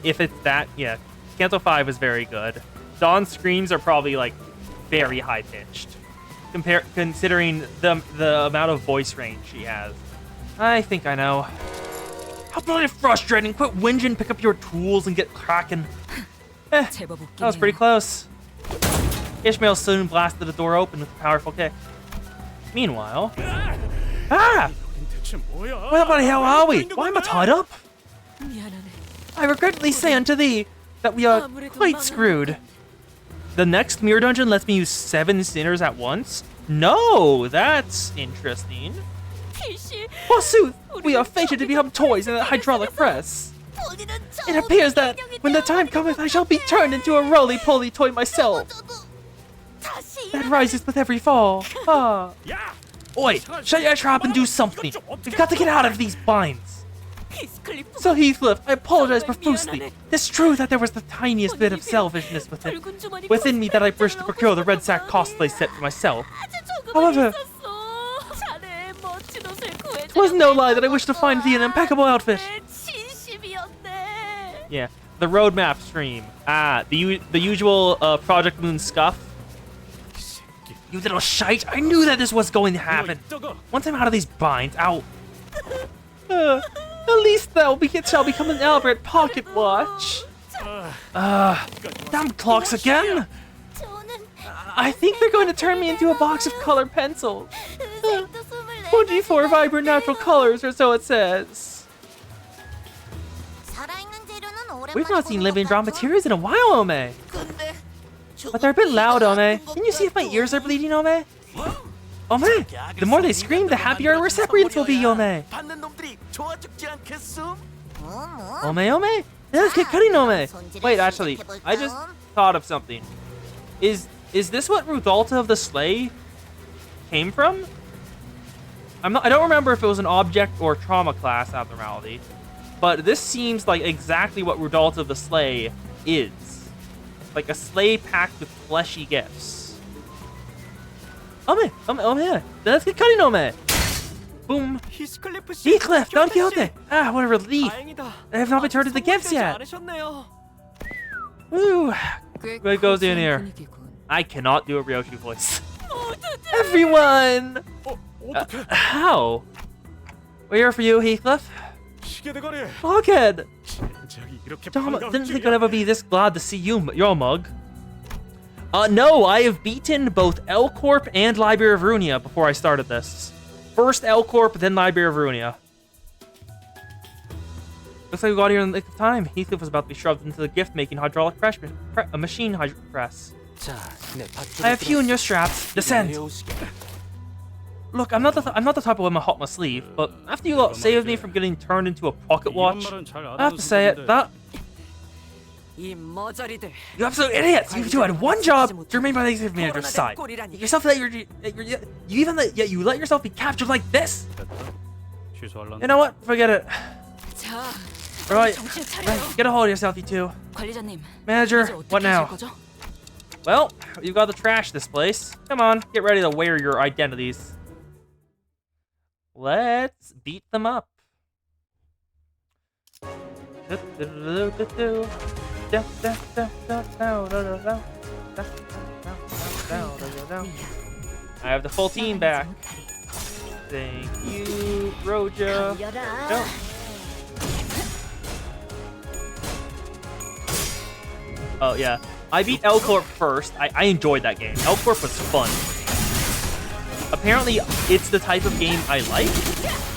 If it's that, yeah. Kanto 5 is very good. Dawn's screams are probably, like, very high-pitched. Considering the amount of voice range she has. I think I know. How bloody frustrating. Quit whinging, pick up your tools, and get cracking. That was pretty close. Ishmael soon blasted the door open with a powerful kick. Meanwhile... Ah! 대체 뭐야? Where the bloody hell are we? Why am I tied up? 미안하네. I regretfully say unto thee that we are quite screwed. The next mirror dungeon lets me use 7 sinners at once? No, that's interesting. 필시 Forsooth, we are fated to become toys in that hydraulic press. It appears that when the time cometh, I shall be turned into a roly-poly toy myself. That rises with every fall. Ah. Oi, shut your trap and do something. We've got to get out of these binds. So Heathcliff, I apologize profusely. It's true that there was the tiniest bit of selfishness within me that I wished to procure the red sack cosplay set for myself. However, it was no lie that I wished to find thee an impeccable outfit. Yeah, the roadmap stream. Ah, the usual Project Moon scuff. You little shite! I knew that this was going to happen. Once I'm out of these binds, I'll. At least it shall become an Albert pocket watch. Damn clocks again! I think they're going to turn me into a box of colored pencils. 24 vibrant natural colors, or so it says. We've not seen living raw materials in a while, Ome. But they're a bit loud, Ome. Can you see if my ears are bleeding, Ome? Ome, the more they scream, the happier our recipients will be, Ome. Ome? Let's get cutting, Ome. Wait, actually, I just thought of something. Is this what Rudalta of the Sleigh came from? I don't remember if it was an object or trauma class abnormality, but this seems like exactly what Rudalta of the Sleigh is. Like a sleigh packed with fleshy gifts. Ome, let's get cutting, Ome. Boom. Heathcliff, Don Quixote. Ah, what a relief. I have not been turned into gifts yet. Woo. What goes in here? I cannot do a Ryoshi voice. Everyone! How? We're here for you, Heathcliff. Blockhead! Didn't think I'd ever be this glad to see you, your mug. No, I have beaten both L Corp and Library of Runia before I started this. First L Corp, then Library of Runia. Looks like we got here in the nick of time. Heathcliff was about to be shoved into the gift-making hydraulic press machine press. I have you in your straps. Descend. Look, I'm not the type of wear my heart on my sleeve, but after you lot saved me from getting turned into a pocket watch, I have to say it, that... You absolute idiots! You two had one job to remain by the executive manager's side. You let yourself be captured like this? You know what? Forget it. Right, get a hold of yourself, you two. Manager, what now? Well, you've got to trash this place. Come on, get ready to wear your identities. Let's beat them up. I have the full team back. Thank you, Roja. No. Oh, yeah. I beat L Corp first. I enjoyed that game. L Corp was fun. Apparently, it's the type of game I like.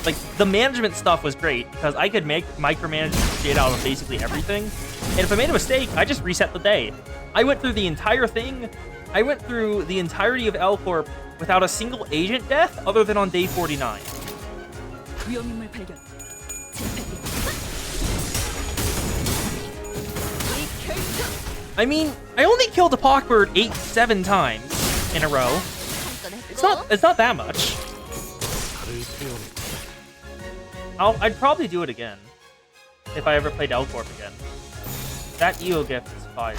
Like, the management stuff was great because I could micromanage shit out of basically everything. And if I made a mistake, I just reset the day. I went through the entire thing. I went through the entirety of L Corp without a single agent death other than on day 49. I mean, I only killed a Pockbird 7 times in a row. It's not that much. I'd probably do it again if I ever played L Corp again. That EO gift is fire.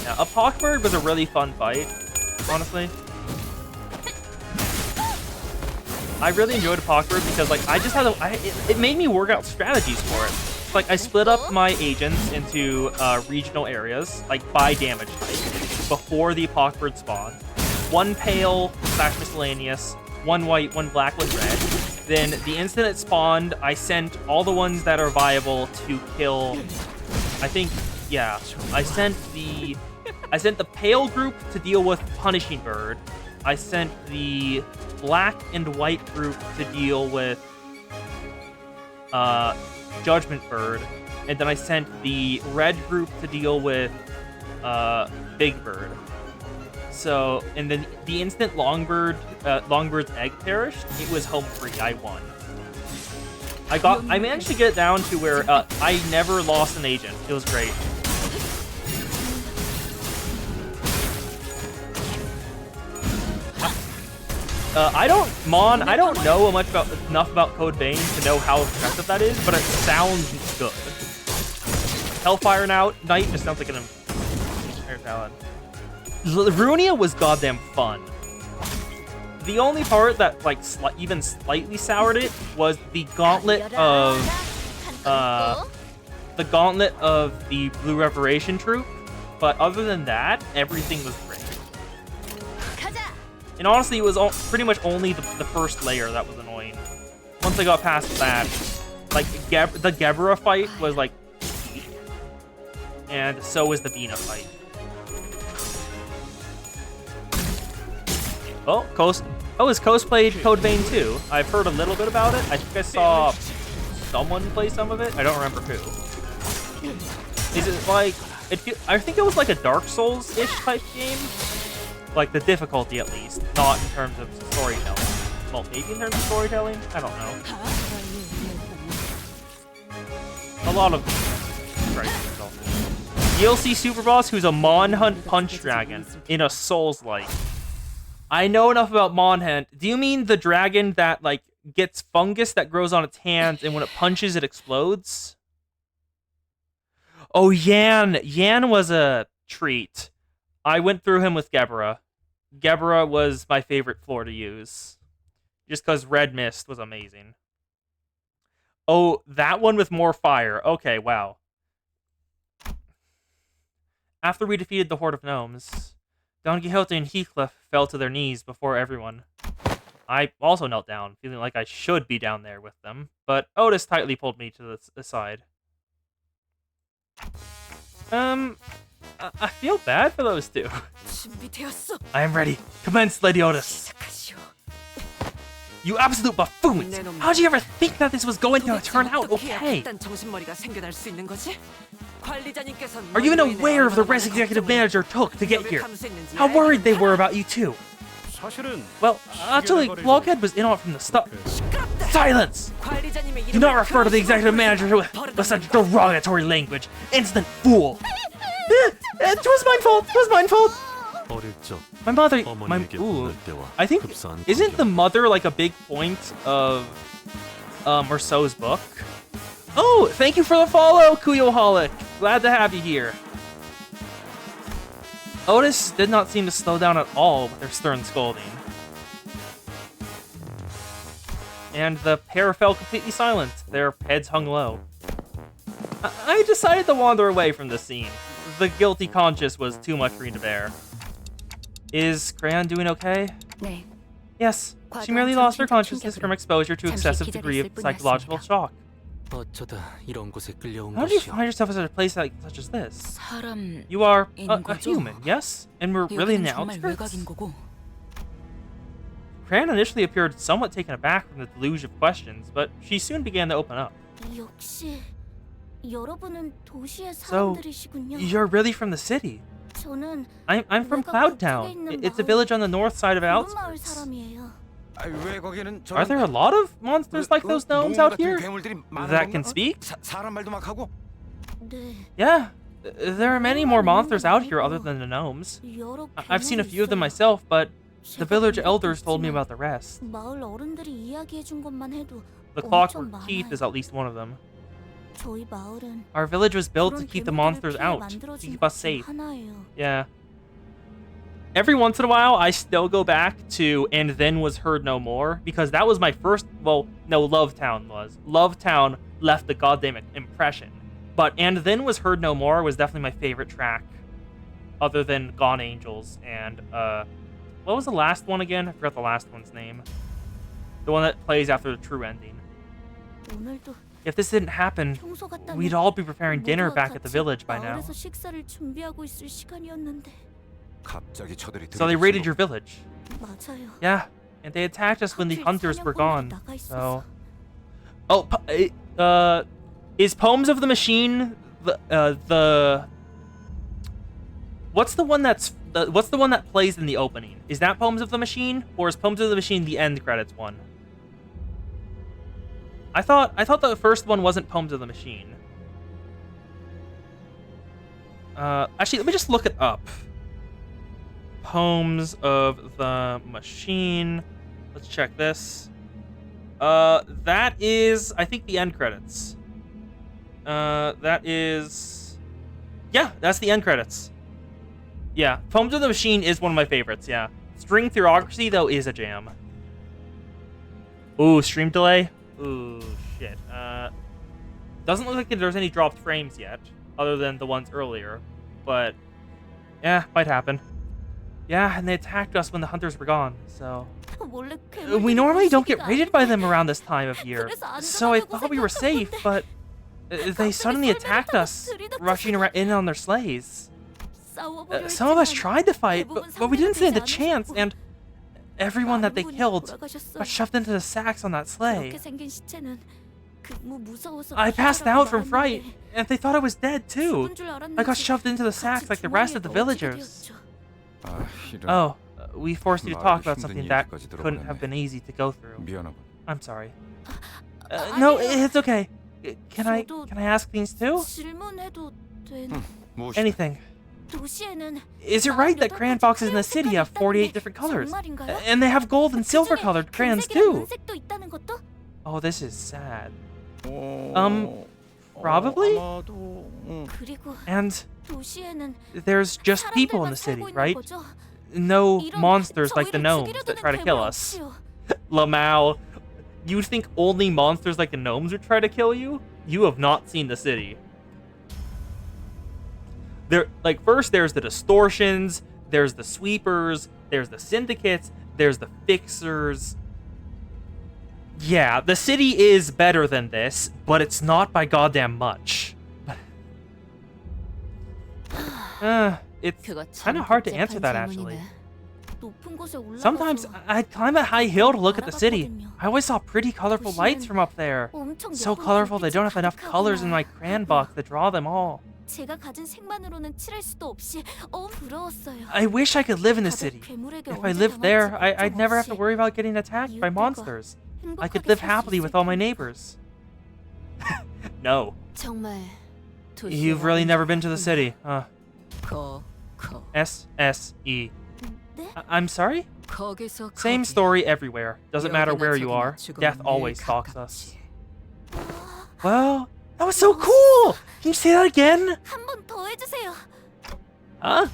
Now, a Pockbird was a really fun fight, honestly. I really enjoyed a Pockbird because, like, I just had it made me work out strategies for it. Like, I split up my agents into regional areas, like by damage type, before the Pockbird spawned. One pale / miscellaneous, one white, one black, one red. Then the instant it spawned, I sent all the ones that are viable to kill. I think, yeah, I sent the pale group to deal with Punishing Bird. I sent the black and white group to deal with Judgment Bird, and then I sent the red group to deal with Big Bird. So, and then the instant Longbird's egg perished, it was home free. I won. I managed to get it down to where I never lost an agent. It was great. I don't know enough about Code Vein to know how effective that is, but it sounds good. Hellfire Knight just sounds like an entire talent. Runia was goddamn fun. The only part that like even slightly soured it was the gauntlet of the Blue Reparation Troop. But other than that, everything was great. And honestly, it was pretty much only the first layer that was annoying. Once I got past that, like the Gebra fight was like peak, and so was the Bina fight. Oh, is Coast played Code Vein 2? I've heard a little bit about it. I think I saw someone play some of it. I don't remember who. Is it like I think it was like a Dark Souls-ish type game. Like the difficulty, at least, not in terms of storytelling. Well, maybe in terms of storytelling. I don't know. A lot of DLC Super Boss, who's a Monhunt Punch Dragon in a Souls-like. I know enough about Monhunt. Do you mean the dragon that like gets fungus that grows on its hands, and when it punches, it explodes? Oh, Yan. Yan was a treat. I went through him with Gebra. Gebra was my favorite floor to use. Just because Red Mist was amazing. Oh, that one with more fire. Okay, wow. After we defeated the Horde of Gnomes, Don Quixote and Heathcliff fell to their knees before everyone. I also knelt down, feeling like I should be down there with them, but Otis tightly pulled me to the side. I feel bad for those two. I am ready. Commence, Lady Otis. You absolute buffoons! How'd you ever think that this was going to turn out okay? Are you even aware of the risk executive manager took to get here? How worried they were about you too? Well, actually, Blockhead was in on it from the start. Silence! Do not refer to the executive manager with such derogatory language. Instant fool! It was my fault! It was my fault! My mother... I think... Isn't the mother like a big point of Rousseau's book? Oh, thank you for the follow, Kuyoholic! Glad to have you here. Otis did not seem to slow down at all with their stern scolding. And the pair fell completely silent, their heads hung low. I decided to wander away from the scene. The guilty conscience was too much for me to bear. Is Crayon doing okay? Yes, she merely lost her consciousness from exposure to excessive degree of psychological shock. How did you find yourself at a place such as this? You are a human, yes? And we're really in the outskirts? Crayon initially appeared somewhat taken aback from the deluge of questions, but she soon began to open up. So, you're really from the city? I'm from Cloud Town. It's a village on the north side of outskirts. Are there a lot of monsters like those gnomes out here that can speak? Yeah, there are many more monsters out here other than the gnomes. I've seen a few of them myself, but the village elders told me about the rest. The Clockwork Keith is at least one of them. Our village was built to keep the monsters out, to keep us safe. Yeah. Every once in a while, I still go back to And Then Was Heard No More, because that was my first, well, no, Love Town was. Love Town left a goddamn impression. But And Then Was Heard No More was definitely my favorite track, other than Gone Angels and, what was the last one again? I forgot the last one's name. The one that plays after the true ending. 오늘도 If this didn't happen, 평소 같다면 we'd all be preparing dinner 모두가 back at the 같이 village by now. 마을에서 식사를 준비하고 있을 시간이었는데. 갑자기 저들이 So they raided your village. 맞아요. Yeah, and they attacked us when the 하필 hunters were gone. 사냥꾼들이 나가 So, 있어서. oh, is Poems of the Machine the what's the one that plays in the opening? Is that Poems of the Machine, or is Poems of the Machine the end credits one? I thought the first one wasn't Poems of the Machine. Actually, let me just look it up. Poems of the Machine. Let's check this. That is, I think, the end credits. That is... Yeah, that's the end credits. Yeah, Poems of the Machine is one of my favorites, yeah. String Theocracy, though, is a jam. Ooh, stream delay? Ooh, shit. Doesn't look like there's any dropped frames yet, other than the ones earlier. But, yeah, might happen. Yeah, and they attacked us when the hunters were gone, so... We normally don't get raided by them around this time of year, so I thought we were safe, but... They suddenly attacked us, rushing in on their sleighs. Some of us tried to fight, but we didn't stand a chance, and... Everyone that they killed got shoved into the sacks on that sleigh. I passed out from fright, and they thought I was dead too. I got shoved into the sacks like the rest of the villagers. Oh, we forced you to talk about something that couldn't have been easy to go through. I'm sorry. No, it's okay. Can I ask things too? Anything. Is it right that crayon boxes in the city have 48 different colors? And they have gold and silver colored crayons too? Oh, this is sad. Probably? And there's just people in the city, right? No monsters like the gnomes that try to kill us. Lamau, you think only monsters like the gnomes would try to kill you? You have not seen the city. First there's the distortions, there's the sweepers, there's the syndicates, there's the fixers. Yeah, the city is better than this, but it's not by goddamn much. It's kind of hard to answer that, actually. Sometimes I'd climb a high hill to look at the city. I always saw pretty colorful lights from up there. So colorful they don't have enough colors in my crayon box to draw them all. I wish I could live in the city. If I lived there, I'd never have to worry about getting attacked by monsters. I could live happily with all my neighbors. No. You've really never been to the city, huh? S-S-E. I'm sorry? Same story everywhere. Doesn't matter where you are. Death always stalks us. Well, that was so cool! Can you say that again? Huh?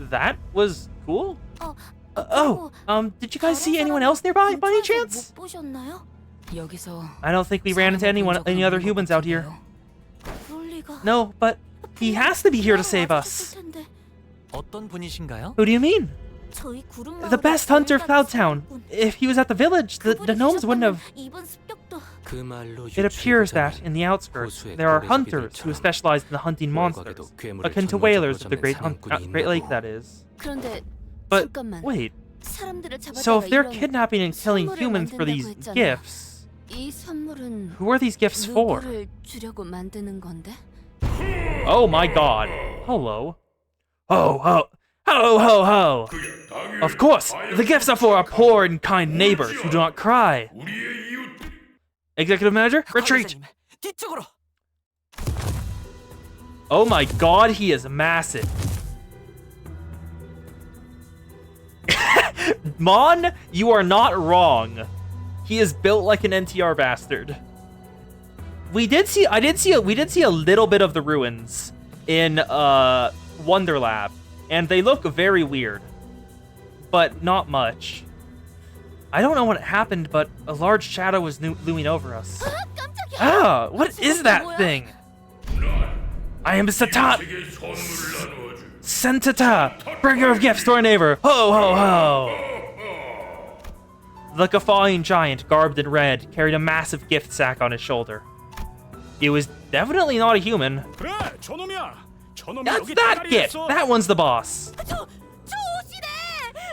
That was cool? Did you guys see anyone else nearby by any chance? I don't think we ran into any other humans out here. No, but he has to be here to save us. 어떤 분이신가요? Who do you mean? The best hunter of Cloudtown. If he was at the village, the gnomes wouldn't have... It appears that, in the outskirts, there are hunters who specialize in hunting monsters, akin to whalers of the Great Lake, that is. But, wait. So if they're kidnapping and killing humans for these gifts, who are these gifts for? Oh my god. Hello. Ho ho. Ho ho ho! Of course, the gifts are for our poor and kind neighbors who do not cry. Executive Manager, retreat! Oh my god, he is massive. Mon, you are not wrong. He is built like an NTR bastard. We did see a little bit of the ruins in Wonderlab. And they look very weird, but not much. I don't know what happened, but a large shadow was looming over us. Ah, what is that thing? I am Satat! Sentata, bringer of gifts to our neighbor. Ho ho ho! The guffawing giant, garbed in red, carried a massive gift sack on his shoulder. It was definitely not a human. 그래, 저놈이야. 저놈이 That's 여기 that 대가리에 gift! 있어. That one's the boss! 저 옷이네.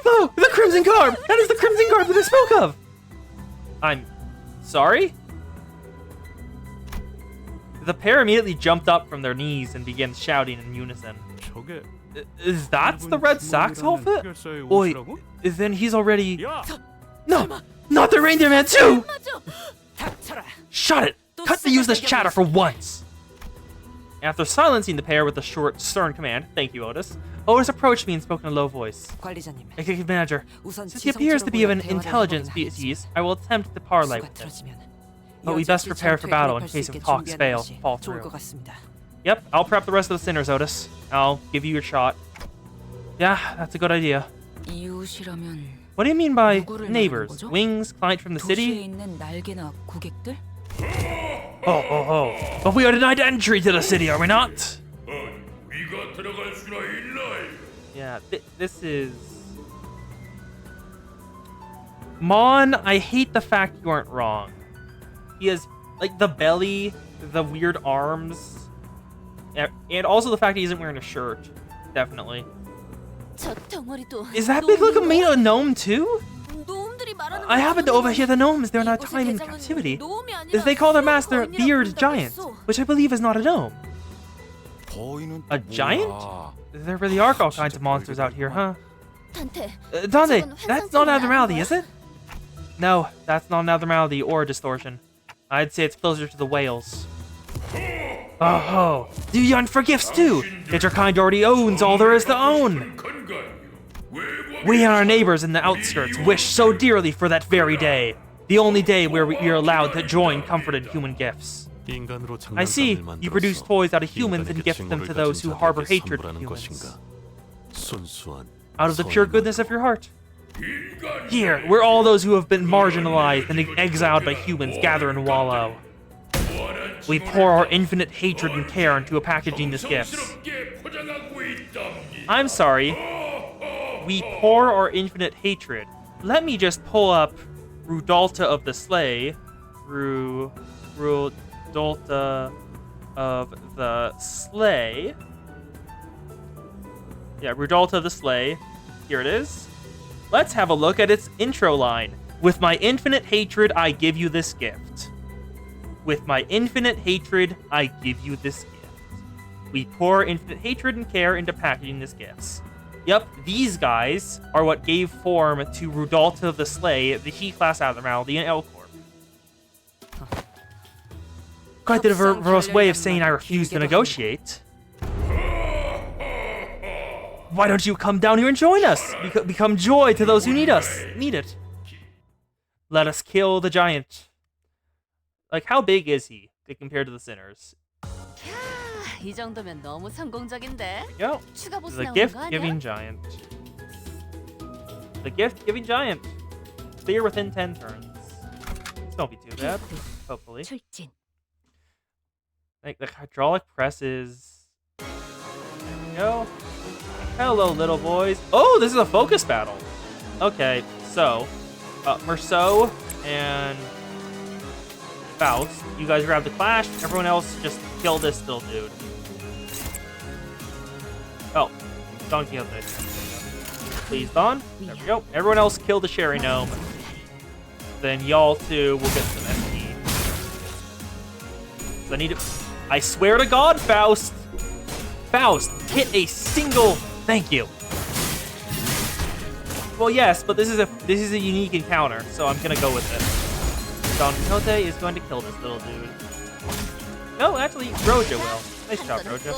Oh, the Crimson Garb! That is the Crimson Garb that I spoke of! I'm sorry? The pair immediately jumped up from their knees and began shouting in unison. 저게 Is that the red sax outfit? 해결사의 Oi, 옷이라고? then he's already... 야, No! Not the Reindeer Man too! 맞아. 닥쳐라. Shut it! Cut the useless chatter for once! After silencing the pair with a short, stern command, thank you, Otis approached me and spoke in a low voice. 관리자님, Executive Manager, 우선 since he appears to be of an 지성적으로 intelligent 대화를 해보긴 species, I will attempt to parlay 수가 with him. 틀어지면 But we best prepare for battle in case of talks fail, fall 좋을 through. 것 같습니다. Yep, I'll prep the rest of the sinners, Otis. I'll give you your shot. Yeah, that's a good idea. 이웃이라면 What do you mean by 누구를 neighbors? 말하는 거죠? Wings, client from the 도시에 city? 있는 날개나 고객들? Oh. But we are denied entry to the city, are we not? Yeah, this is... Mon, I hate the fact you aren't wrong. He has, like, the belly, the weird arms, and also the fact he isn't wearing a shirt. Definitely. 저 덩어리도. Is that big looking made a gnome too? 놈들이 말하는 I happened to overhear the gnomes during our 이곳의 time in 대장은 captivity. 놈이 아니라 As they call their master 거인이라고 Beard 부른다고 Giant, 했어. which I believe is not a gnome. 거인은 A 또 giant? 뭐야? There really are all kinds of monsters out here, huh? 단테. Dante, 저건 that's not an 환상적인 abnormality, 거야? is it? No, that's not an abnormality or a distortion. I'd say it's closer to the whales. Oh, do you yearn for gifts too? That your kind already owns all there is to own. We and our neighbors in the outskirts wish so dearly for that very day. The only day where we are allowed to join comforted human gifts. 인간으로 I see, 장난감을 you produce 만들어서 toys out of humans and 인간에게 gift them 징후를 to those who 가진 harbor 자들에게 hatred for 선물하는 humans. 것인가? 순수한 Out of the pure 선의는 goodness of your heart. Here, where all those who have been marginalized and exiled by humans gather and wallow. We pour our infinite hatred and care into packaging this gift. I'm sorry. We pour our infinite hatred. Let me just pull up Rudolta of the Sleigh. Rudolta of the Sleigh. Yeah, Rudolta of the Sleigh. Here it is. Let's have a look at its intro line. With my infinite hatred, I give you this gift. With my infinite hatred, I give you this gift. We pour infinite hatred and care into packaging these gifts. Yep, these guys are what gave form to Rudolta of the Sleigh, the He-class abnormality in L-Corp. Quite the verbose way of saying I refuse to negotiate. Why don't you come down here and join us? Become joy to those who need us. Need it. Let us kill the giant. Like, how big is he compared to the sinners? 이 정도면 너무 성공적인데. Yo, 추가 보스 the 나오는 거 아니야? gift-giving giant. The gift-giving giant. Clear within 10 turns. This don't be too bad. Hopefully. 출진. Like, the hydraulic presses. There we go. Hello, little boys. Oh, this is a focus battle. Okay, so, Merceau and Faust, you guys grab the clash. Everyone else just kill this little dude. Oh, Don Quixote. Please, Don. There we go. Everyone else kill the Sherry Gnome. Then y'all two will get some SP. So I need to... I swear to God, Faust! Faust, hit a single... Thank you. Well, yes, but this is a unique encounter, so I'm gonna go with it. Don Quixote is going to kill this little dude. No, actually, Roja will. Nice job, Roja.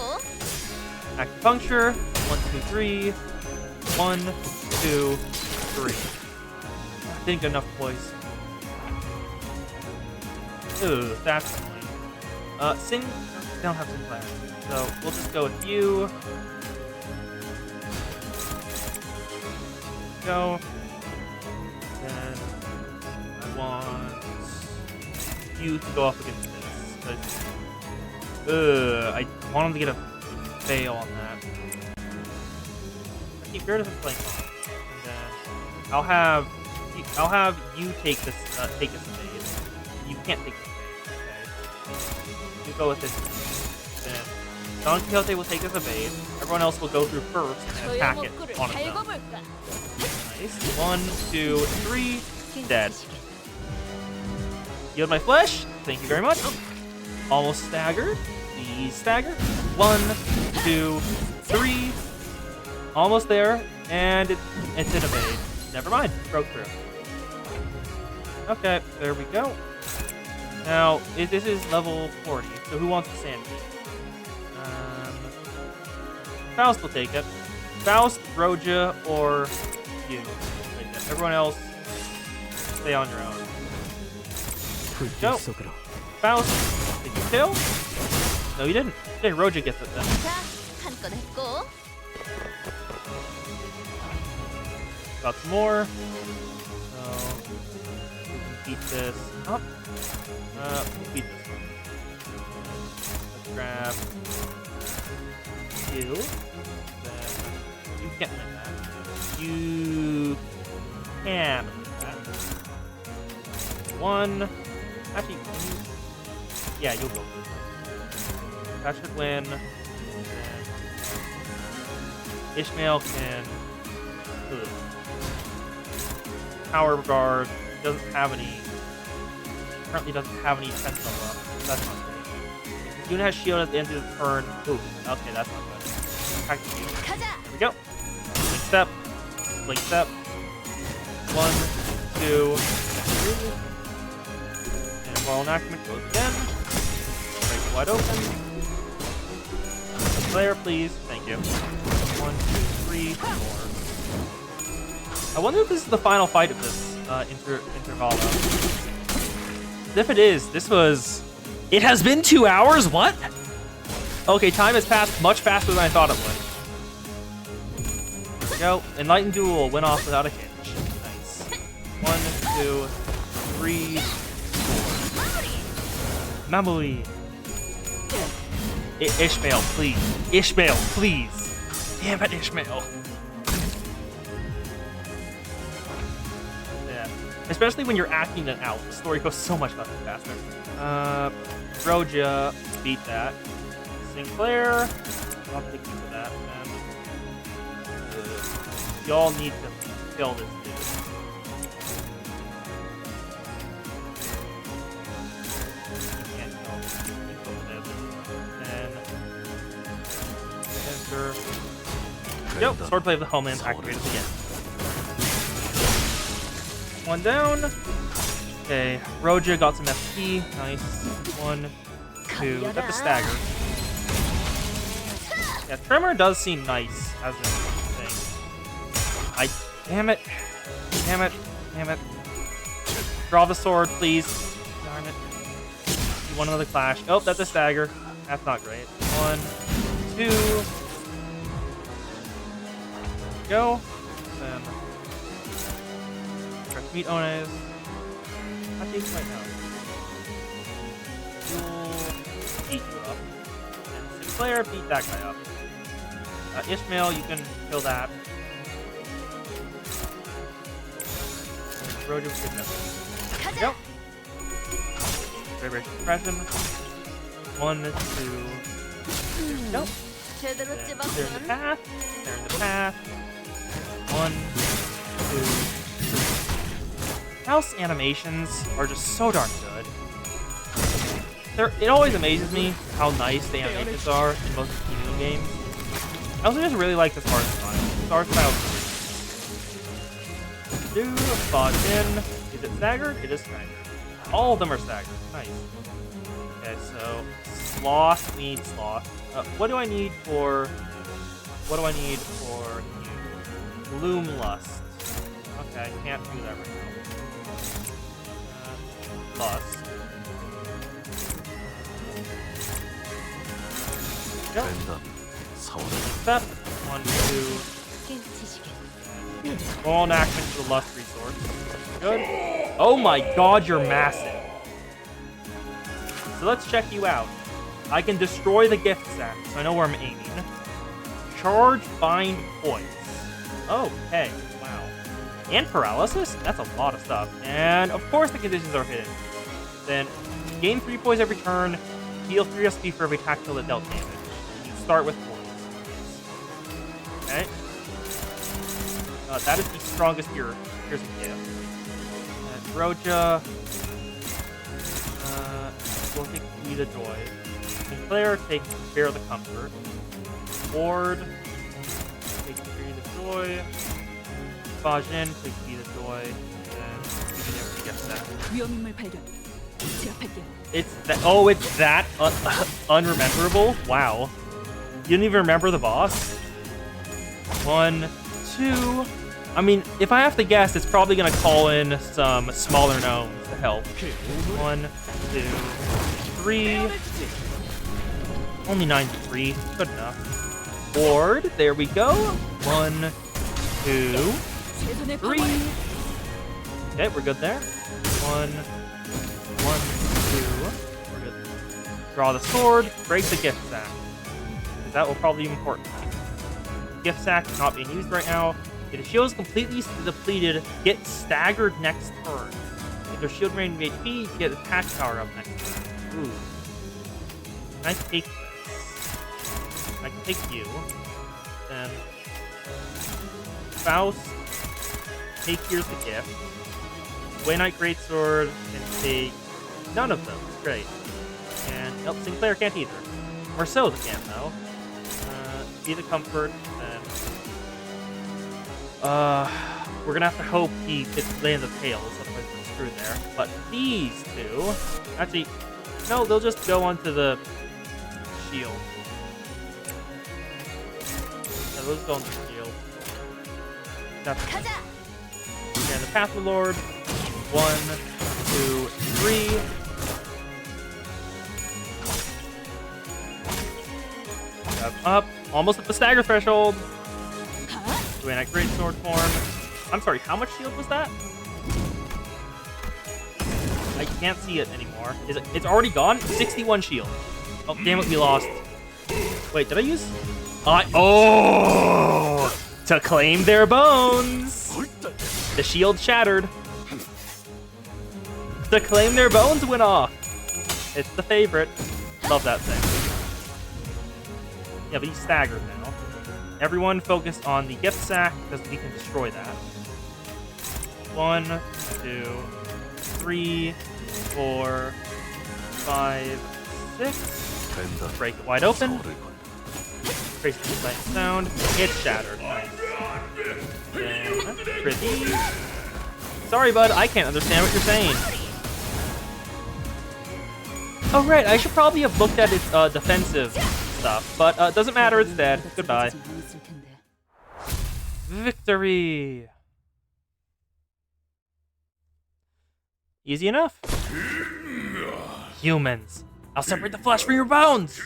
Acupuncture. 1, 2, 3. 1, 2, 3. Didn't get enough poise. Ooh, that's annoying. Sing. They don't have some class, so we'll just go with you. Go. And I want you to go up against this. I want him to get a fail on that. I keep Bear doesn't play. And then I'll have I'll have you take this evade. You can't take this evade. Okay. You go with this. Then Don Quixote will take this evade. Everyone else will go through first and attack it 소용없구를 on its own. 달궈볼까? Nice. 1, 2, 3. Dead. Yield my flesh. Thank you very much. Almost staggered. Please stagger. 1, 2, 3. Almost there. And it's an evade. Never mind. Broke through. Okay, there we go. Now, this is level 40, so who wants the sand key? Faust will take it. Faust, Roja, or you. Take it. Everyone else, stay on your own. Go. Faust, did you kill? No, you didn't. Okay, Roja gets it then. 자, 한 건 했고. Got some more. So, we can beat this up. We'll beat this one. Let's grab you. Then you can't win that. You can win that. 1. Actually, yeah, you'll go. That should win. And Ishmael can. Ugh. Power guard doesn't have any. Currently doesn't have any sentinel left. That's not great. Yuna has shield at the end of the turn. Ooh, okay, that's not good. Attack the shield. There we go. Blink step. Blink step. 1, 2, 3. And moral enactment goes again. Break wide open. Player, please. Thank you. 1, 2, 3, 4. I wonder if this is the final fight of this intervalo. If it is, this was... It has been 2 hours? What? Okay, time has passed much faster than I thought it would. There we go. Enlightened Duel went off without a hitch. Nice. 1, 2, 3, 4. Mamui. Ishmael, please. Ishmael, please. Damn it, Ishmael. Especially when you're acting it out, the story goes so much faster. Roja, beat that. Sinclair, I'll take you for that. Y'all need to kill this dude. You can't kill him. You kill him. Then enter. Yep, swordplay of the homeland activated again. 1 down. Okay, Roja got some FP. Nice. 1, 2. That's a stagger. Yeah, Tremor does seem nice as a thing. Damn it. Damn it. Damn it. Draw the sword, please. Darn it. You want another clash. Oh, that's a stagger. That's not great. 1, 2. Go. Then. Meet Ones. How do you right now? You'll beat you up. And Sinclair, beat that guy up. Ishmael, you can kill that. Roja was good enough. There we go. Vibration suppression. 1, 2. There we go. 제대로 Clear the 찝었군. path. Clear the path. 1, 2. House animations are just so darn good. It always amazes me how nice the animations are in most Kingdom games. I also just really like this art style. This art style is really good. Spot in. Is it staggered? It is staggered. All of them are staggered. Nice. Okay, so Sloth needs Sloth. What do I need for you? Gloomlust. Okay, I can't do that right now. Lust. Go. Step. 1, 2. Roll an action to the Lust resource. Good. Oh my god, you're massive. So let's check you out. I can destroy the gift sack, so I know where I'm aiming. Charge bind points. Okay, wow. and paralysis? That's a lot of stuff. And of course the conditions are hidden. Then gain 3 poise every turn, heal 3 SP for every attack till it dealt damage. You start with poise. Okay. That is the strongest hero. Here's a gift. Roja. We'll take Be the Joy. Sinclair, take Bear the Comfort. Ward, take Be the Joy. Bajin, take Be the Joy. And you can never get that. 위험인물 발견. 제압할게요. It's that. Oh, it's that unrememberable. Wow. You didn't even remember the boss. 1, 2. I mean, if I have to guess, it's probably gonna call in some smaller gnomes to help. 1, 2, 3. Only 93. Good enough. Ward. There we go. 1, 2, 3. Okay, we're good there. 1, 1, 2. We're good. Draw the sword. Break the gift sack. That will probably be important. Gift sack is not being used right now. If the shield is completely depleted, get staggered next turn. If their shield remains HP, get attack power up next turn. Ooh. Can I take this? I can take you. Then Faust, take here's the gift. Way Knight Greatsword, and take none of them. Great. And nope, Sinclair can't either. Marceau's can't though. Be the Comfort, then we're gonna have to hope he gets land of tails, otherwise we're screwed there. But these two, actually, no, they'll just go onto the shield. Yeah, those go onto the shield. That's and the Path of the Lord. 1, 2, 3. Up, almost at the stagger threshold. Doing a great sword form. I'm sorry, how much shield was that? I can't see it anymore. Is it? It's already gone? 61 shield. Oh, damn it, we lost. Wait, did I use? Oh! To claim their bones! The shield shattered. To claim their bones went off. It's the favorite. Love that thing. Yeah, but he's staggered now. Everyone focus on the gift sack, because we can destroy that. 1, 2, 3, 4, 5, 6. Break it wide open. Trace the sight sound. It's shattered. Nice. Then, pretty. Sorry, bud, I can't understand what you're saying. Oh, right, I should probably have looked at its defensive stuff, but doesn't matter, it's dead. Goodbye. Victory! Easy enough. Humans, I'll separate the flesh from your bones!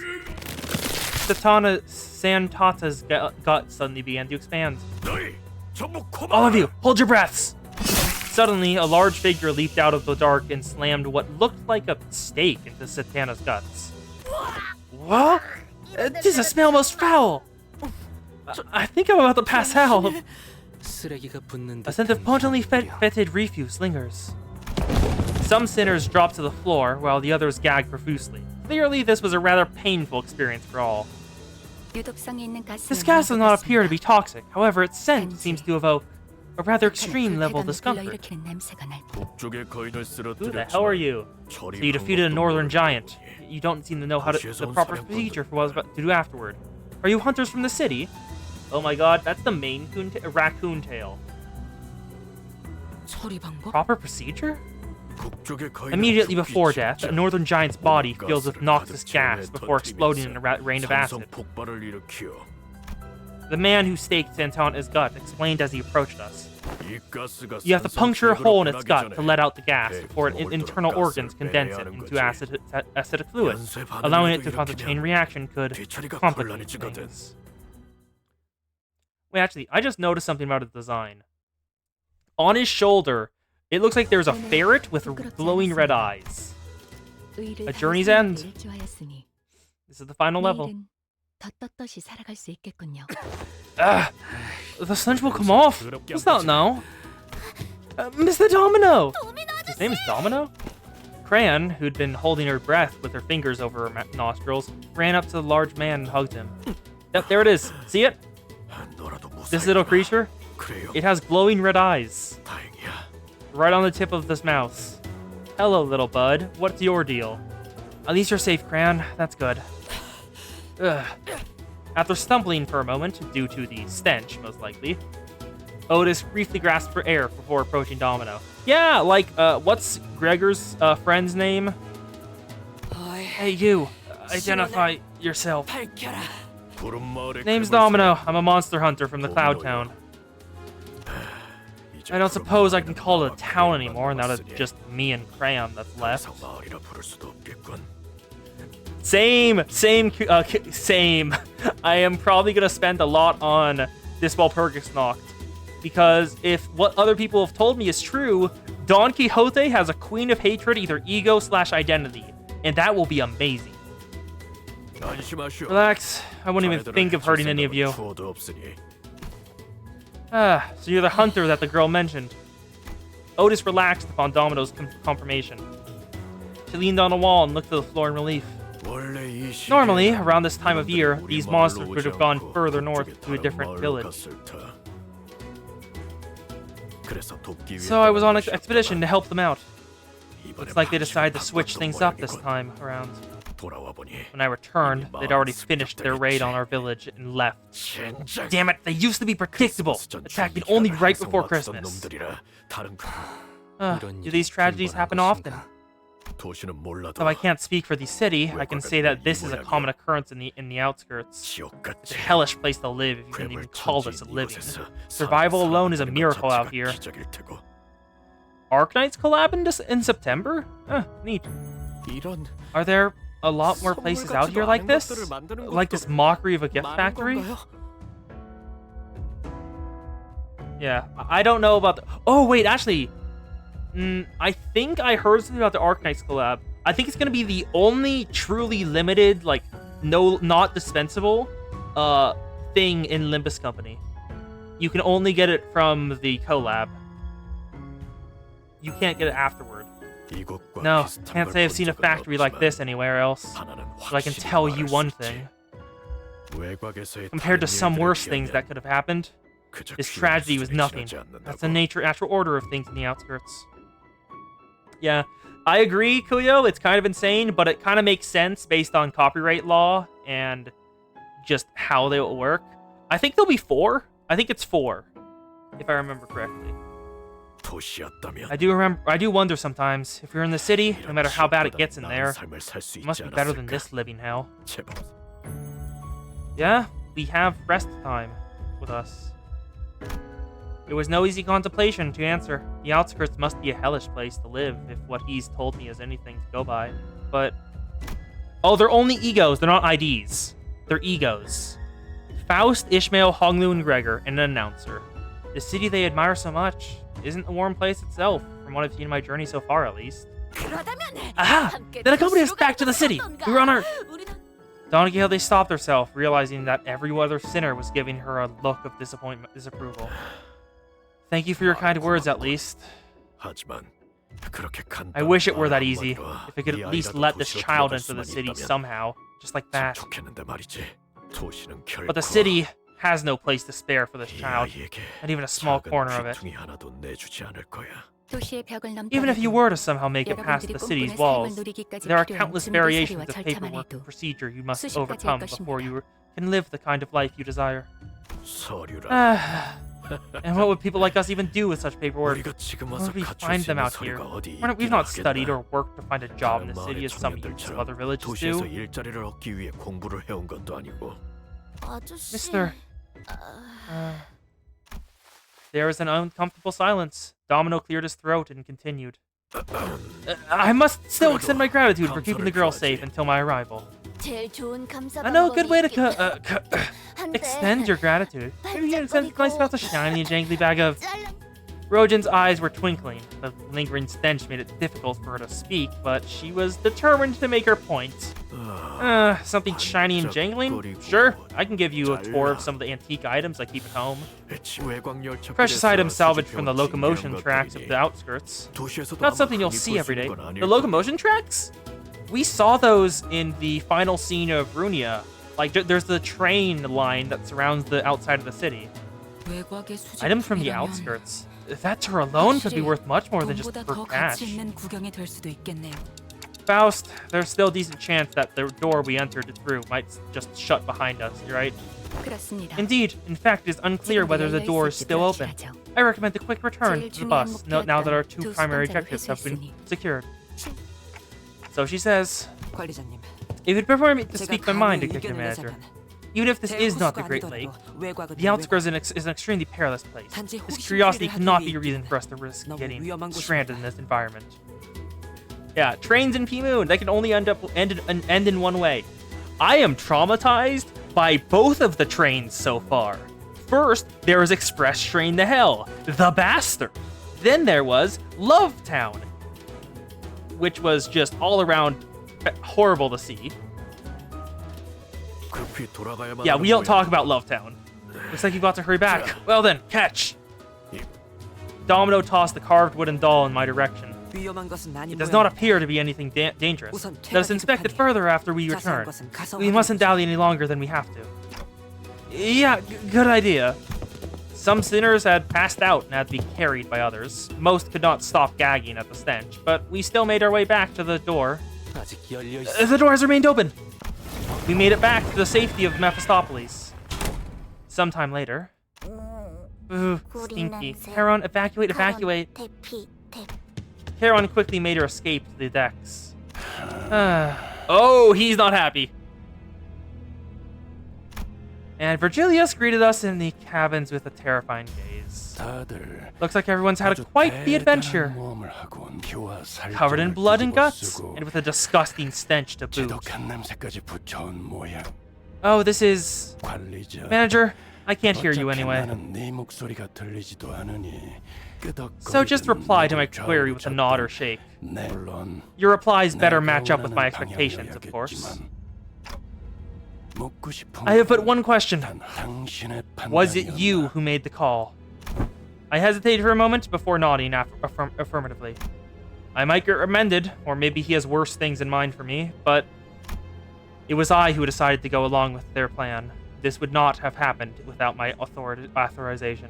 Santata's gut suddenly began to expand. All of you, hold your breaths! Suddenly, a large figure leaped out of the dark and slammed what looked like a stake into Satana's guts. What? This smell most foul! I think I'm about to pass out. A scent of potently fetid refuse lingers. Some sinners dropped to the floor, while the others gagged profusely. Clearly, this was a rather painful experience for all. This gas does not appear to be toxic. However, its scent seems to evoke a rather extreme level of discomfort. Who the hell are you? So you defeated a northern giant. You don't seem to know the proper procedure for what I was about to do afterward. Are you hunters from the city? Oh my god, that's the main raccoon tail. Proper procedure? Immediately before death, a northern giant's body fills with noxious gas before exploding in a rain of acid. The man who staked Santana's gut explained as he approached us. You have to puncture a hole in its gut to let out the gas before its internal organs condense it into acidic fluid. Allowing it to cause a chain reaction could complicate things. Wait, actually, I just noticed something about his design. On his shoulder, it looks like there's a ferret with glowing red eyes. A journey's end. This is the final level. The stench will come off. What's that now? Mr. Domino! His name is Domino? Crayon, who'd been holding her breath with her fingers over her nostrils, ran up to the large man and hugged him. Yep, there it is. See it? This little creature? It has glowing red eyes. Right on the tip of this mouth. Hello, little bud. What's your deal? At least you're safe, Crayon. That's good. Ugh. After stumbling for a moment, due to the stench, most likely, Otis briefly grasped for air before approaching Domino. Yeah, like, what's Gregor's friend's name? Hey, you. Identify yourself. Name's Domino. I'm a monster hunter from the Cloud Town. I don't suppose I can call it a town anymore now that it's just me and Crayon that's left. Same. I am probably gonna spend a lot on this Walpurgis Nacht, because if what other people have told me is true, Don Quixote has a queen of hatred, either ego/identity, and that will be amazing. Relax, I won't even think of hurting any of you. So you're the hunter that the girl mentioned. Otis relaxed upon Domino's confirmation. She leaned on a wall and looked to the floor in relief. Normally, around this time of year, these monsters would have gone further north to a different village. So I was on an expedition to help them out. Looks like they decided to switch things up this time around. When I returned, they'd already finished their raid on our village and left. Damn it, they used to be predictable, attacking only right before Christmas. Do these tragedies happen often? Though I can't speak for the city, I can say that this is a common occurrence in the outskirts. It's a hellish place to live if you can even call this a living. Survival alone is a miracle out here. Arknights collab in September? Neat. Are there a lot more places out here like this? Like this mockery of a gift factory? Yeah, I don't know about the... Oh, wait, actually... I think I heard something about the Arknights collab. I think it's going to be the only truly limited, like, not dispensable, thing in Limbus Company. You can only get it from the collab. You can't get it afterward. No, can't say I've seen a factory like this anywhere else. But I can tell you one thing. Compared to some worse things that could have happened, this tragedy was nothing. That's the natural order of things in the outskirts. Yeah, I agree, Kuyo. It's kind of insane, but it kind of makes sense based on copyright law and just how they will work. I think there'll be 4. I think it's 4, if I remember correctly. I do wonder sometimes, if you're in the city, no matter how bad it gets in there, it must be better than this living hell. Yeah, we have rest time with us. It was no easy contemplation to answer. The outskirts must be a hellish place to live, if what he's told me is anything to go by. But... oh, they're only egos, they're not IDs. They're egos. Faust, Ishmael, Honglu, and Gregor, and an announcer. The city they admire so much isn't a warm place itself, from what I've seen in my journey so far, at least. Aha! Then accompany us back to the city! We were on our... Don Quixote stopped herself, realizing that every other sinner was giving her a look of disapproval. Thank you for your kind words, at least. I wish it were that easy, if I could at least let this child into the city somehow, just like that. But the city has no place to spare for this child, not even a small corner of it. Even if you were to somehow make it past the city's walls, there are countless variations of paperwork and procedure you must overcome before you can live the kind of life you desire. And what would people like us even do with such paperwork? Where would we find them out here? We've not studied or worked to find a job in the city as some youths of other villages do. Mister... There was an uncomfortable silence. Domino cleared his throat and continued. I must still extend my gratitude for keeping the girl safe until my arrival. I know a good way to extend your gratitude. Maybe you can send nice about the shiny and jangly bag of... Rojin's eyes were twinkling. The lingering stench made it difficult for her to speak, but she was determined to make her point. Something shiny and jangling? Sure, I can give you a tour of some of the antique items I keep at home. Precious items salvaged from the locomotion tracks of the outskirts. Not something you'll see every day. The locomotion tracks? We saw those in the final scene of Runia. Like, there's the train line that surrounds the outside of the city. 외곽의 수집 Items from the 품이라면 outskirts. That tour alone could be worth much more than just 돈보다 for 더 cash. 가치 있는 구경이 될 수도 있겠네요. Faust, there's still a decent chance that the door we entered through might just shut behind us, right? 그렇습니다. Indeed, in fact, it is unclear whether the door is still open. I recommend a quick return to the bus now that our two primary objectives have been secured. So she says, 관리자님, if you'd prefer me to 제가 speak my mind, 감히 Executive 의견을 Manager, 내자면 even if this is not the 대호수가 Great 아니더라도 Lake, 외곽은 the outskirts 외곽. is an extremely perilous place. 단지 This 혹시 curiosity 소리를 cannot 하기 be a reason 위해 for us to risk 너무 getting 위험한 stranded in 곳입니다. this environment. Yeah, trains in P-Moon, they can only end in one way. I am traumatized by both of the trains so far. First, there was Express Train to Hell, the bastard. Then there was Love Town, which was just all around horrible to see. Yeah, we don't talk about Love Town. Looks like you've got to hurry back. Well then, catch! Domino tossed the carved wooden doll in my direction. 위험한 것은 아닌 It does not 모양이다. appear to be anything dangerous. 우선 Let us inspect it 퇴각이 further after we 자세한 return. 것은 가서 We mustn't dally any longer than we have to. Yeah, good idea. Some sinners had passed out and had to be carried by others. Most could not stop gagging at the stench, but we still made our way back to the door. 아직 열려 있어. The doors remained open. We made it back to the safety of Mephistopheles. Sometime later. Ooh, stinky. Charon, evacuate, evacuate. 대피, 대피. Charon quickly made her escape to the decks. Oh, he's not happy. And Virgilius greeted us in the cabins with a terrifying gaze. 다들 Looks like everyone's had quite the adventure. 모험을 하고 온 피와 Covered in 살점을 blood and guts, 뒤집어 and with a disgusting stench to boot. 지독한 냄새까지 붙여온 모양. Oh, this is... 관리자. Manager, I can't hear you 어차피 anyway. 나는 네 목소리가 들리지도 않으니 So just reply to my query with a nod or shake. Your replies better match up with my expectations, of course. I have but one question. Was it you who made the call? I hesitated for a moment before nodding affirmatively. I might get remended, or maybe he has worse things in mind for me, but it was I who decided to go along with their plan. This would not have happened without my authorization.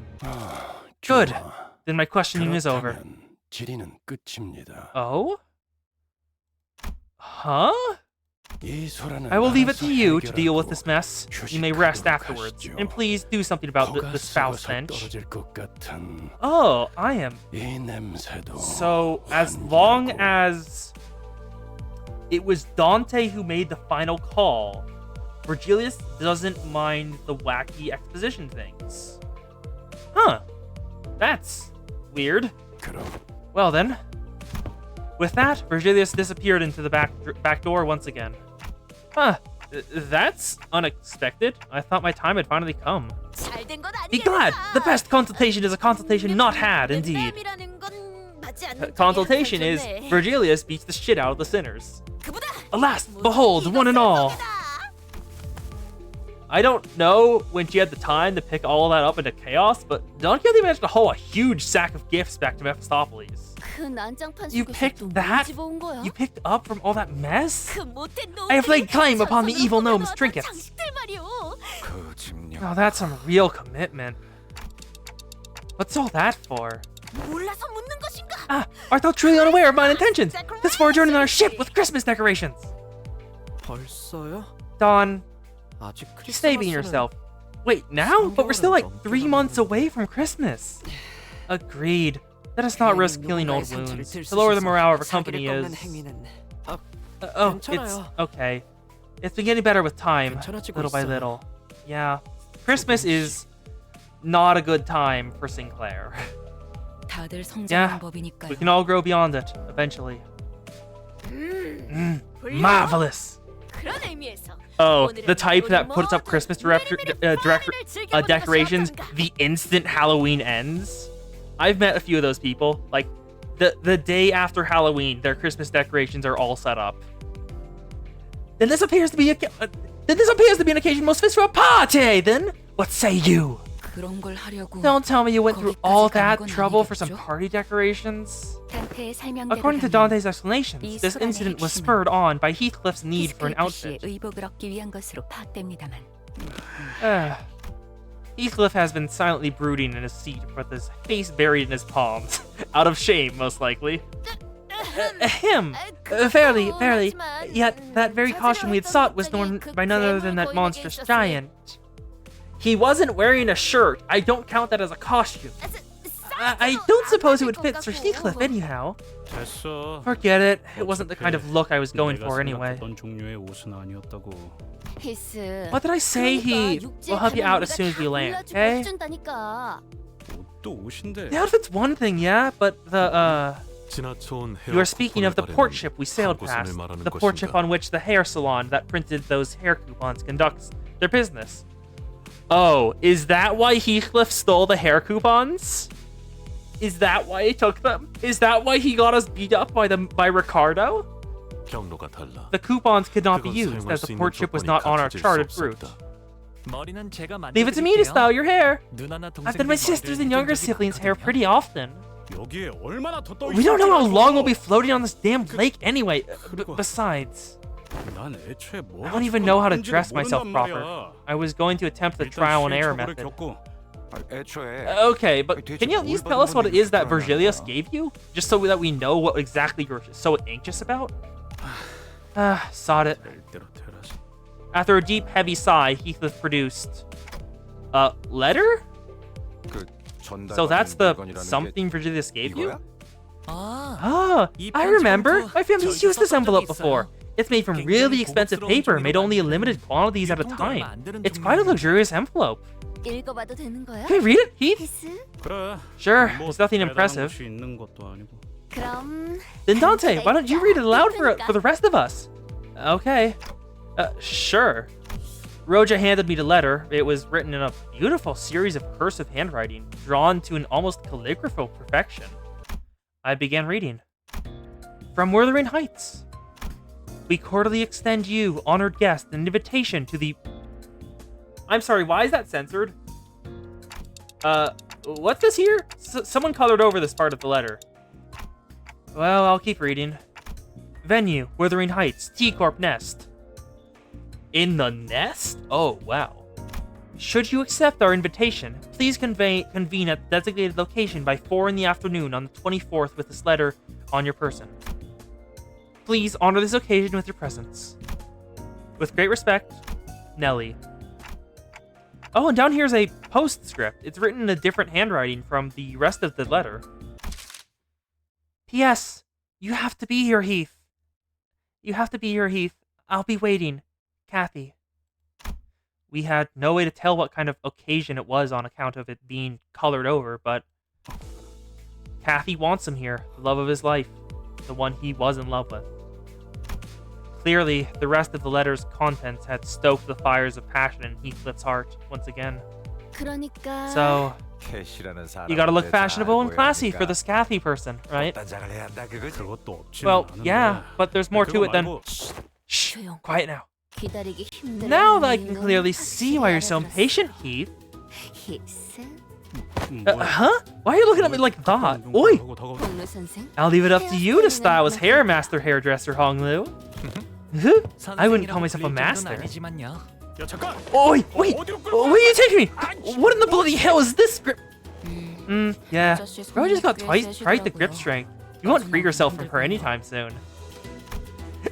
Good. Then my questioning is over. 지리는 끝입니다. Oh? Huh? 이 소란은 I will leave it to you to 알아서 deal with this mess. You may rest 휴식하도록 afterwards. 하시죠. And please do something about 코가 the spouse 썩어서 stench. 떨어질 것 같은 Oh, I am. 이 냄새도 So, as long as it was Dante who made the final call, Virgilius doesn't mind the wacky exposition things. Huh. That's weird. 그럼 Well then. With that, Virgilius disappeared into the back door once again. Huh. That's unexpected. I thought my time had finally come. 잘된 건 Be 아니야. glad! The best consultation is a consultation not had, indeed. 땀이라는 건 맞지 않는 Consultation 쪽이야, is 좋네. Virgilius beats the shit out of the sinners. 그보다 Alas, 모두 behold, one and all. 이것을 거다. I don't know when she had the time to pick all that up into chaos, but Don Quixote managed to haul a huge sack of gifts back to Mephistopheles. 그 난장판 You 속에서 picked 또 that? 뭐 집어온 거야? You picked up from all that mess? 그 못된 I have laid 놈들이 claim upon the 전선으로 evil gnome's 뽑아놓았던 trinkets. 장식들 말이오. 그 집념. Oh, that's some real commitment. What's all that for? 몰라서 묻는 것인가? Ah, art thou truly unaware of mine intentions? This for joining our ship with Christmas decorations. 벌써요? Don, 아직 stay being yourself. Wait, now? But we're still like 3 months away from Christmas. Agreed. Let us not risk healing old wounds. The lower the morale of our company is... oh, it's okay. It's been getting better with time, little by little. Yeah. Christmas is not a good time for Sinclair. 다들 Yeah, 성장하는 법이니까요. we can all grow beyond it, eventually. Marvelous! 그런 의미에서 Oh, 오늘은 the type that 우리 puts up 모두 Christmas 메리메리 파이를 즐겨보는 것이 decorations 어떤가? the instant Halloween ends? I've met a few of those people. Like, the day after Halloween, their Christmas decorations are all set up. Then this appears to be an occasion most fit for a party. Then what say you? 그런 걸 하려고 Don't tell me you went through all 거기까지 that 간 건 trouble for some 아니겠죠? party decorations. 단테의 설명대로라면 According to Dante's explanations, 이 this 소란의 incident was 핵심은 spurred on by Heathcliff's need for an 히스클리프 씨의 outfit. 의복을 얻기 위한 것으로 파악됩니다만 Heathcliff has been silently brooding in his seat with his face buried in his palms, out of shame, most likely. Him! Verily, yet that very costume we had sought was worn by none other than that monstrous giant. He wasn't wearing a shirt. I don't count that as a costume. I don't suppose it would fit Sir Heathcliff anyhow. 됐어. Forget it. It wasn't the kind of look I was going 내가 for anyway. 생각했던 종류의 옷은 아니었다고. 히스 What did I say? He will help you out as soon as we land, okay? 옷도 옷인데. The outfit's one thing, yeah, but the, You are speaking of the port ship we sailed past, the port ship on which the hair salon that printed those hair coupons conducts their business. Oh, is that why Heathcliff stole the hair coupons? Is that why he took them? Is that why he got us beat up by Ricardo? The coupons could not be used as the port ship was not on our charted route. 머리는 제가 Leave it to me to style your hair. 누나나 I've done my sisters and younger siblings' hair pretty often. 여기에 얼마나 더 떠 We don't know how long we'll be floating on this damn lake anyway. Besides, 난 애초에 뭐 I don't even know how to 하는지도 dress myself 모른단 proper. 말이야. I was going to attempt the 일단 trial and error 시행착오를 method. 겪고 애초에 Okay, but can you at least tell us what it is that Virgilius gave you? Just so that we know what exactly you're so anxious about? Sod it. 때로 되라지. After a deep, heavy sigh, Heathcliff produced a letter? 그 전달 So that's the 물건이라는 게 something Virgilius gave you? 이거야? 아, Ah, 이 I remember. 편지본도 My family's 저기서 used this 썼던 envelope 적이 before. 있어요. It's made from 굉장히 really expensive 고급스러운 paper, 종이로 made only in 만든 limited quantities at a 유통기한을 time. 만드는 It's quite a 종이에요. luxurious envelope. 읽어봐도 되는 거야? Can we read it, Heath? 히스? 그래. Sure, 뭐 it's nothing 대단한 impressive. 것이 있는 것도 아니고. 그럼 Then Dante, why don't you read it aloud for 그러니까. the rest of us? Okay. Sure. Roja handed me the letter. It was written in a beautiful series of cursive handwriting, drawn to an almost calligraphical perfection. I began reading. From Wuthering Heights. We cordially extend you, honored guest, an invitation to the... I'm sorry, why is that censored? What's this here? Someone colored over this part of the letter. Well, I'll keep reading. Venue, Wuthering Heights, T-Corp Nest. In the nest? Oh, wow. Should you accept our invitation, please convene at the designated location by 4 in the afternoon on the 24th with this letter on your person. Please honor this occasion with your presence. With great respect, Nellie. Oh, and down here's a postscript. It's written in a different handwriting from the rest of the letter. P.S. You have to be here, Heath. You have to be here, Heath. I'll be waiting. Kathy. We had no way to tell what kind of occasion it was on account of it being colored over, but Kathy wants him here, the love of his life, the one he was in love with. Clearly, the rest of the letter's contents had stoked the fires of passion in Heathcliff's heart once again. 그러니까 So, 캐시라는 사람 you gotta look fashionable and classy for this Kathy person, right? 단장을 해야 한다 그거지. 그것도 없지는 Well, 않은데. yeah, but there's more to 그거 it than... 말고 Shh, 조용. quiet now. 기다리기 힘들어. Now that I can clearly see why you're so impatient, Heath. 히스? Huh? Why are you looking at me like that? Oi! 공루 선생? I'll leave it up to you to style his hair, Master Hairdresser Honglu. I wouldn't call myself a master. 아니지만요. 야 잠깐. Oi! Wait! Where are you taking me? What in the bloody hell is this grip? Yeah. Bro just got twice tried the grip strength. You won't free yourself from her anytime soon.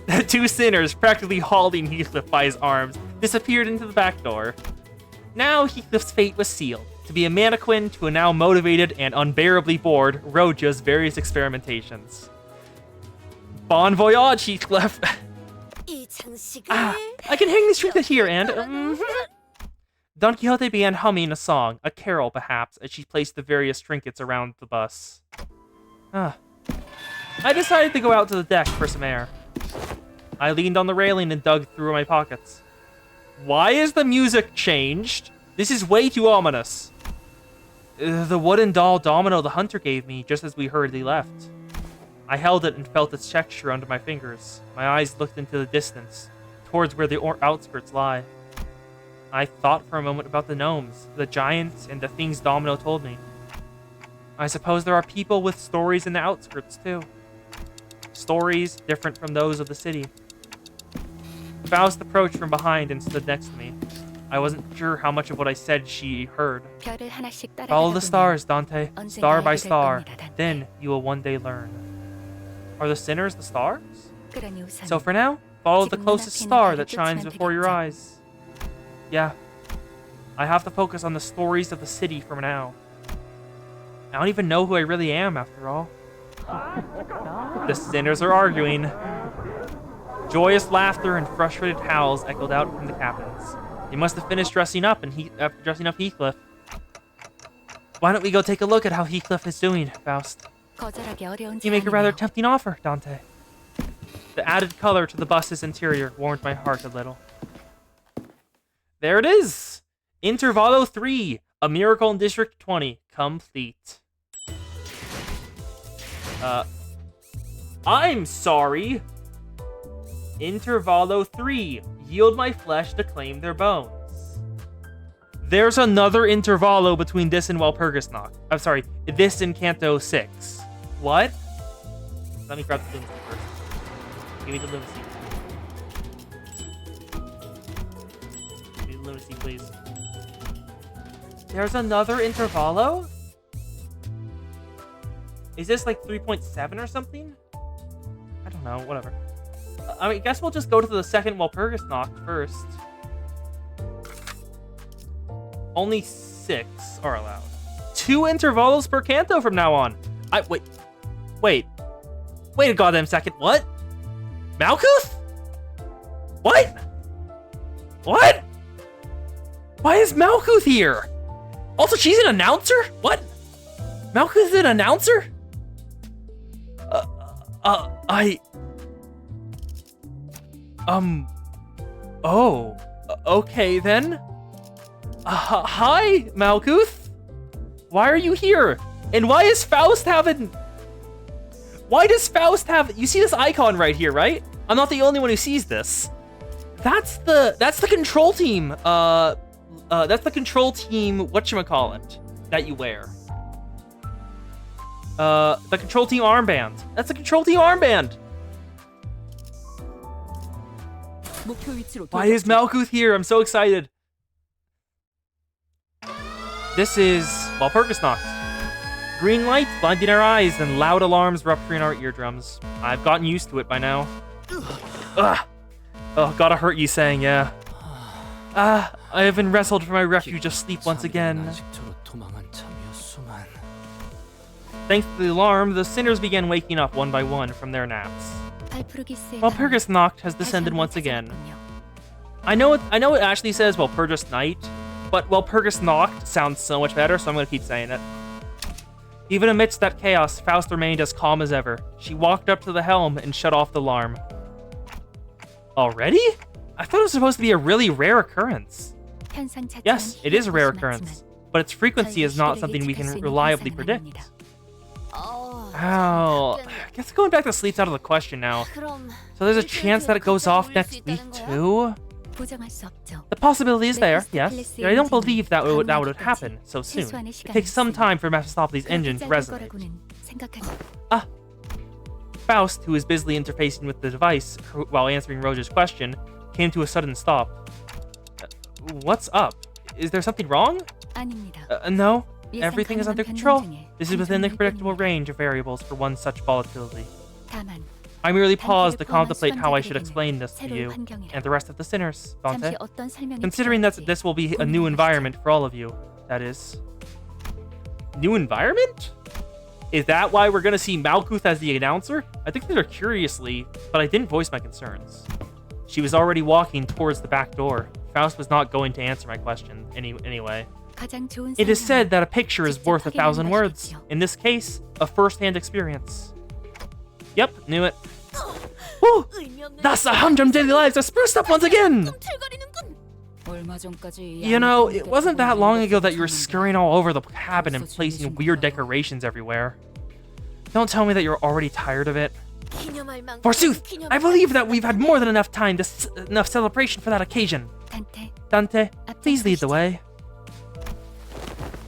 The two sinners, practically hauling Heathcliff by his arms, disappeared into the back door. Now Heathcliff's fate was sealed, to be a mannequin to a now motivated and unbearably bored Roja's various experimentations. Bon voyage, Heathcliff! 이 장식을 I can hang this trinket here and... Don Quixote began humming a song, a carol perhaps, as she placed the various trinkets around the bus. I decided to go out to the deck for some air. I leaned on the railing and dug through my pockets. Why is the music changed? This is way too ominous. The wooden doll Domino the hunter gave me just as we hurriedly left. I held it and felt its texture under my fingers. My eyes looked into the distance, towards where the outskirts lie. I thought for a moment about the gnomes, the giants, and the things Domino told me. I suppose there are people with stories in the outskirts, too. Stories different from those of the city. Faust approached from behind and stood next to me. I wasn't sure how much of what I said she heard. 별을 하나씩 따라가다 Follow the 보면 stars, Dante. 언젠가 Star by 알게 될 star. 겁니다, Dante. Then you will one day learn. Are the sinners the stars? 그러니 우선 So for now, follow the 지금 closest 눈앞에 있는 star 달을 that shines 쫓으면 before your 되겠죠. eyes. Yeah. I have to focus on the stories of the city for now. I don't even know who I really am, after all. The sinners are arguing. Joyous laughter and frustrated howls echoed out from the cabins. They must have finished dressing up dressing up Heathcliff. Why don't we go take a look at how Heathcliff is doing, Faust? 거절하기 어려운 You make a rather 제안이네요. tempting offer, Dante. The added color to the bus's interior warmed my heart a little. There it is! Intervalo 3, A Miracle in District 20, complete. I'm sorry! Intervalo 3, Yield my flesh to claim their bones. There's another intervalo between this and Walpurgisnacht. I'm sorry, this and Canto 6. What? Let me grab the lunacy first. Give me the lunacy. Give me the lunacy, please. There's another intervalo? Is this like 3.7 or something? I don't know, whatever. I guess we'll just go to the second Walpurgisnacht first. Only 6 are allowed. 2 intervalos per canto from now on. Wait a goddamn second. What? Malkuth? What? What? Why is Malkuth here? Also, she's an announcer? What? Malkuth is an announcer? Oh. Okay, then. Hi, Malkuth. Why are you here? And why is Faust having... Why does Faust have... You see this icon right here, right? I'm not the only one who sees this. That's the control team. That's the control team, whatchamacallit, that you wear. The control team armband. That's the control team armband. Why is Malkuth here? I'm so excited. This is Walpurgisnacht. Green lights blinding our eyes and loud alarms rupturing our eardrums. I've gotten used to it by now. Ugh. Oh, gotta hurt you saying, yeah. I have been wrestled from my refuge of sleep once again. Thanks to the alarm, the sinners began waking up one by one from their naps. Walpurgisnacht has descended once again. I know it actually says Walpurgis Night, but Walpurgisnacht sounds so much better, so I'm gonna keep saying it. Even amidst that chaos, Faust remained as calm as ever. She walked up to the helm and shut off the alarm. Already? I thought it was supposed to be a really rare occurrence. Yes, it is a rare occurrence, but its frequency is not something we can reliably predict. Ow. I guess going back to sleep's out of the question now. So there's a chance that it goes off next week too? The possibility is there, yes. I don't believe that would happen so soon. It takes some time for Mephistopheles' engine to resonate. Faust, who is busily interfacing with the device while answering Roger's question, came to a sudden stop. What's up? Is there something wrong? No. Everything is under control. This is within the predictable range of variables for one such volatility. I merely paused to contemplate how I should explain this to you and the rest of the sinners, Dante. Considering that this will be a new environment for all of you, that is. New environment? Is that why we're gonna see Malkuth as the announcer? I think these are curiously, but I didn't voice my concerns. She was already walking towards the back door. Faust was not going to answer my question anyway. It is said that a picture is worth 1,000 words. In this case, a first-hand experience. Yep, knew it. Woo! Thus, the humdrum daily lives are spruced up once again! 얼마 전까지 You know, 양육 it wasn't that long ago that you were 하는데 scurrying all over the cabin and placing weird decorations everywhere. Don't tell me that you're already tired of it. 기념할 만큼 Forsooth, I believe that we've had more than enough time to enough celebration for that occasion. 단테, Dante, please lead the way.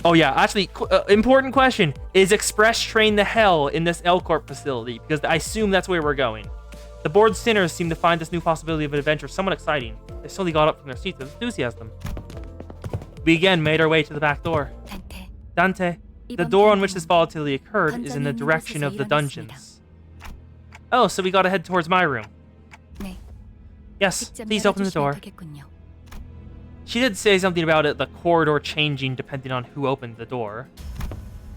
Oh yeah, actually, important question. Is Express Train the hell in this L Corp facility? Because I assume that's where we're going. The bored sinners seem to find this new possibility of an adventure somewhat exciting. They slowly got up from their seats with enthusiasm. We again made our way to the back door. 단테. Dante, the door on which this volatility occurred is in the direction of the dungeons. Oh, so we gotta head towards my room. 네. Yes, 직접 please open the 열어주시면 door. 되겠군요. She did say something about it, the corridor changing depending on who opened the door.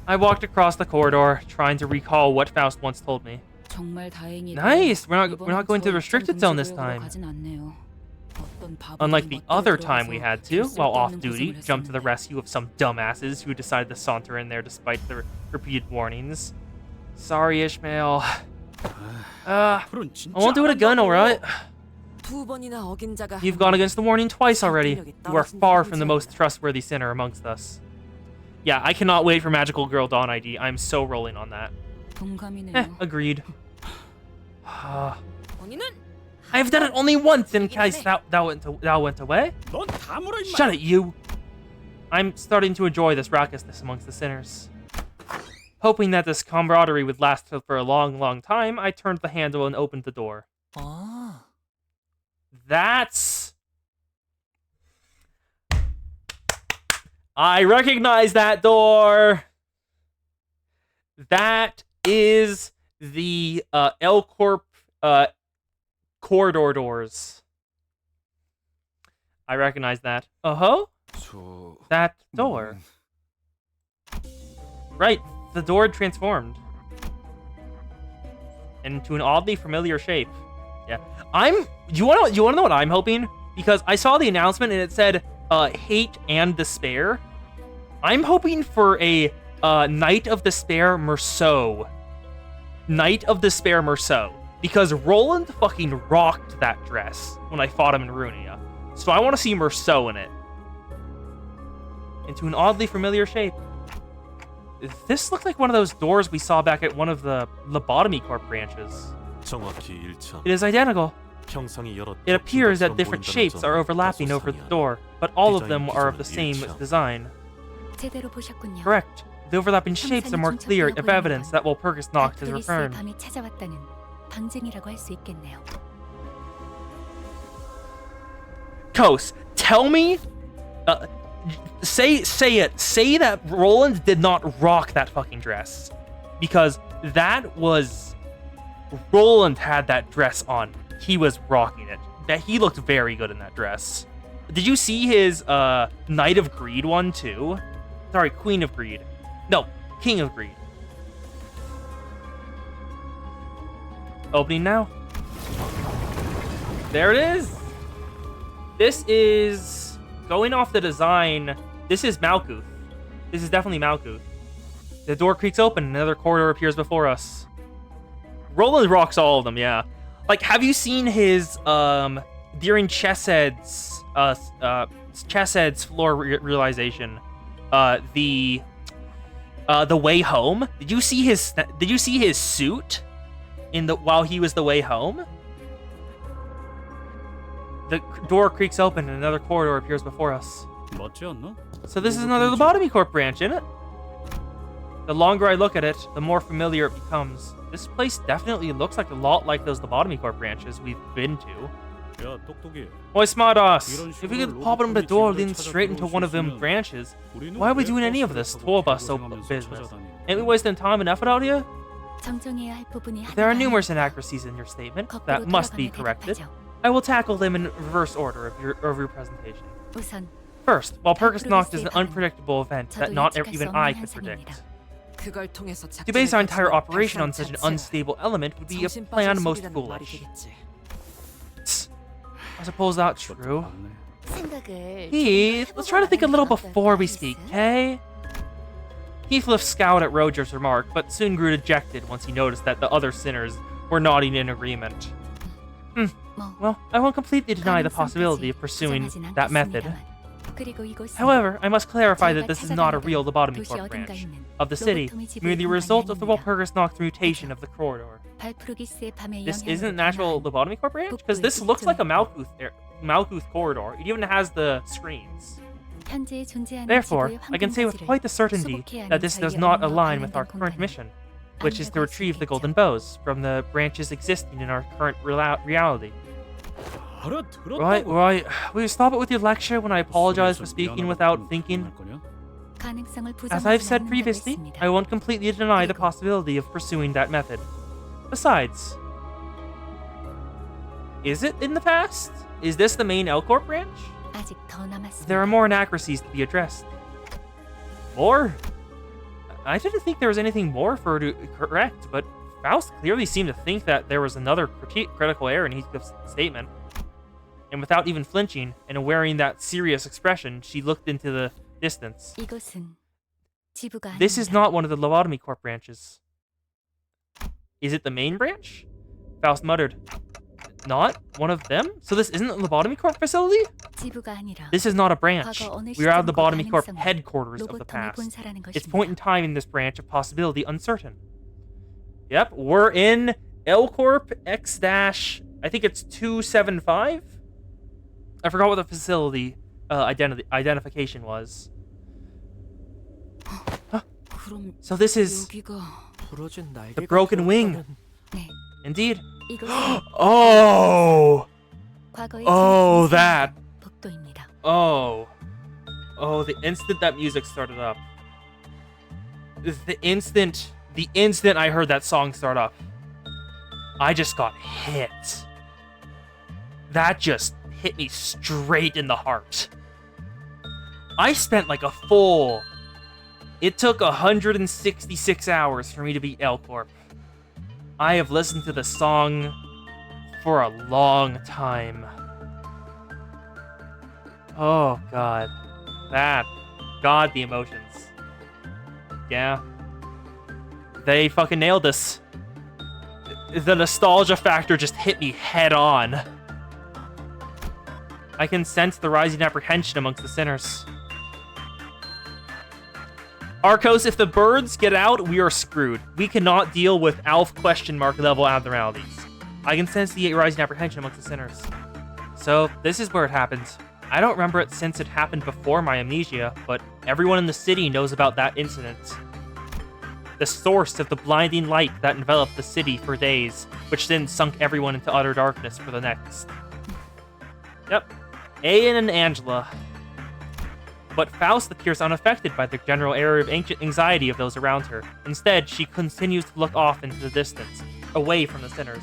I walked across the corridor, trying to recall what Faust once told me. 정말 다행이다. Nice! We're not going to the restricted zone this time. Unlike the other time we had to, while off duty, jump to the rescue of some dumbasses who decided to saunter in there despite the repeated warnings. Sorry, Ishmael. I won't do it again, alright? 두 번이나 어긴 자가 You've gone against the warning twice already. You are far from the most trustworthy sinner amongst us. Yeah, I cannot wait for Magical Girl Dawn ID. I'm so rolling on that. Agreed. 본인은 I've done it only once in case thou went away. Shut it, you! I'm starting to enjoy this raucousness amongst the sinners. Hoping that this camaraderie would last for a long, long time, I turned the handle and opened the door. 아, That's... I recognize that door! That is the L Corp corridor doors. I recognize that. Uh-huh. That door. Right, the door had transformed into an oddly familiar shape. Yeah, you wanna know what I'm hoping? Because I saw the announcement and it said hate and despair. I'm hoping for a Knight of Despair Merceau. Knight of Despair Merceau. Because Roland fucking rocked that dress when I fought him in Runia. So I want to see Merceau in it. Into an oddly familiar shape. This looked like one of those doors we saw back at one of the Lobotomy Corp branches. 정확히 일치. It is identical. 형상이 여러 It appears that different 보인다는 shapes 점 are overlapping over the door, but all of them are of the same design. 제대로 보셨군요. Correct. The overlapping shapes are more clear of evidence that Walpurgis Noct has returned. 밤이 찾아왔다는 방증이라고 할 수 있겠네요. Kos, tell me, say it. Say that Roland did not rock that fucking dress, because that was Roland had that dress on. He was rocking it. That he looked very good in that dress. Did you see his Knight of Greed one too? Sorry, Queen of Greed. No, King of Greed. Opening now. There it is. This is going off the design. This is Malkuth. This is definitely Malkuth. The door creaks open. Another corridor appears before us. Roland rocks all of them. Yeah. Like, have you seen his during Chessed's floor realization? The way home. Did you see his suit while he was the way home? The door creaks open and another corridor appears before us. 맞지 않나? So this is another Lobotomy Corp branch, isn't it? The longer I look at it, the more familiar it becomes. This place definitely looks like a lot like those Lobotomy Corp branches we've been to. 야, 똑똑이. Oi, Smartass! If we could pop open the door leading straight into one of them branches, why are we doing any of this tour bus business? Ain't we wasting time and effort out here? 정정해야 할 부분이 There are 하나가 numerous inaccuracies in your statement 거꾸로 that must be 돌아가면 corrected. 대답하죠. I will tackle them in reverse order of your presentation. 우선 First, Walpurgis Noct is an unpredictable event that not even I could predict. 그걸 통해서 To base our entire operation on such an unstable element would be a plan most foolish. Tsk, I suppose that's true. 생각을 Heath, let's try to think a little before we speak, okay? Heathcliff scowled at Roger's remark, but soon grew dejected once he noticed that the other sinners were nodding in agreement. 뭐 I won't completely deny the possibility of pursuing that method. However, I must clarify that this is not a real Lobotomy Corp branch of the city, merely a result of the Walpurgis Nox mutation of the corridor. This isn't an actual Lobotomy Corp branch? Because this looks like a Malkuth corridor. It even has the screens. Therefore, I can say with quite the certainty that this does not align with our current mission, which is to retrieve the golden bows from the branches existing in our current reality. Right. Will you stop it with your lecture when I apologize for speaking without thinking? As I've said previously, I won't completely deny the possibility of pursuing that method. Besides, is it in the past? Is this the main L-Corp branch? There are more inaccuracies to be addressed. More? I didn't think there was anything more for her to correct, but Faust clearly seemed to think that there was another critical error in Heathcliff's statement. And without even flinching, and wearing that serious expression, she looked into the distance. This is not one of the Lobotomy Corp branches. Is it the main branch? Faust muttered. Not one of them? So this isn't a Lobotomy Corp facility? This is not a branch. We are at the Lobotomy Corp headquarters of the past. Its point in time in this branch of possibility uncertain. Yep, we're in L-Corp X- I think it's 275? I forgot what the facility identification was. Huh? So this is the broken wing. Indeed. Oh! Oh, that. Oh, the instant that music started up. The instant I heard that song start up, I just got hit. That just hit me straight in the heart. I spent like a full... It took 166 hours for me to beat L-Corp. I have listened to the song for a long time. Oh, God. God, the emotions. Yeah. They fucking nailed this. The nostalgia factor just hit me head on. I can sense the rising apprehension amongst the sinners. Arcos, if the birds get out, we are screwed. We cannot deal with Alf question mark level abnormalities. I can sense the rising apprehension amongst the sinners. So, this is where it happened. I don't remember it since it happened before my amnesia, but everyone in the city knows about that incident. The source of the blinding light that enveloped the city for days, which then sunk everyone into utter darkness for the next. Yep. Ayan and Angela. But Faust appears unaffected by the general air of anxiety of those around her. Instead, she continues to look off into the distance, away from the sinners.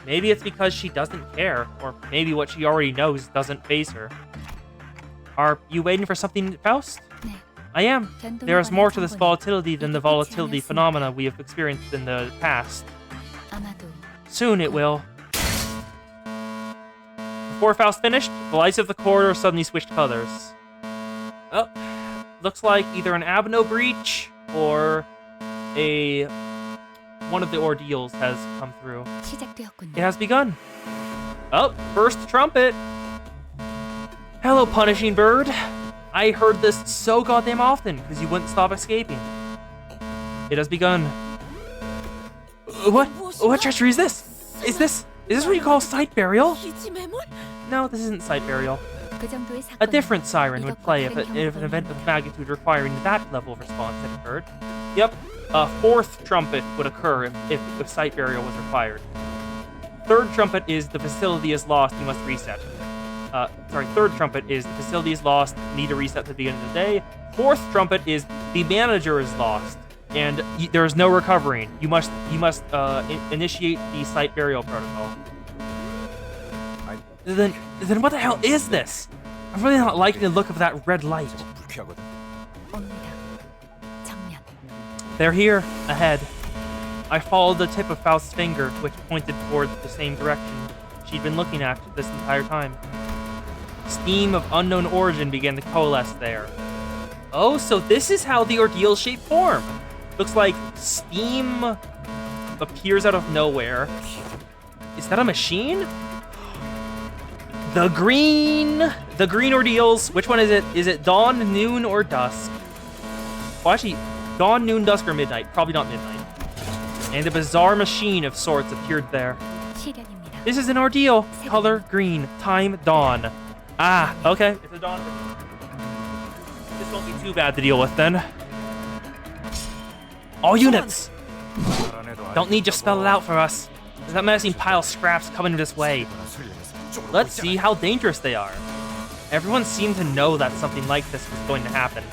Maybe it's because she doesn't care, or maybe what she already knows doesn't faze her. Are you waiting for something, Faust? I am. There is more to this volatility than the volatility phenomena we have experienced in the past. Soon it will. Before Faust finished, the lights of the corridor suddenly switched colors. Oh, looks like either an Abno breach or one of the ordeals has come through. It has begun. Oh, first trumpet. Hello, punishing bird. I heard this so goddamn often because you wouldn't stop escaping. It has begun. What treachery is this? Is this what you call sight burial? No, this isn't sight burial. A different siren would play if an event of magnitude requiring that level of response had occurred. Yep, a fourth trumpet would occur if sight burial was required. Third trumpet is the facility is lost, you must reset. Third trumpet is the facility is lost, need to reset at the beginning of the day. Fourth trumpet is the manager is lost, and there is no recovering. You must initiate the site burial protocol. Then what the hell is this? I'm really not liking the look of that red light. They're here, ahead. I followed the tip of Faust's finger, which pointed toward the same direction she'd been looking at this entire time. Steam of unknown origin began to coalesce there. Oh, so this is how the ordeal shape form. Looks like steam appears out of nowhere. Is that a machine? The green ordeals. Which one is it? Is it dawn, noon, or dusk? Well, actually, dawn, noon, dusk, or midnight. Probably not midnight. And a bizarre machine of sorts appeared there. 시간입니다. This is an ordeal. Color green. Time dawn. Ah, okay. It's a dawn. This won't be too bad to deal with then. All units. Don't need to spell it out for us. There's that menacing pile of scraps coming this way. Let's see how dangerous they are. Everyone seemed to know that something like this was going to happen.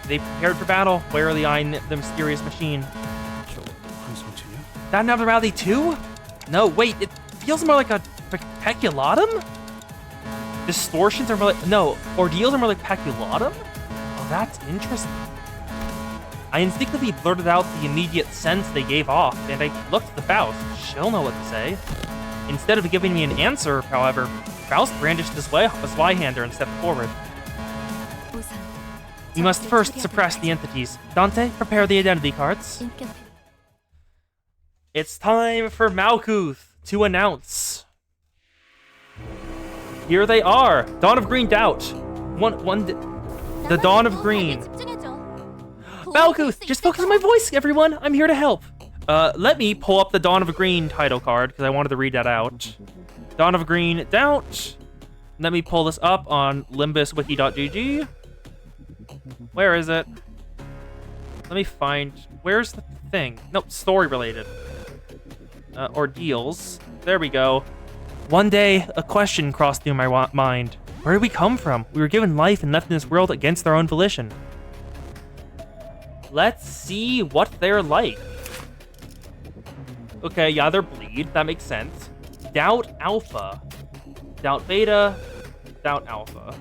They prepared for battle, warily eyeing the mysterious machine. That another rally too? No, wait, it feels more like a peculatum? Distortions are more like... No, ordeals are more like peculatum? Oh, that's interesting. I instinctively blurted out the immediate sense they gave off, and I looked at the Faust. She'll know what to say. Instead of giving me an answer, however, Faust brandished his Zweihander and stepped forward. We must first suppress the entities. Dante, prepare the identity cards. It's time for Malkuth to announce. Here they are. Dawn of Green Doubt. The Dawn of Green. Malkuth, just focus on my voice, everyone. I'm here to help. Let me pull up the Dawn of Green title card, because I wanted to read that out. Dawn of Green Doubt. Let me pull this up on limbuswiki.gg. Where is it? Let me find... Where's the thing? Nope, story related. Ordeals. There we go. One day, a question crossed through my mind. Where did we come from? We were given life and left in this world against our own volition. Let's see what they're like. Okay, yeah, they're bleed. That makes sense. Doubt Alpha. Doubt Beta. Doubt Alpha.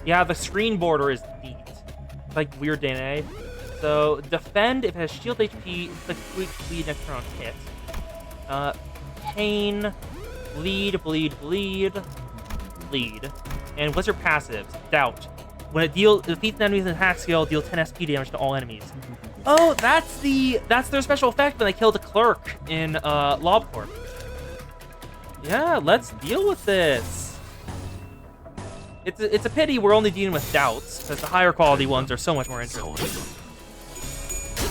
Yeah, the screen border is neat. It's like weird DNA. So, defend if it has shield HP, it's like bleed next turn on hit. Pain, bleed, bleed, bleed, bleed. And what's your passives? Doubt. When it defeats an enemy with an attack skill, deal 10 SP damage to all enemies. Oh, that's their special effect when they killed a clerk in LobCorp. Yeah, let's deal with this. It's a pity we're only dealing with doubts, because the higher quality ones are so much more interesting.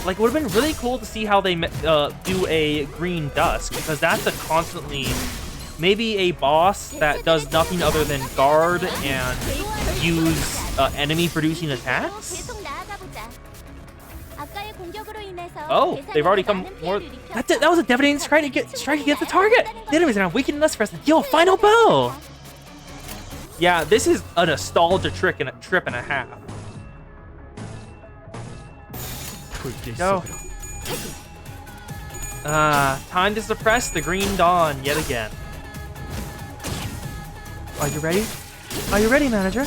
Like, it would have been really cool to see how they do a green dusk, because that's a constantly... Maybe a boss that does nothing other than guard and use enemy-producing attacks? Oh, they've already come more... That was a devastating strike against the target! The enemies are now weakening us for us to deal a final blow! Yeah, this is a nostalgia trip and a half. Go. Time to suppress the Green Dawn yet again. Are you ready? Are you ready, manager?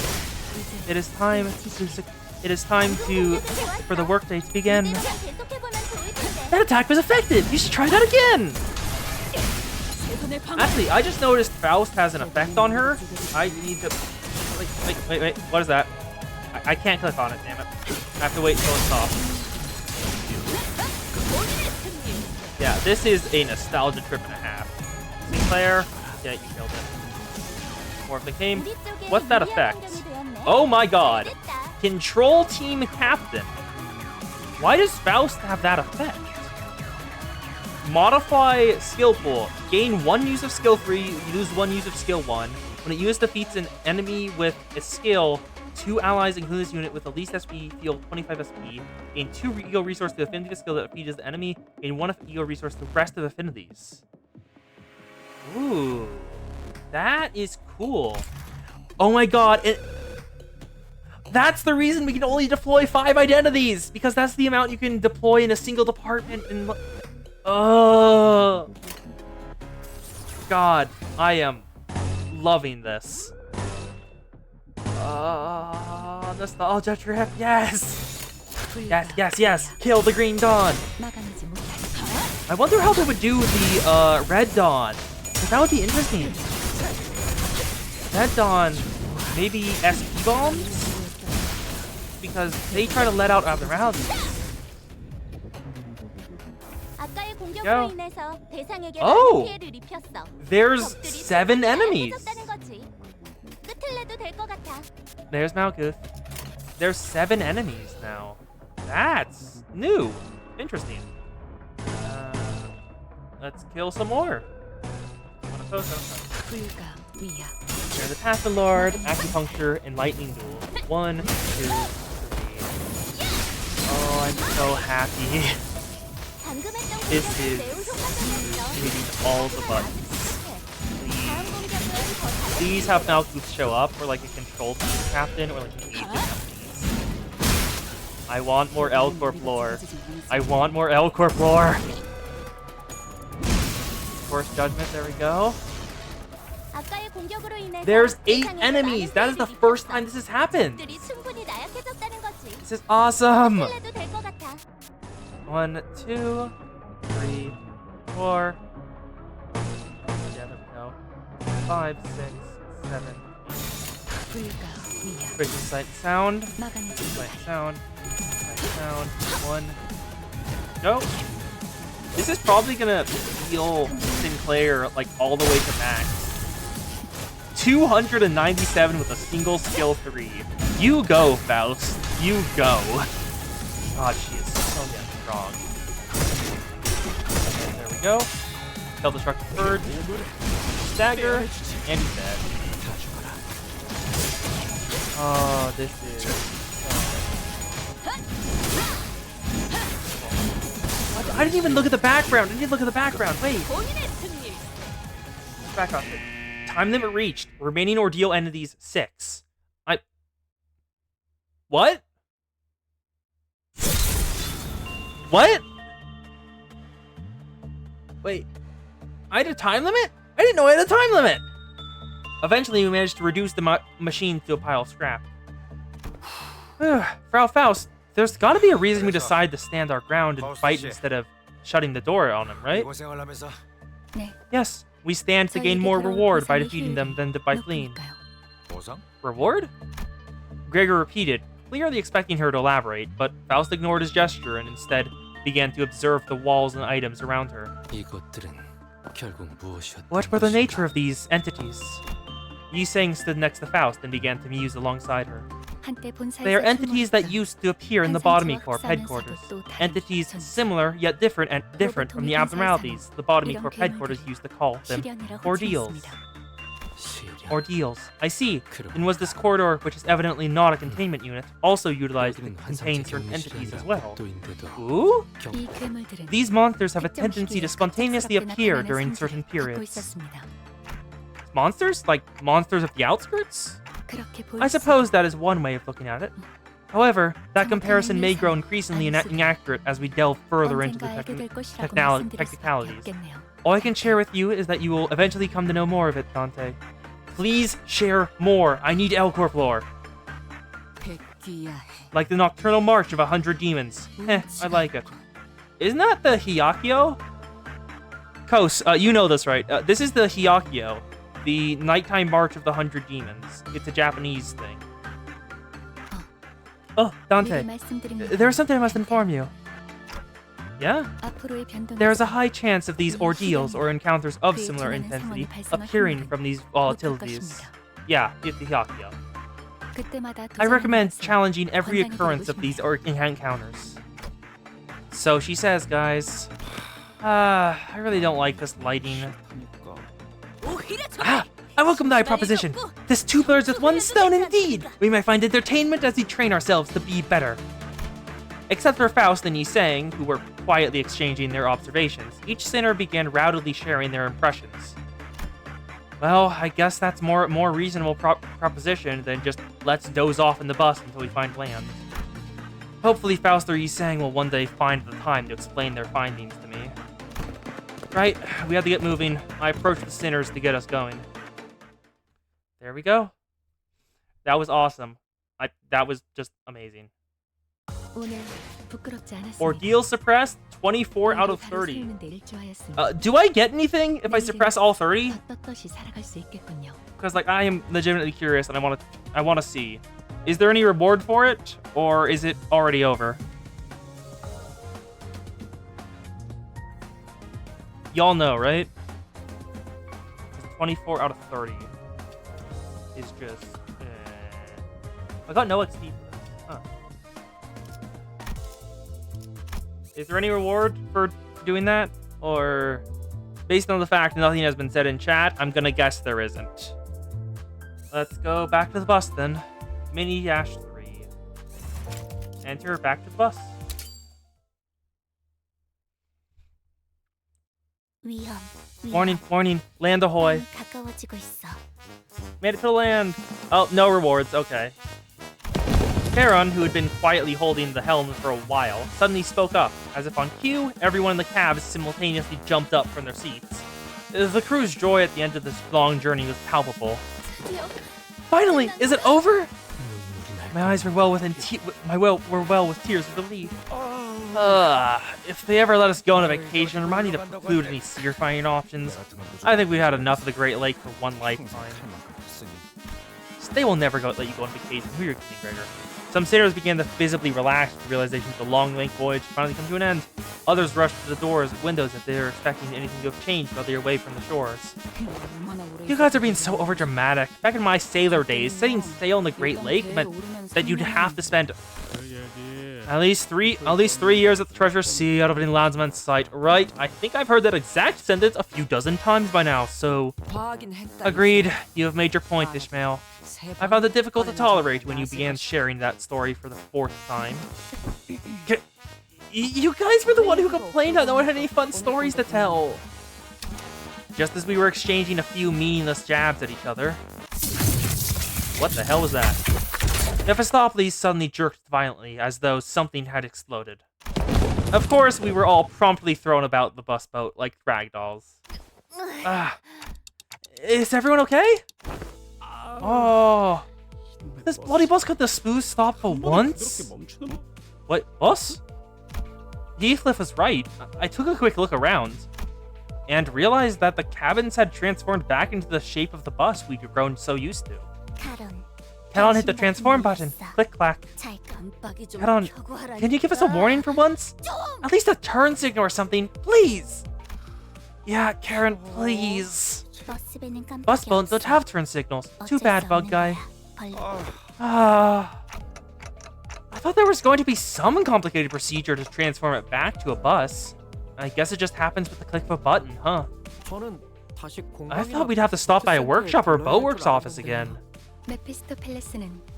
It is time for the workday to begin. That attack was effective! You should try that again! Actually, I just noticed Faust has an effect on her. I need to... Wait, what is that? I can't click on it, damn it. I have to wait until it's off. Yeah, this is a nostalgia trip and a half. Sinclair, yeah, you killed it. More of the game. What's that effect? Oh my god. Control Team Captain. Why does Faust have that effect? Modify skill pool. Gain 1 use of skill 3, lose 1 use of skill 1. When it uses defeats an enemy with a skill, 2 allies, including this unit with the least SP, feel 25 SP. Gain 2 ego resource to affinity to skill that defeats the enemy. Gain 1 ego resource to the rest of affinities. Ooh. That is cool. Oh my god. That's the reason we can only deploy 5 identities! Because that's the amount you can deploy in a single department. And oh. God. I am loving this. Nostalgia trip, yes! Yes! Kill the Green Dawn! I wonder how they would do the Red Dawn. Because that would be interesting. Red Dawn, maybe SP bombs? Because they try to let out other rallies. 공격으로 go. 인해서 대상에게 Oh! 많은 피해를 입혔어. There's 적들이 7 충분히 enemies. 나약해졌다는 거지. 끝을 내도 될 것 같아. There's Malkuth. There's 7 enemies now. That's new. Interesting. Let's kill some more. Wanna post outside? 불가 위야. There's the Path of the Lord, Acupuncture, and Lightning Duel. 1, 2, 3. Oh, I'm so happy. 방금 했던 This 공격은 is 매우 효과적이었어. hitting all the buttons. 다음 공격은 더 잘할 Please have Malkuth show up, or like a control team captain, or like an agent, please. I want more L Corp lore. I want more L Corp lore. Force Judgment, there we go. 아까의 공격으로 인해서 There's 8 대상에게 enemies. 많은 That is the 피해를 first 입혔어. time this has happened. 적들이 충분히 나약해졌다는 거지. This is awesome. 끝을 내도 될 것 같아. 1, 2, 3, 4. Yeah, there we go. 5, 6, 7, 8. 불가 위야. Vision, sight, sound. 막아내지 Sight, sound. Sight, sound. 1. Go. This is probably gonna heal Sinclair like all the way to max. 297 with a single skill 3. You go, Faust. You go. God, she is so damn strong. There we go. Self-destructive bird. Stagger. And he's dead. Oh, this is... I didn't even look at the background. I didn't look at the background. Wait. 본인의 승리. Back up. Time limit reached. Remaining ordeal entities 6. What? What? Wait. I had a time limit? I didn't know I had a time limit! Eventually, we managed to reduce the machine to a pile of scrap. Frau Faust, there's gotta be a reason we decide to stand our ground and fight instead of shutting the door on him, right? 고생을 하면서 네. Yes, we stand to gain more reward by defeating them than by fleeing. 보상? Reward? Gregor repeated, clearly expecting her to elaborate, but Faust ignored his gesture and instead began to observe the walls and items around her. 이것들은 결국 무엇이었던 What were the 것인가? nature of these entities? Yi Sang stood next to Faust and began to muse alongside her. They are entities that used to appear in the Botany Corp headquarters. Entities similar yet different from the abnormalities the Botany Corp headquarters used to call them ordeals. 시련. Ordeals. I see. And was this corridor, which is evidently not a containment unit, also utilized to 여기는 contain 환상체 certain entities as 경비실이라는 well? 복도인데도 Ooh? 이 괴물들은 These monsters have a tendency to 특정 spontaneously 시기에 appear 갑작스럽게 during 나타나는 certain 상징을 갖고 periods. 있었습니다. Monsters? Like monsters of the outskirts? 그렇게 보일 I 수 suppose that is one way of looking at it. However, that comparison may grow increasingly inaccurate as we delve further into the 언젠가 알게 될 것이라고 말씀드릴 수밖에 technicalities. 없겠네요. All I can share with you is that you will eventually come to know more of it, Dante. Please share more. I need L-Corp lore. 백귀야해. Like the Nocturnal March of 100 Demons. I like it. Isn't that the Hyakio? Kos, you know this, right? This is the Hyakio. The Nighttime March of the 100 Demons. It's a Japanese thing. Oh, Dante. 미리 말씀드립니다. There's something I must inform you. Yeah? 앞으로의 변동에서 There is a high chance of these ordeals or encounters of similar intensity appearing from these volatilities. Yeah, it's the Hyakio. 그때마다 I recommend 도전하는 것은 challenging every 권장이 occurrence 되고 of these 싶네요. encounters. So she says, guys. I really don't like this lighting. 오히려 Ah! I welcome thy proposition. This two birds with one stone indeed. We may find entertainment as we train ourselves to be better. Except for Faust and Yi Sang, who were quietly exchanging their observations, each sinner began rowdily sharing their impressions. Well, I guess that's more reasonable proposition than just let's doze off in the bus until we find land. Hopefully Faust or Yi Sang will one day find the time to explain their findings to me. Right, we have to get moving. I approach the sinners to get us going. There we go. That was awesome. That was just amazing. 오늘 부끄럽지 않았습니다. Ordeal suppressed, 24 out of 30. 세우는 데 일조하였습니다. Do I get anything if I suppress all 30? 떳떳이 살아갈 수 있겠군요. Because like I am legitimately curious and I want to see. Is there any reward for it, or is it already over? y'all know, right? 24 out of 30 is just. I got no XP for this. Huh. Is there any reward for doing that? Or, based on the fact nothing has been said in chat, I'm gonna guess there isn't. Let's go back to the bus then. Mini-3. Enter back to the bus. 위험. Warning, warning. Land ahoy. 가까워지고 있어. Made it to land. Oh, no rewards. Okay. Charon, who had been quietly holding the helm for a while, suddenly spoke up. As if on cue, everyone in the cab simultaneously jumped up from their seats. The crew's joy at the end of this long journey was palpable. Finally, is it over? My eyes were well within were well with tears of relief. If they ever let us go on a vacation, remind me to preclude any seafaring options. I think we've had enough of the Great Lake for one lifetime. They will never let you go on vacation. Who are you kidding, Gregor? Some sailors began to visibly relax with the realization that the long lake voyage had finally come to an end. Others rushed to the doors and windows as they were expecting anything to have changed while they were away from the shores. You guys are being so overdramatic. Back in my sailor days, setting sail in the Great Lake meant that you'd have to spend at least three years at the Treasure Sea out of any landsman's sight. Right? I think I've heard that exact sentence a few dozen times by now, so... Agreed. You have made your point, Ishmael. I found it difficult to tolerate when you began sharing that story for the 4th time. You guys were the one who complained how no one had any fun stories to tell. Just as we were exchanging a few meaningless jabs at each other. What the hell was that? Mephistopheles suddenly jerked violently, as though something had exploded. Of course, we were all promptly thrown about the bus boat like ragdolls. Is everyone okay? Oh, this bloody bus got the smooth stop for once? What, bus? Heathcliff was right. I took a quick look around and realized that the cabins had transformed back into the shape of the bus we'd grown so used to. Caron hit the transform button. Click clack. Caron, can you give us a warning for once? At least a turn signal or something, please. Yeah, Karen, please. Bus boats don't have turn signals. Too bad, bug guy. I thought there was going to be some complicated procedure to transform it back to a bus. I guess it just happens with the click of a button, huh? I thought we'd have to stop by a workshop or a boatworks office again.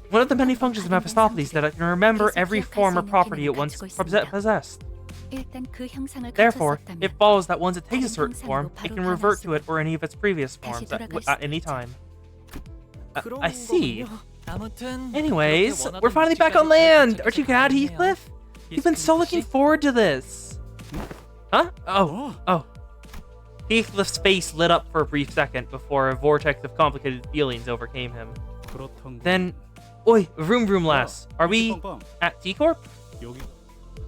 One of the many functions of Mephistopheles that I can remember every form or property it once possessed. Therefore, it follows that once it takes a certain form, it can revert to it or any of its previous forms at any time. I see. Anyways, we're finally back on land! Aren't you glad, Heathcliff? You've been so looking forward to this. Huh? Oh. Heathcliff's face lit up for a brief second before a vortex of complicated feelings overcame him. Then, oi, vroom vroom lass, are we at T-Corp?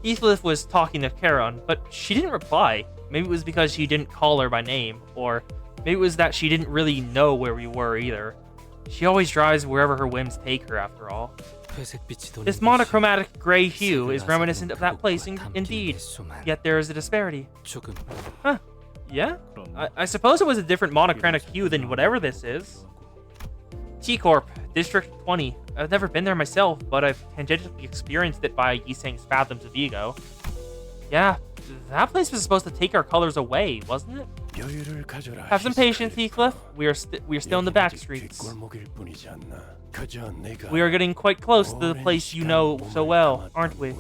Heathcliff was talking to Charon, but she didn't reply. Maybe it was because she didn't call her by name, or maybe it was that she didn't really know where we were either. She always drives wherever her whims take her, after all. This monochromatic gray hue is reminiscent of that place indeed, yet there is a disparity. Huh, yeah? I suppose it was a different monochromatic hue than whatever this is. T-Corp, District 20. I've never been there myself, but I've tangentially experienced it by Yiseng's Fathoms of Ego. Yeah, that place was supposed to take our colors away, wasn't it? Have some patience, Heathcliff. We are still in the back streets. We are getting quite close to the place you know so well, aren't we?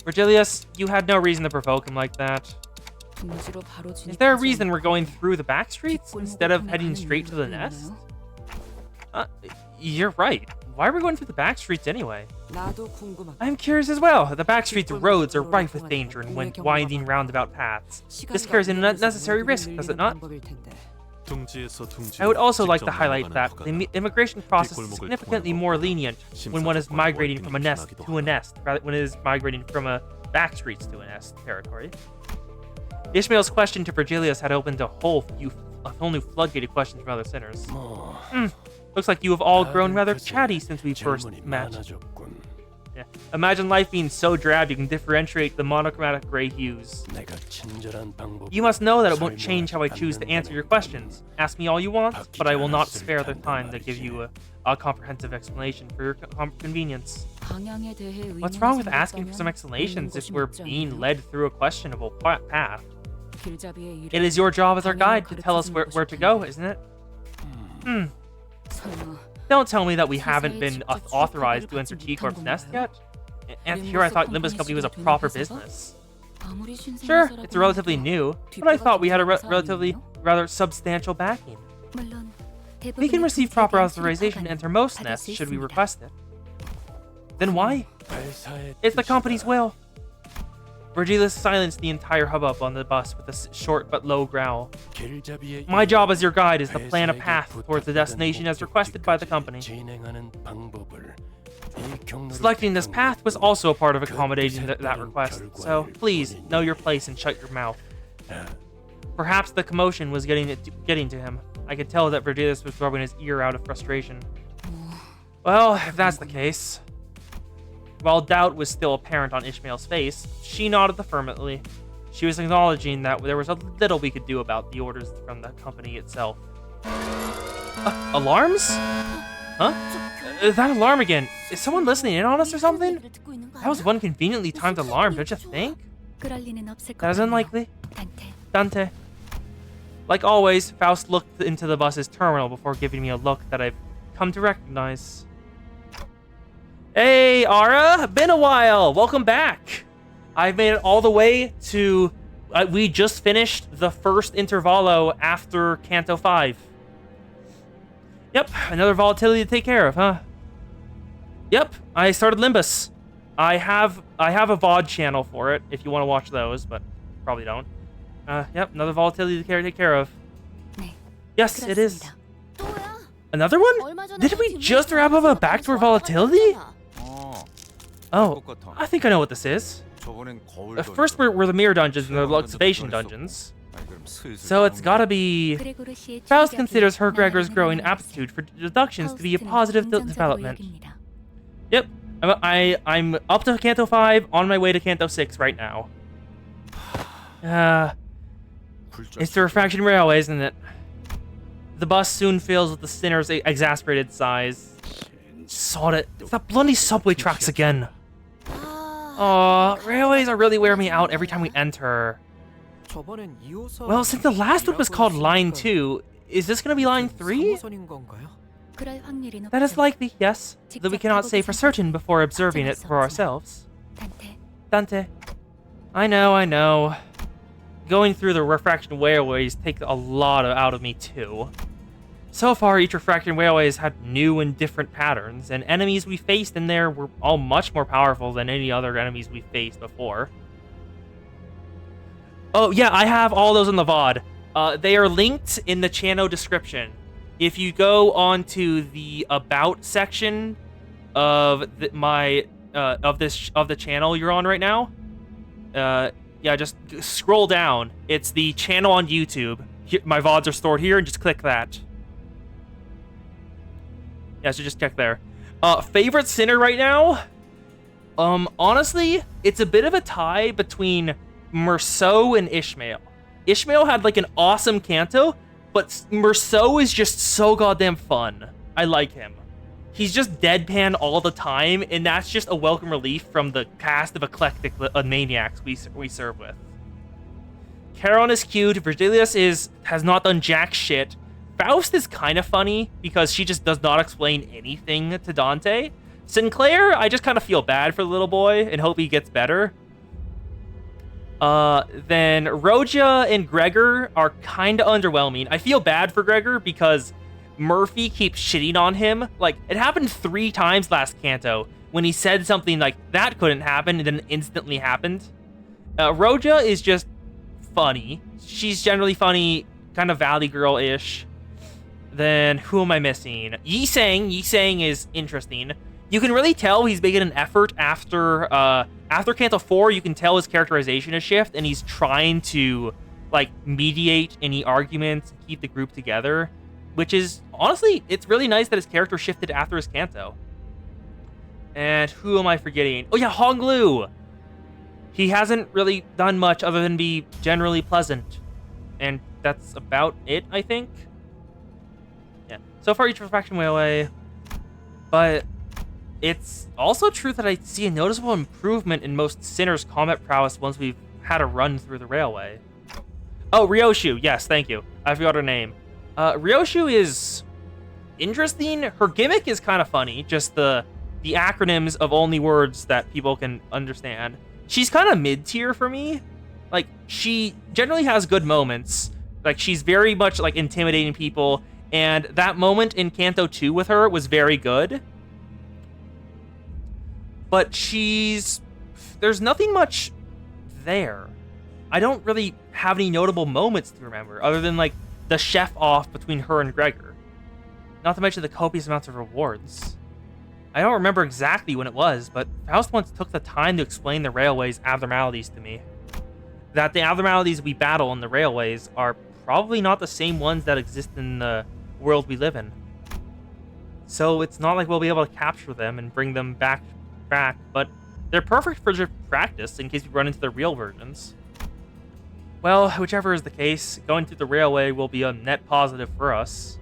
Virgilius, you had no reason to provoke him like that. Is there a reason we're going through the back streets instead of heading straight to the nest? You're right. Why are we going through the back streets anyway? I'm curious as well. The back streets roads are rife with danger and winding roundabout paths. This carries an unnecessary risk, does it not? I would also like to highlight that the immigration process is significantly more lenient when one is migrating from a nest to a nest, rather when it is migrating from a back streets to a nest territory. Ishmael's question to Virgilius had opened a whole new floodgate of questions from other sinners. Looks like you have all grown rather chatty since we first met. Yeah. Imagine life being so drab you can differentiate the monochromatic gray hues. 내가 친절한 방법. You must know that it won't change how I choose to answer your questions. Ask me all you want, but I will not spare the time to give you a comprehensive explanation for your convenience. 방향에 대해 What's wrong with asking for some explanations if we're being led through a questionable path? 길잡이의 It is your job as our guide to tell us where to go, isn't it? 설마 Don't tell me that we haven't been authorized to enter T-Corp's nest yet. And here I thought Limbus Company was a proper business. 아무리 신생한 Sure, 사람은 it's relatively new, but I thought we had a relatively rather substantial backing. 물론 We can 대부분의 receive proper 군사에게 authorization to 수립 enter most 허가는 nests 받을 수 should we 있습니다. request it. Then why? 회사의 It's the company's 뜻이다. will. Virgilius silenced the entire hubbub on the bus with a short but low growl. 길잡이의 My job as your guide is to plan a 회사에게 path towards the 부탁받은 destination as requested by the company. 진행하는 방법을 이 경로로 Selecting this path was also a part of accommodating that 색다른 request, so 결과를 please 보내니. know your place and shut your mouth. 아, Perhaps the commotion was getting to him. I could tell that Virgilius was rubbing his ear out of frustration. Well, if that's the case. While doubt was still apparent on Ishmael's face, she nodded affirmatively. She was acknowledging that there was a little we could do about the orders from the company itself. Alarms? Huh? That alarm again. Is someone listening in on us or something? That was one conveniently timed alarm, don't you think? 그럴 리는 없을 것 That is 같네요. unlikely. 단테. Dante. Like always, Faust looked into the bus's terminal before giving me a look that I've come to recognize. Hey, Ara! Been a while! Welcome back! I've made it all the way to... we just finished the first intervallo after Canto 5. Yep, another volatility to take care of, huh? Yep, I started Limbus. I have a VOD channel for it, if you want to watch those, but probably don't. Yep, another volatility to take care of. 네, Yes, it is. 그렇습니다. 또야. Another one? 얼마 전에 Did we 뒷문에서 just wrap up a backdoor volatility? Oh, 것 같아. I think I know what this is. 저번엔 거울. First were the mirror dungeons and the observation dungeons. So it's gotta be... 그레고르 씨의 Faust 출력이 considers her Gregor's 나날이 growing 늘어나고 aptitude for deductions to be a 파우스트는 positive 긍정적으로 development. 여깁니다. Yep, I'm up to Canto 5, on my way to Canto 6 right now. It's the refraction railway, isn't it? The bus soon fills with the sinner's exasperated sighs. Sod it, it's the bloody subway tracks again. Aw, railways are really wearing me out every time we enter. Well, since the last one was called Line 2, is this gonna be Line 3? 그럴 확률이 That is 높죠. likely, yes, though we cannot say for certain before observing it for ourselves. 단테. Dante. I know. Going through the refraction railways takes a lot out of me too. So far, each refraction railway has had new and different patterns, and enemies we faced in there were all much more powerful than any other enemies we faced before. Oh yeah, I have all those in the VOD. They are linked in the channel description. If you go onto the About section of the channel you're on right now, yeah, just scroll down. It's the channel on YouTube. My VODs are stored here, and just click that. Yeah, so just check there. Favorite sinner right now? Honestly, it's a bit of a tie between Merceau and Ishmael. Ishmael had like an awesome canto, but Merceau is just so goddamn fun. I like him. He's just deadpan all the time, and that's just a welcome relief from the cast of eclectic maniacs we serve with. Charon is cute. Virgilius has not done jack shit. Faust is kind of funny because she just does not explain anything to Dante. Sinclair, I just kind of feel bad for the little boy and hope he gets better. Then Roja and Gregor are kind of underwhelming. I feel bad for Gregor because Murphy keeps shitting on him. Like, it happened 3 times last canto when he said something like, that couldn't happen, and then it instantly happened. Roja is just funny. She's generally funny, kind of Valley Girl-ish. Then, who am I missing? Yi Sang is interesting. You can really tell he's making an effort after Canto 4. You can tell his characterization has shifted, and he's trying to, like, mediate any arguments, keep the group together. Which is, honestly, it's really nice that his character shifted after his canto. And who am I forgetting? Oh yeah, Honglu! He hasn't really done much other than be generally pleasant. And that's about it, I think. Yeah. So far, each refraction railway. But it's also true that I see a noticeable improvement in most Sinner's combat prowess once we've had a run through the railway. Oh, Ryoshu. Yes, thank you. I forgot her name. Ryoshu is interesting. Her gimmick is kind of funny. Just the acronyms of only words that people can understand. She's kind of mid-tier for me. Like, she generally has good moments. Like, she's very much, like, intimidating people. And that moment in Kanto 2 with her was very good. But there's nothing much there. I don't really have any notable moments to remember, other than, like, the chef off between her and Gregor. Not to mention the copious amounts of rewards. I don't remember exactly when it was, but Faust once took the time to explain the railway's abnormalities to me. That the abnormalities we battle in the railways are probably not the same ones that exist in the world we live in. So it's not like we'll be able to capture them and bring them back, but they're perfect for just practice in case we run into the real versions. Well, whichever is the case, going through the railway will be a net positive for us.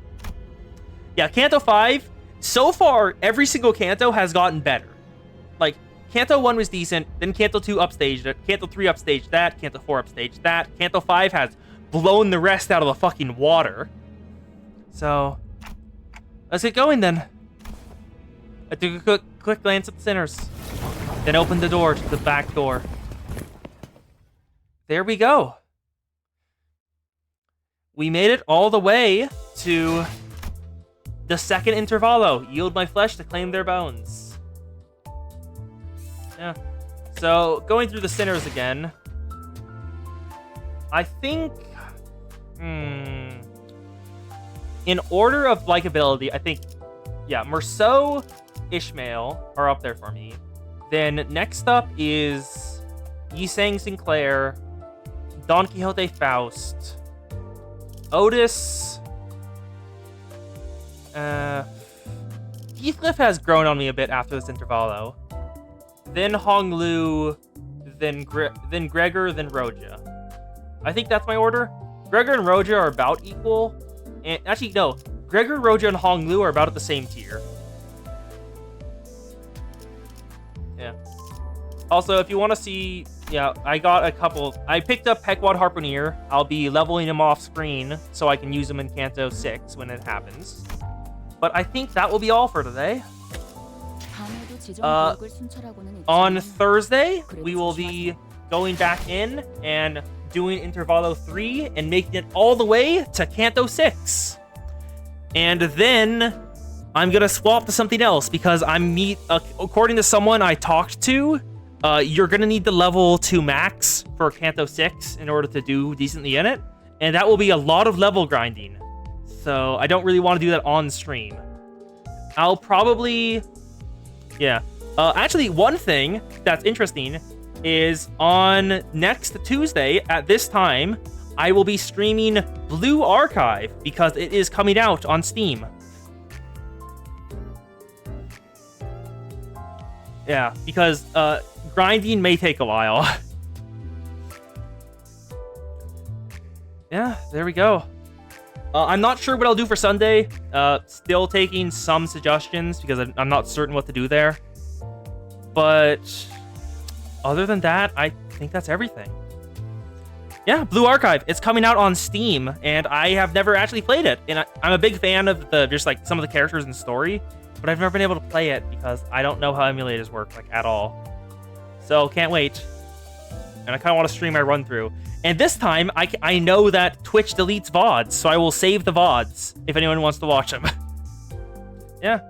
Yeah, Kanto 5, so far, every single Kanto has gotten better. Like, Kanto 1 was decent, then Kanto 2 upstaged it, Kanto 3 upstaged that, Kanto 4 upstaged that, Kanto 5 has blown the rest out of the fucking water. So, let's get going then. I took a quick glance at the Sinners, then opened the door to the back door. There we go. We made it all the way to the second intervallo. Yield my flesh to claim their bones. Yeah. So, going through the Sinners again. I think... in order of likability, I think... Yeah, Merceau, Ishmael are up there for me. Then next up is Yisang Sinclair, Don Quixote Faust, Otis... Heathcliff has grown on me a bit after this intervallo. Then Honglu, then Gregor, then Roja. I think that's my order. Gregor and Roja are about equal. And actually, no. Gregor, Roja, and Honglu are about at the same tier. Yeah. Also, if you want to see... Yeah, I got a couple... I picked up Pequod Harpooner. I'll be leveling him off screen so I can use him in Kanto 6 when it happens. But I think that will be all for today. On Thursday, we will be going back in and doing Intervallo 3 and making it all the way to Kanto 6. And then I'm going to swap to something else because according to someone I talked to, you're going to need the level 2 max for Kanto 6 in order to do decently in it. And that will be a lot of level grinding. So I don't really want to do that on stream. I'll probably... Yeah. Actually, one thing that's interesting is on next Tuesday at this time, I will be streaming Blue Archive because it is coming out on Steam. Yeah, because grinding may take a while. Yeah, there we go. I'm not sure what I'll do for Sunday. Still taking some suggestions because I'm not certain what to do there. But other than that, I think that's everything. Yeah, Blue Archive. It's coming out on Steam, and I have never actually played it. And I'm a big fan of just like some of the characters and story, but I've never been able to play it because I don't know how emulators work like at all. So can't wait. And I kind of want to stream my run through. And this time, I know that Twitch deletes VODs, so I will save the VODs if anyone wants to watch them. Yeah.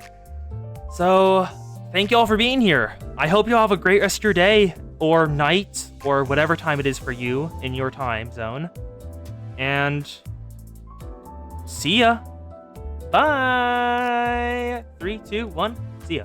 So, thank you all for being here. I hope you all have a great rest of your day, or night, or whatever time it is for you in your time zone. And see ya. Bye. 3, 2, 1. See ya.